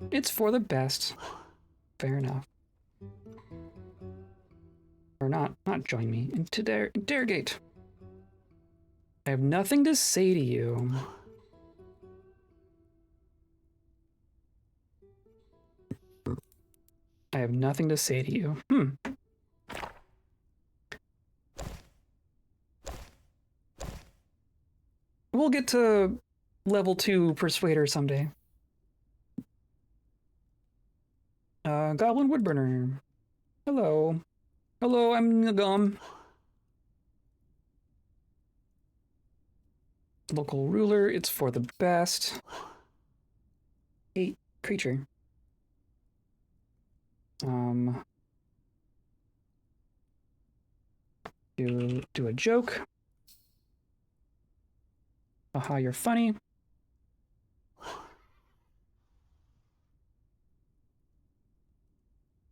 It's for the best. Fair enough. Or not join me. Interrogate. I have nothing to say to you. I have nothing to say to you. We'll get to level 2 Persuader someday. Goblin Woodburner. Hello. Hello, I'm Nagum. Local ruler, it's for the best. Hey, creature. do a joke. Aha, you're funny.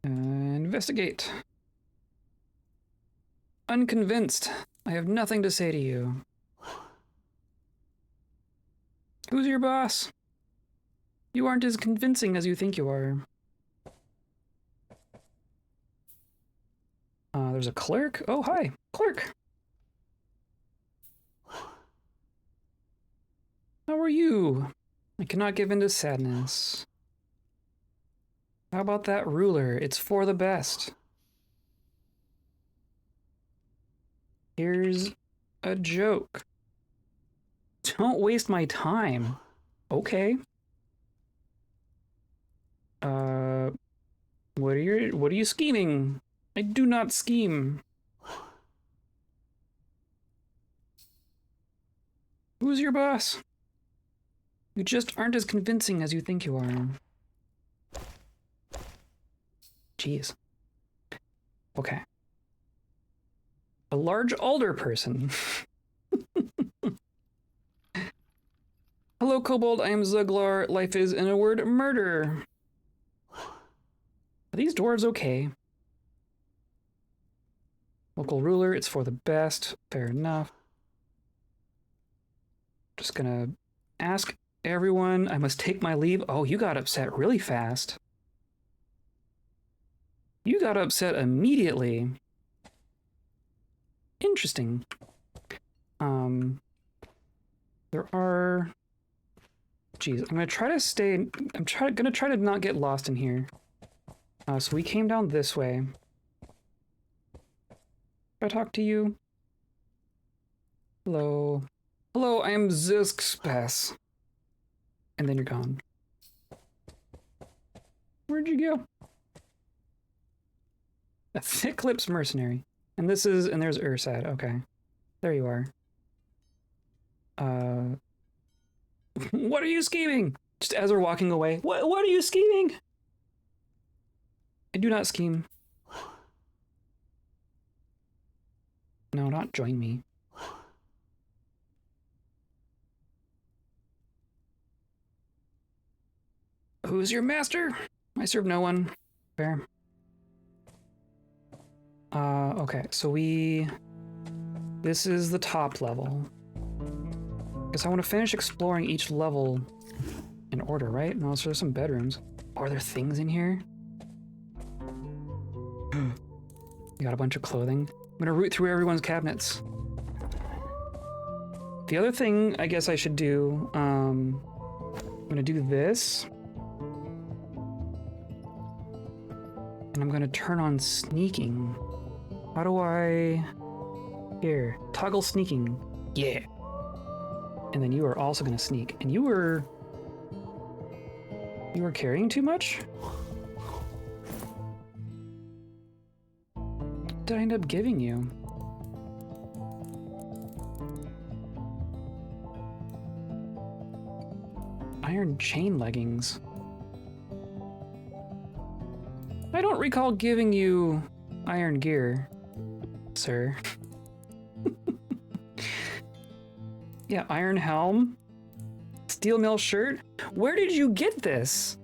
Investigate. Unconvinced. I have nothing to say to you. Who's your boss? You aren't as convincing as you think you are. There's a clerk. Oh, hi, clerk. How are you? I cannot give in to sadness. How about that ruler? It's for the best. Here's a joke. Don't waste my time. Okay. What are you scheming? I do not scheme. Who's your boss? You just aren't as convincing as you think you are. Jeez. Okay. A large alder person. Hello, Kobold. I am Zuglar. Life is, in a word, murder. Are these dwarves okay? Local ruler, it's for the best. Fair enough. Just gonna ask everyone. I must take my leave. Oh, you got upset really fast. You got upset immediately. Interesting. There are... Geez, I'm gonna try to stay... gonna try to not get lost in here. So we came down this way. Can I talk to you? Hello. Hello, I am Ziskspass. And then you're gone. Where'd you go? A thick lips mercenary. And this is, and there's Ursad. Okay. There you are. What are you scheming? Just as we're walking away. What are you scheming? I do not scheme. No, not join me. Who's your master? I serve no one. Fair. Okay, so this is the top level. Guess I want to finish exploring each level in order, right? No, so there's some bedrooms. Are there things in here? You got a bunch of clothing. I'm gonna root through everyone's cabinets. The other thing I guess I should do, I'm gonna do this. And I'm gonna turn on sneaking. How do I... Here, toggle sneaking. Yeah. And then you are also gonna sneak. And you were carrying too much? What did I end up giving you? Iron chain leggings. I don't recall giving you iron gear, sir. Yeah, iron helm, steel mill shirt. Where did you get this?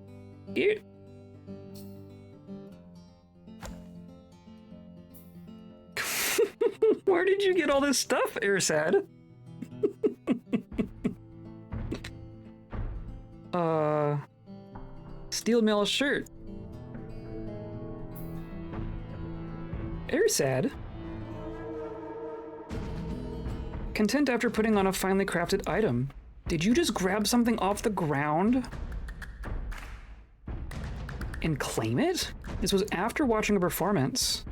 Where did you get all this stuff, Ursad? Steel mill shirt. Ursad? Content after putting on a finely crafted item. Did you just grab something off the ground and claim it? This was after watching a performance.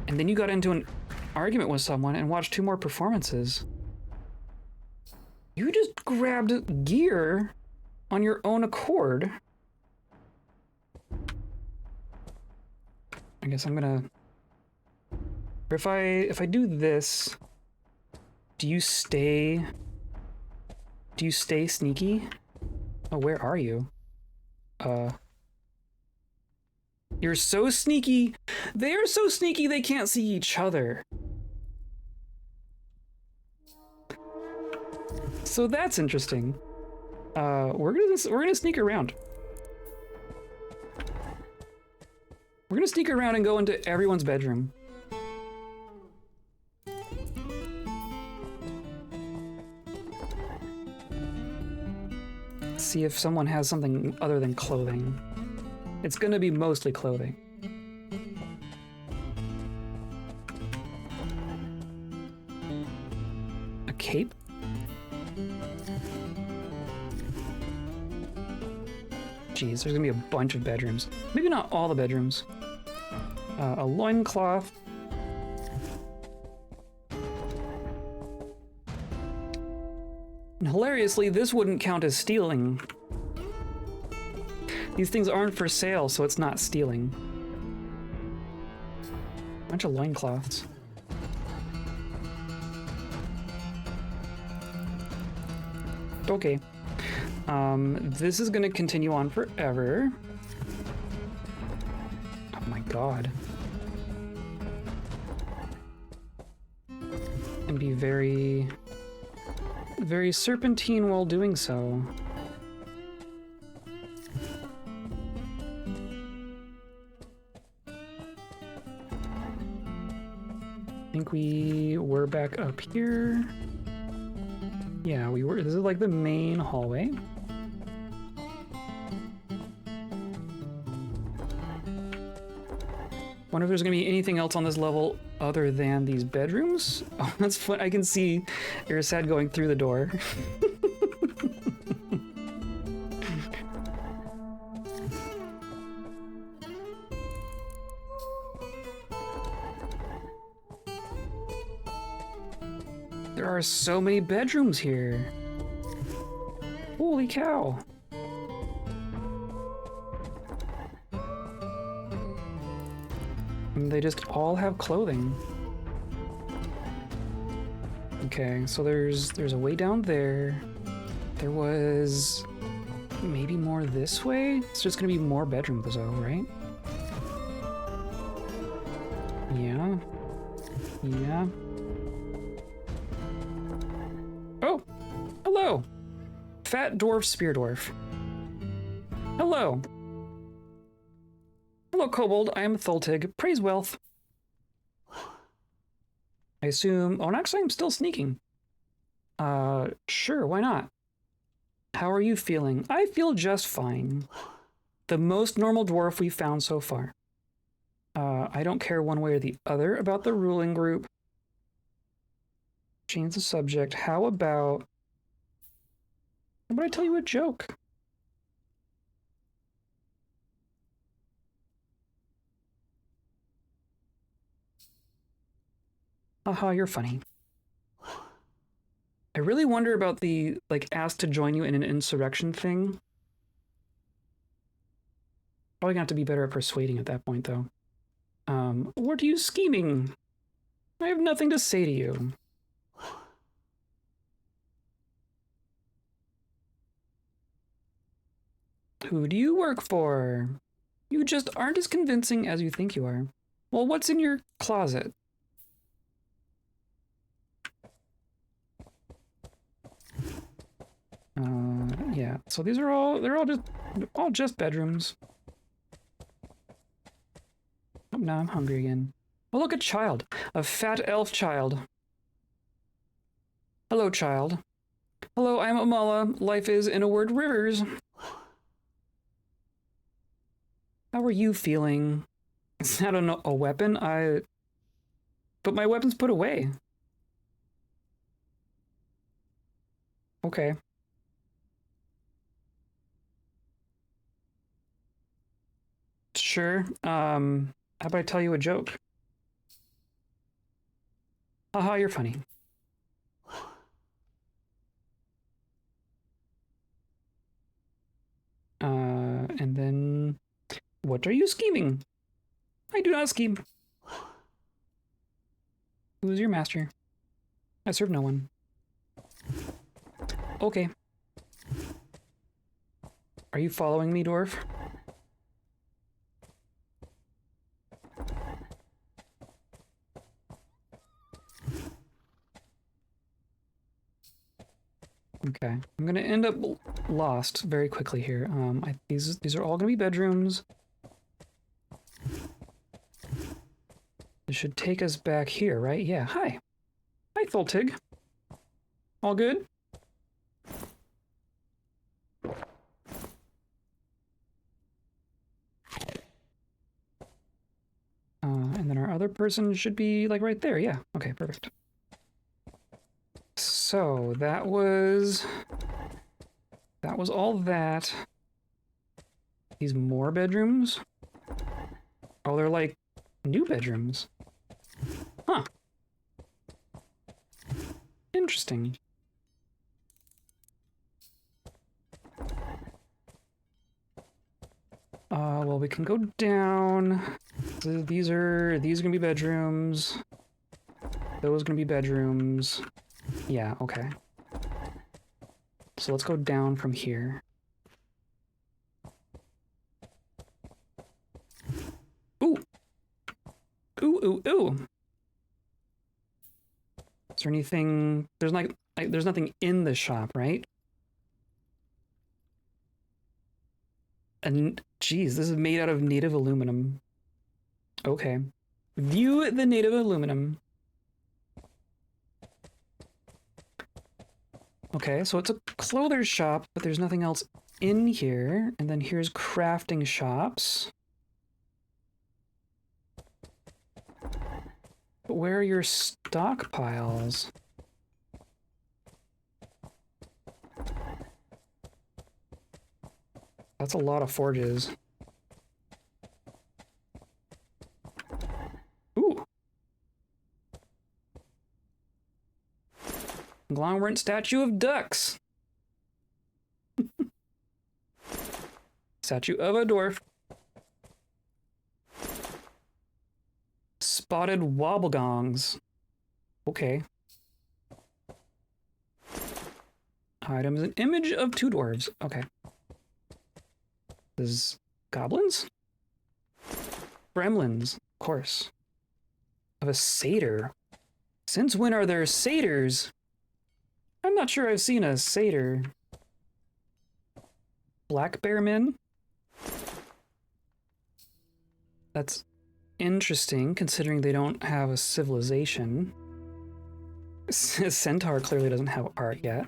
And then you got into an argument with someone and watched 2 more performances. You just grabbed gear on your own accord. I guess I'm gonna... If I do this, do you stay sneaky? Oh, where are you? You're so sneaky. They are so sneaky they can't see each other. So that's interesting. We're gonna sneak around. We're gonna sneak around and go into everyone's bedroom. See if someone has something other than clothing. It's gonna be mostly clothing. A cape? Jeez, there's gonna be a bunch of bedrooms. Maybe not all the bedrooms. A loincloth. And hilariously, this wouldn't count as stealing. These things aren't for sale, so it's not stealing. Bunch of loincloths. Okay. This is gonna continue on forever. Oh my god. And be very, very serpentine while doing so. I think we were back up here. Yeah, we were. This is like the main hallway. Wonder if there's gonna be anything else on this level other than these bedrooms? Oh, that's fun. I can see Irisad going through the door. There are so many bedrooms here. Holy cow. And they just all have clothing. Okay, so there's a way down there. There was maybe more this way? It's just gonna be more bedrooms though, right? Yeah. Yeah. Oh! Hello! Fat Dwarf Spear Dwarf. Hello! Hello, Kobold. I am Thultig. Praise wealth. I assume... Oh, actually, I'm still sneaking. Sure, why not? How are you feeling? I feel just fine. The most normal dwarf we've found so far. I don't care one way or the other about the ruling group. Change the subject. How about I tell you a joke? Haha, you're funny. I really wonder about the, like, asked to join you in an insurrection thing. Probably gonna have to be better at persuading at that point, though. What are you scheming? I have nothing to say to you. Who do you work for? You just aren't as convincing as you think you are. Well, what's in your closet? Yeah, so these are they're all just bedrooms. Oh, now I'm hungry again. Oh, look, a child. A fat elf child. Hello, child. Hello, I'm Amala. Life is, in a word, rivers. How are you feeling? Is that a weapon? But my weapon's put away. Okay. Sure. How about I tell you a joke? Haha, you're funny. And then... What are you scheming? I do not scheme. Who is your master? I serve no one. Okay. Are you following me, dwarf? Okay, I'm gonna end up lost very quickly here. These are all gonna be bedrooms. This should take us back here, right? Yeah, hi. Hi, Thultig. All good? And then our other person should be, like, right there. Yeah, okay, perfect. So, that was all that. These more bedrooms? Oh, they're, like, new bedrooms. Huh. Interesting. Well, we can go down. These are gonna be bedrooms. Those gonna be bedrooms. Yeah, okay. So let's go down from here. Ooh! Ooh, ooh, ooh! Is there anything... There's there's nothing in the shop, right? And geez, this is made out of native aluminum. Okay. View the native aluminum. Okay, so it's a clothes shop, but there's nothing else in here. And then here's crafting shops. But where are your stockpiles? That's a lot of forges. Ooh. Conglomerate statue of ducks. Statue of a dwarf. Spotted wobblegongs. Okay. Items, an image of two dwarves. Okay. This is goblins? Gremlins, of course. Of a satyr. Since when are there satyrs? I'm not sure I've seen a satyr. Black bear men? That's interesting, considering they don't have a civilization. Centaur clearly doesn't have art yet.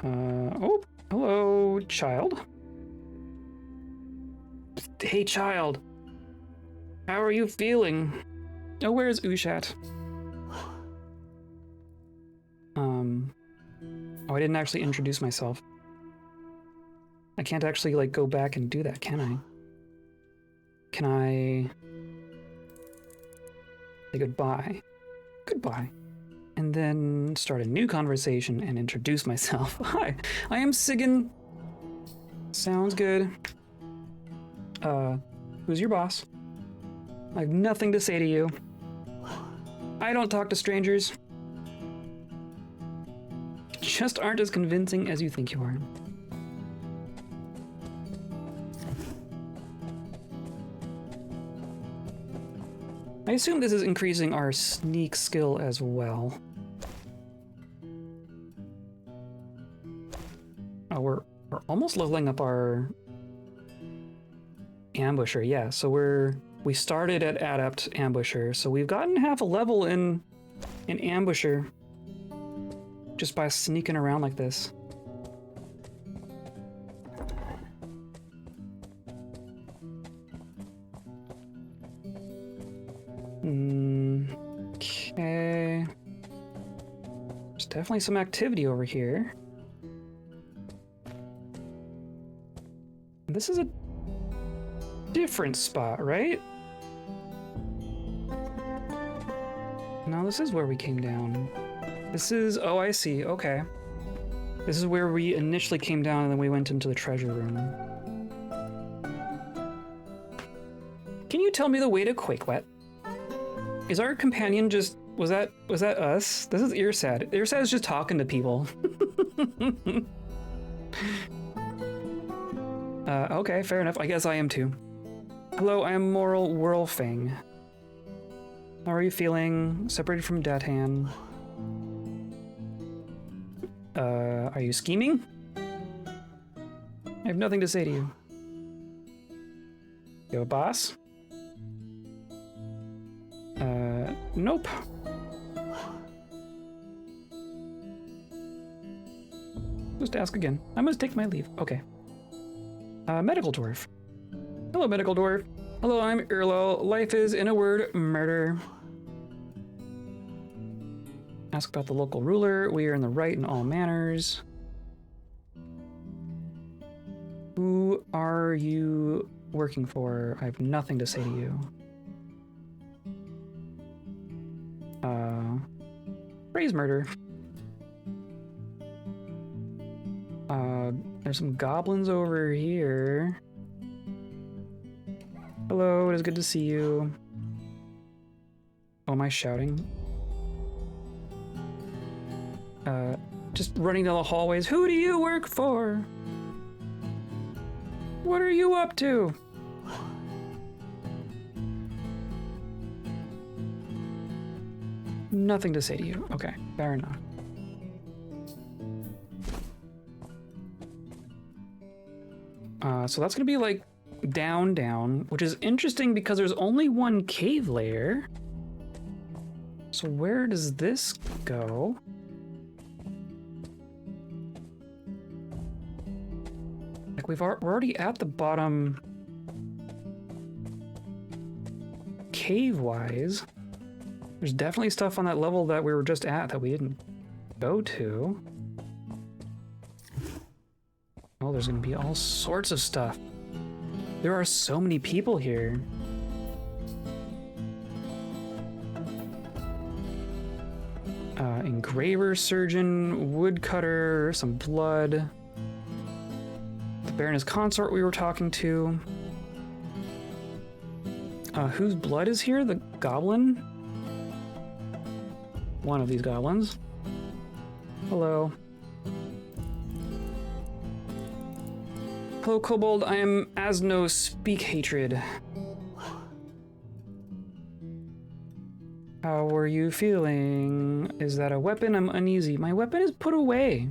Oh, hello, child. Hey, child. How are you feeling? Oh, where's Ushat? Oh, I didn't actually introduce myself. I can't actually, like, go back and do that, can I? Can I... say goodbye? Goodbye. And then start a new conversation and introduce myself. Hi, I am Sigyn. Sounds good. Who's your boss? I have nothing to say to you. I don't talk to strangers. Just aren't as convincing as you think you are. I assume this is increasing our sneak skill as well. Oh, we're almost leveling up our ambusher, yeah. So we started at adept ambusher, so we've gotten half a level in ambusher just by sneaking around like this. Okay. There's definitely some activity over here. This is a different spot, right? No, this is where we came down. This is... oh, I see. Okay. This is where we initially came down and then we went into the treasure room. Can you tell me the way to Quakewet? Is our companion just... was that us? This is Earsad. Earsad is just talking to people. Okay, fair enough. I guess I am too. Hello, I am Moral Whirlfang. How are you feeling? Separated from Datan. Are you scheming? I have nothing to say to you. You have a boss? Nope. Just ask again. I must take my leave. Okay. Medical dwarf. Hello, medical dwarf. Hello, I'm Irlo. Life is, in a word, murder. Ask about the local ruler. We are in the right in all manners. Who are you working for? I have nothing to say to you. Raise murder. There's some goblins over here. Hello, it is good to see you. Oh, am I shouting? Just running down the hallways. Who do you work for? What are you up to? Nothing to say to you. Okay, fair enough. So that's gonna be like down, which is interesting because there's only one cave layer. So where does this go? Like we're already at the bottom cave-wise. There's definitely stuff on that level that we were just at that we didn't go to. Oh, there's gonna be all sorts of stuff. There are so many people here. Engraver, surgeon, woodcutter, some blood. The Baroness consort we were talking to. Whose blood is here? The goblin? One of these goblins. Hello. Hello, Kobold. I am Asno Speak Hatred. How are you feeling? Is that a weapon? I'm uneasy. My weapon is put away.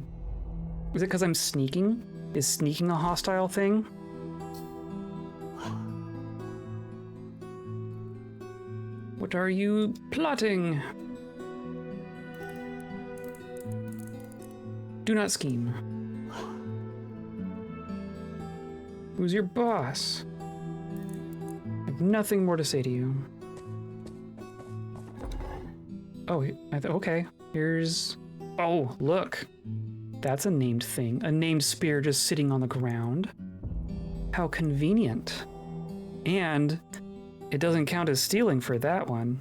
Is it because I'm sneaking? Is sneaking a hostile thing? What are you plotting? Do not scheme. Who's your boss? I have nothing more to say to you. Oh, okay. Here's... Oh, look. That's a named thing. A named spear just sitting on the ground. How convenient. And it doesn't count as stealing for that one.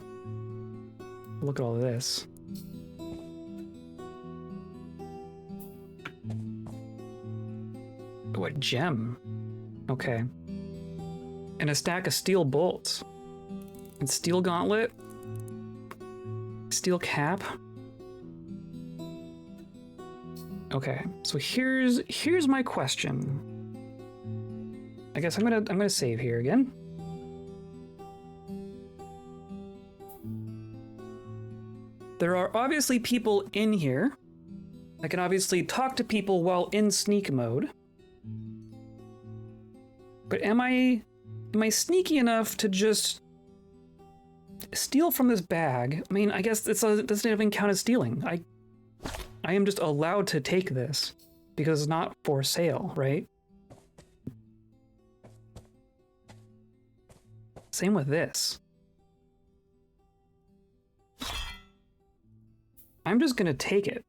Look at all this. What gem? Okay. And a stack of steel bolts. And steel gauntlet. Steel cap. Okay, so here's my question. I guess I'm gonna save here again. There are obviously people in here. I can obviously talk to people while in sneak mode. But am I sneaky enough to just steal from this bag? I mean, I guess it doesn't even count as stealing. I am just allowed to take this because it's not for sale, right? Same with this. I'm just gonna take it.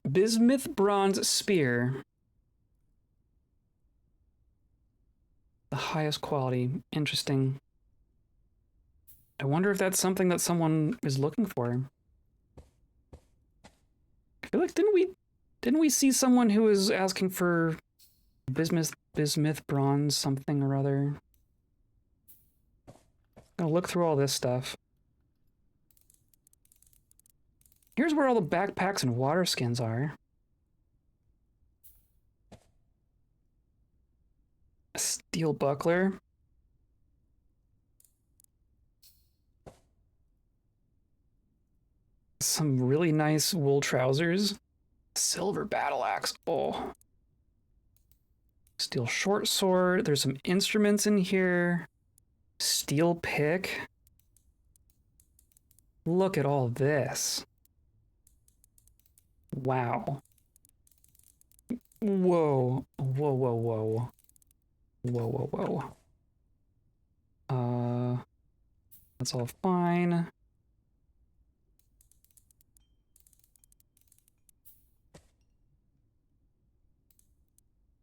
Bismuth bronze spear. The highest quality. Interesting. I wonder if that's something that someone is looking for. I feel like didn't we see someone who was asking for bismuth bronze something or other? I'm gonna look through all this stuff. Here's where all the backpacks and water skins are. A steel buckler. Some really nice wool trousers. Silver battle axe. Oh. Steel short sword. There's some instruments in here. Steel pick. Look at all this. Wow. Whoa. Whoa, whoa, whoa. Whoa, whoa, whoa. That's all fine.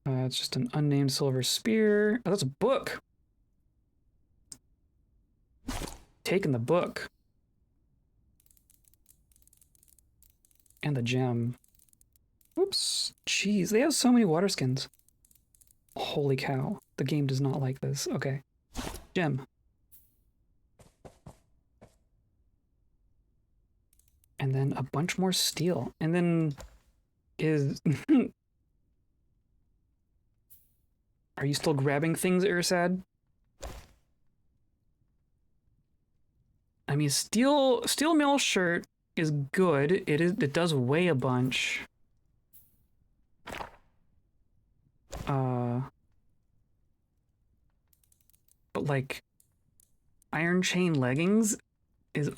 It's just an unnamed silver spear. Oh, that's a book. Taking the book. And the gem. Oops. Jeez, they have so many water skins. Holy cow. The game does not like this. Okay. Gem. And then a bunch more steel. And then is... Are you still grabbing things, Irsad? I mean, steel mail shirt is good. It does weigh a bunch. But like iron chain leggings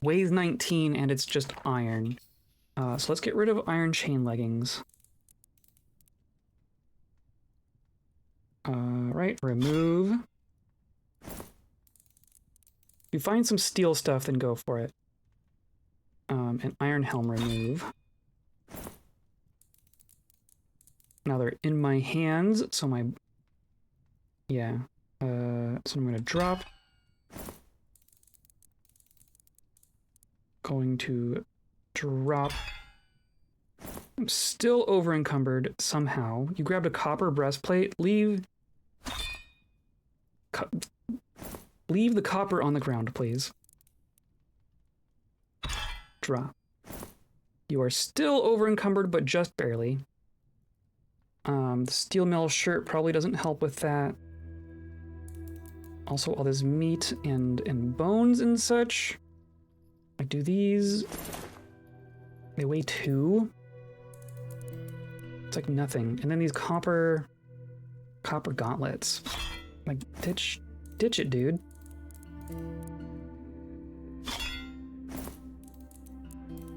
weighs 19 and it's just iron. So let's get rid of iron chain leggings. Right, remove. If you find some steel stuff, then go for it. And iron helm remove. Now they're in my hands, so my... Yeah. So I'm gonna drop. Going to drop. I'm still over encumbered somehow. You grabbed a copper breastplate. Leave the copper on the ground, please. Drop. You are still over encumbered, but just barely. The steel mail shirt probably doesn't help with that. Also, all this meat and bones and such. I do these. They weigh 2. It's like nothing. And then these copper gauntlets. Like, ditch it, dude.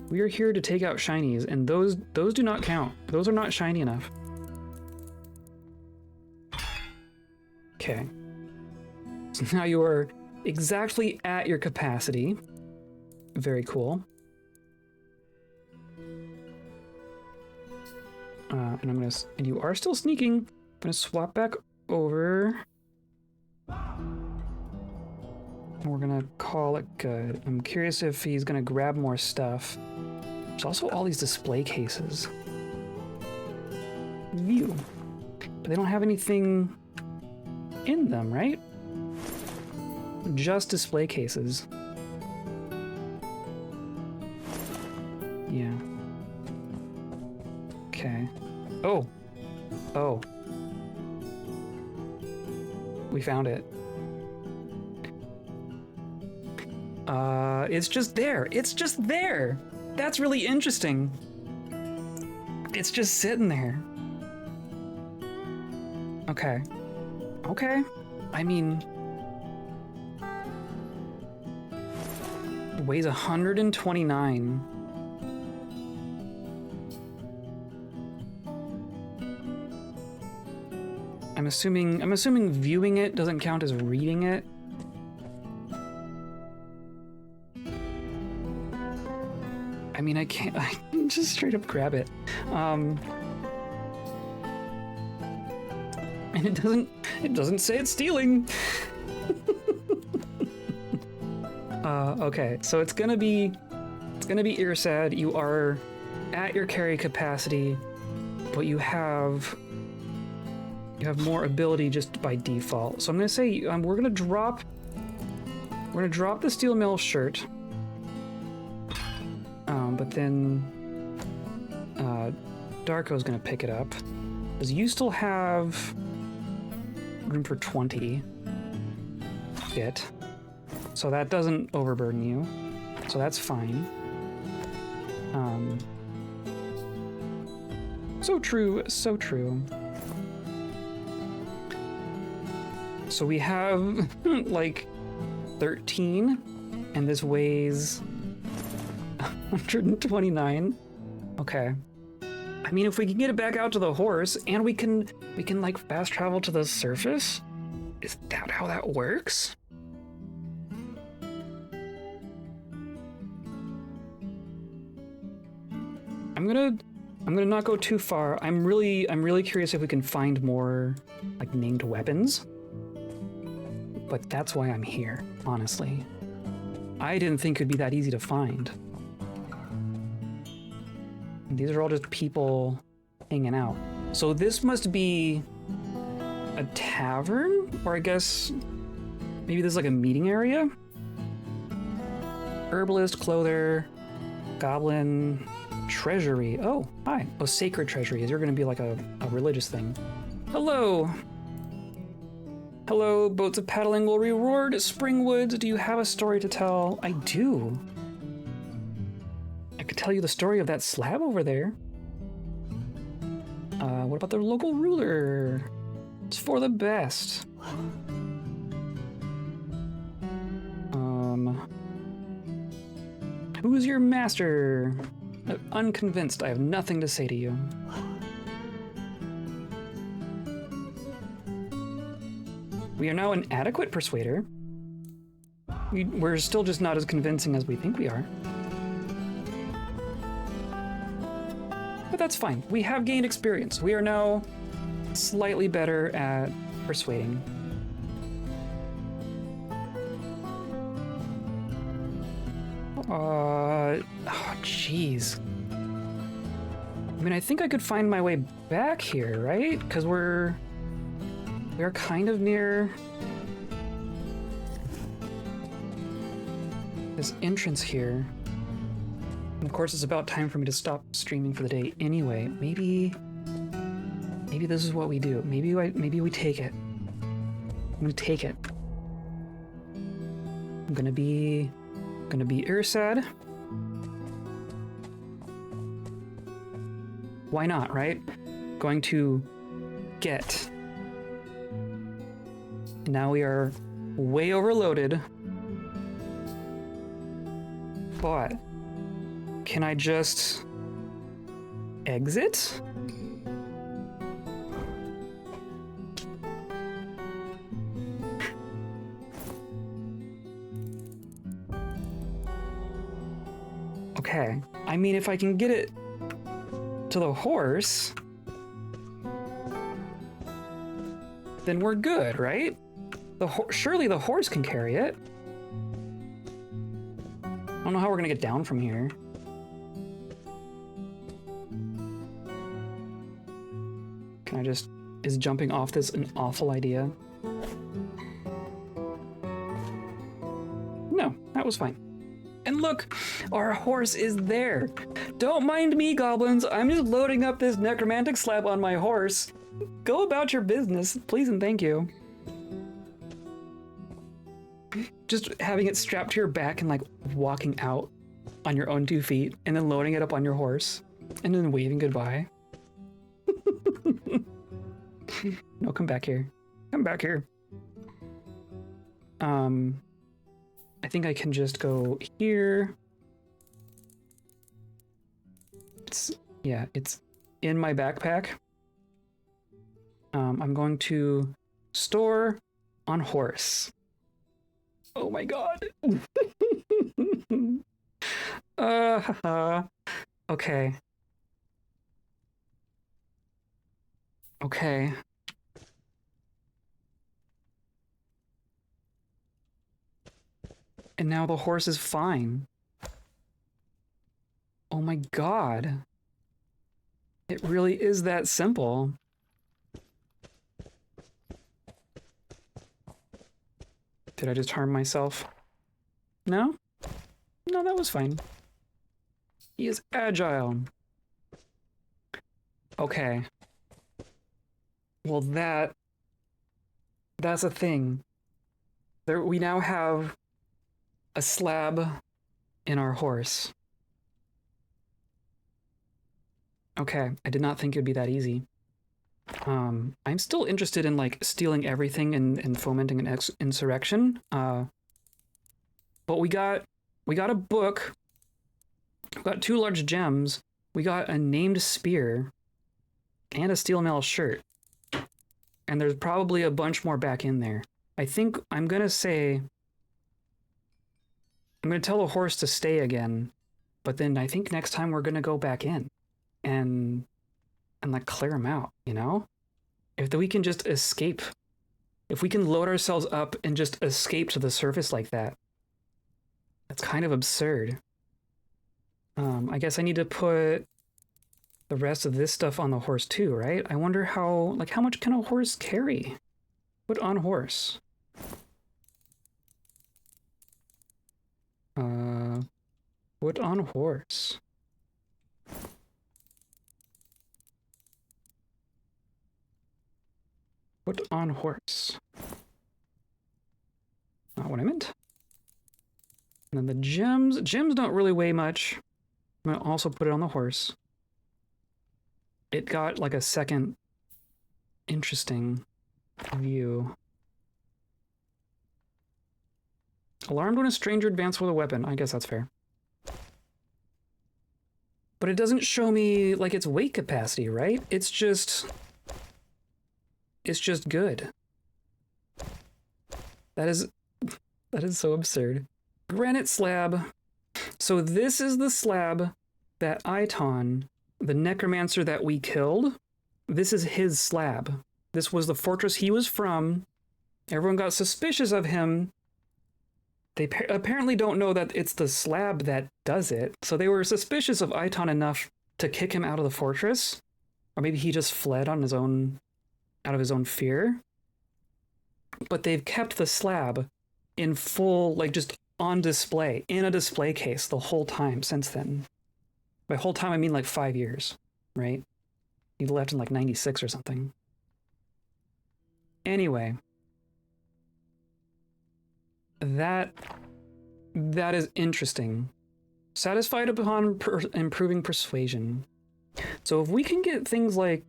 We are here to take out shinies, and those do not count. Those are not shiny enough. Okay. So now you are exactly at your capacity. Very cool. And you are still sneaking. I'm gonna swap back over. And we're gonna call it good. I'm curious if he's gonna grab more stuff. There's also all these display cases. View. But they don't have anything in them, right? Just display cases. Yeah. Okay. Oh. Oh. We found it. It's just there. It's just there. That's really interesting. It's just sitting there. Okay. Okay. I mean... It weighs 129. I'm assuming viewing it doesn't count as reading it. I mean, I can just straight up grab it. And it doesn't say it's stealing. Okay, so it's gonna be Irsad. You are at your carry capacity, but you have more ability just by default. So I'm gonna say we're gonna drop the steel mail shirt. But then Darko's gonna pick it up. Because you still have room for 20 fit. So that doesn't overburden you. So that's fine. So true, so true. So we have like 13, and this weighs 129. Okay. I mean, if we can get it back out to the horse, and we can like fast travel to the surface, is that how that works? I'm gonna not go too far. I'm really curious if we can find more like named weapons. But that's why I'm here, honestly. I didn't think it'd be that easy to find. These are all just people hanging out. So this must be a tavern? Or I guess maybe this is like a meeting area? Herbalist, clother, goblin, treasury. Oh, hi. Oh, sacred treasury. Is there gonna be like a religious thing? Hello. Hello, boats of paddling will reward Springwoods. Do you have a story to tell? I do. I could tell you the story of that slab over there. What about the local ruler? It's for the best. Who's your master? Unconvinced. I have nothing to say to you. We are now an adequate persuader. We're still just not as convincing as we think we are. But that's fine. We have gained experience. We are now slightly better at persuading. Oh, jeez. I mean, I think I could find my way back here, right? Because we're kind of near this entrance here. And of course, it's about time for me to stop streaming for the day anyway. Maybe this is what we do. Maybe we take it. I'm gonna take it. I'm gonna be Ursad. Why not, right? Going to get. Now we are way overloaded. But can I just exit? Okay. I mean, if I can get it to the horse, then we're good, right? Surely the horse can carry it. I don't know how we're gonna get down from here. Can I just... Is jumping off this an awful idea? No, that was fine. And look, our horse is there. Don't mind me, goblins. I'm just loading up this necromantic slab on my horse. Go about your business, please and thank you. Just having it strapped to your back and like walking out on your own 2 feet and then loading it up on your horse and then waving goodbye. No, come back here. Come back here. I think I can just go here. It's in my backpack. I'm going to store on horse. Oh my god. Okay. Okay. And now the horse is fine. Oh my god. It really is that simple. Did I just harm myself? No? No, that was fine. He is agile. Okay. Well, that's a thing. There, we now have a slab in our horse. Okay, I did not think it would be that easy. I'm still interested in like stealing everything and fomenting an insurrection. But we got a book. We got 2 large gems. We got a named spear and a steel mail shirt. And there's probably a bunch more back in there. I think I'm gonna tell the horse to stay again, but then I think next time we're gonna go back in and like clear them out, you know? If we can just escape, if we can load ourselves up and just escape to the surface like that, that's kind of absurd. I guess I need to put the rest of this stuff on the horse too, right? I wonder how much can a horse carry? Put on horse. Put on horse. Put on horse. Not what I meant. And then the gems. Gems don't really weigh much. I'm gonna also put it on the horse. It got like a second interesting view. Alarmed when a stranger advances with a weapon. I guess that's fair. But it doesn't show me like its weight capacity, right? It's just good. That is so absurd. Granite slab. So this is the slab that Iton, the necromancer that we killed, this is his slab. This was the fortress he was from. Everyone got suspicious of him. They apparently don't know that it's the slab that does it. So they were suspicious of Iton enough to kick him out of the fortress. Or maybe he just fled on his own, out of his own fear. But they've kept the slab in full, like just on display, in a display case the whole time since then. By whole time, I mean like 5 years, right? He left in like 96 or something. Anyway. That is interesting. Satisfied upon improving persuasion. So if we can get things like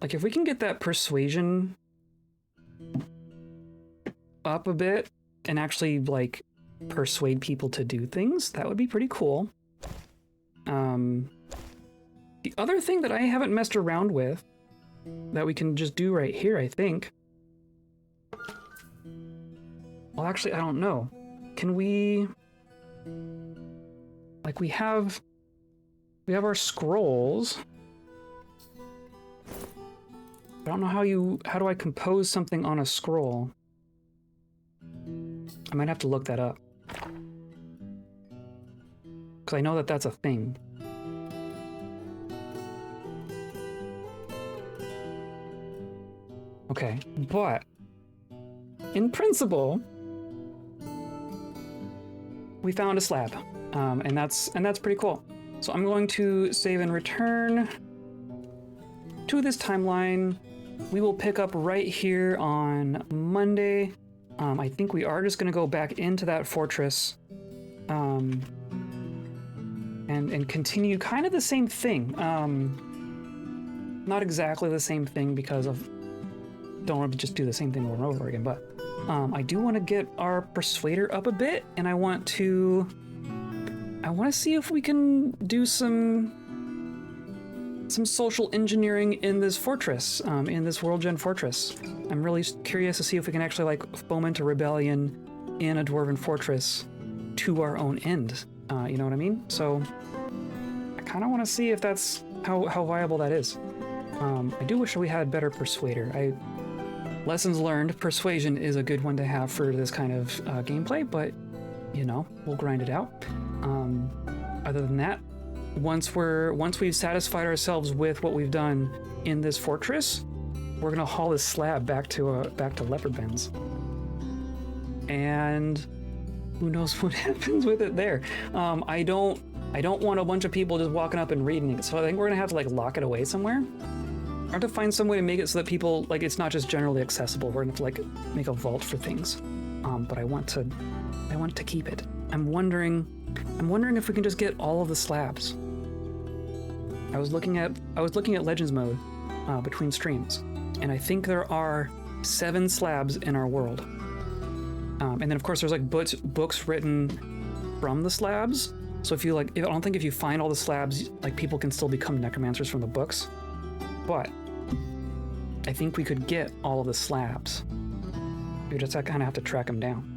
if we can get that persuasion up a bit and actually like persuade people to do things, that would be pretty cool. The other thing that I haven't messed around with that we can just do right here, I think. Well, actually, I don't know. Can we, like, we have our scrolls. I don't know how do I compose something on a scroll? I might have to look that up. Because I know that that's a thing. Okay, but in principle, we found a slab, and that's pretty cool. So I'm going to save and return to this timeline. We will pick up right here on Monday. I think we are just going to go back into that fortress, and continue kind of the same thing. Not exactly the same thing because of don't want to just do the same thing over and over again, but I do want to get our persuader up a bit, and I want to see if we can do some social engineering in this fortress, in this world gen fortress. I'm really curious to see if we can actually like foment a rebellion in a dwarven fortress to our own end. You know what I mean? So I kind of want to see if that's how viable that is. I do wish we had better persuader. Lessons learned, persuasion is a good one to have for this kind of gameplay, but you know, we'll grind it out. Other than that, once we've satisfied ourselves with what we've done in this fortress, we're gonna haul this slab back to Leopard Bends, and who knows what happens with it there. I don't I don't want a bunch of people just walking up and reading it, so I think we're gonna have to like lock it away somewhere. I have to find some way to make it so that people, like, it's not just generally accessible. We're gonna have to like make a vault for things. But I want to keep it. I'm wondering if we can just get all of the slabs. I was looking at Legends mode between streams, and I think there are 7 slabs in our world. And then of course there's like books written from the slabs. So if you I don't think if you find all the slabs, like people can still become necromancers from the books. But I think we could get all of the slabs. We just kind of have to track them down.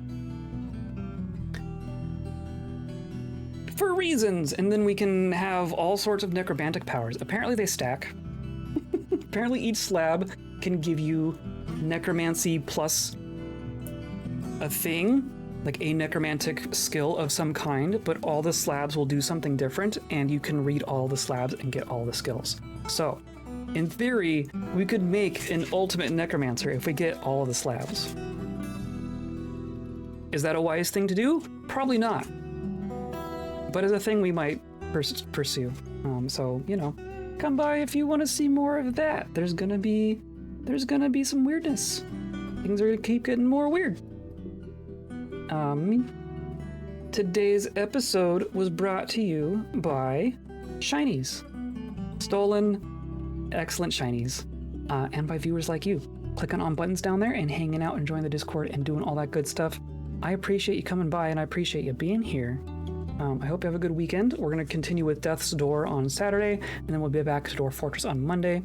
For reasons, and then we can have all sorts of necromantic powers. Apparently they stack. Apparently each slab can give you necromancy plus a thing, like a necromantic skill of some kind, but all the slabs will do something different, and you can read all the slabs and get all the skills. So, in theory, we could make an ultimate necromancer if we get all of the slabs. Is that a wise thing to do? Probably not. But it's a thing we might pursue. So, you know, come by if you want to see more of that. There's gonna be some weirdness. Things are gonna keep getting more weird. Today's episode was brought to you by shinies. Stolen, excellent shinies. And by viewers like you. Clicking on buttons down there and hanging out and joining the Discord and doing all that good stuff. I appreciate you coming by and I appreciate you being here. I hope you have a good weekend. We're going to continue with Death's Door on Saturday, and then we'll be back to Dwarf Fortress on Monday.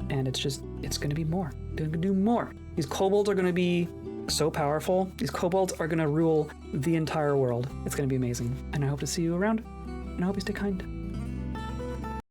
And it's going to be more. We're going to do more. These kobolds are going to be so powerful. These kobolds are going to rule the entire world. It's going to be amazing. And I hope to see you around. And I hope you stay kind.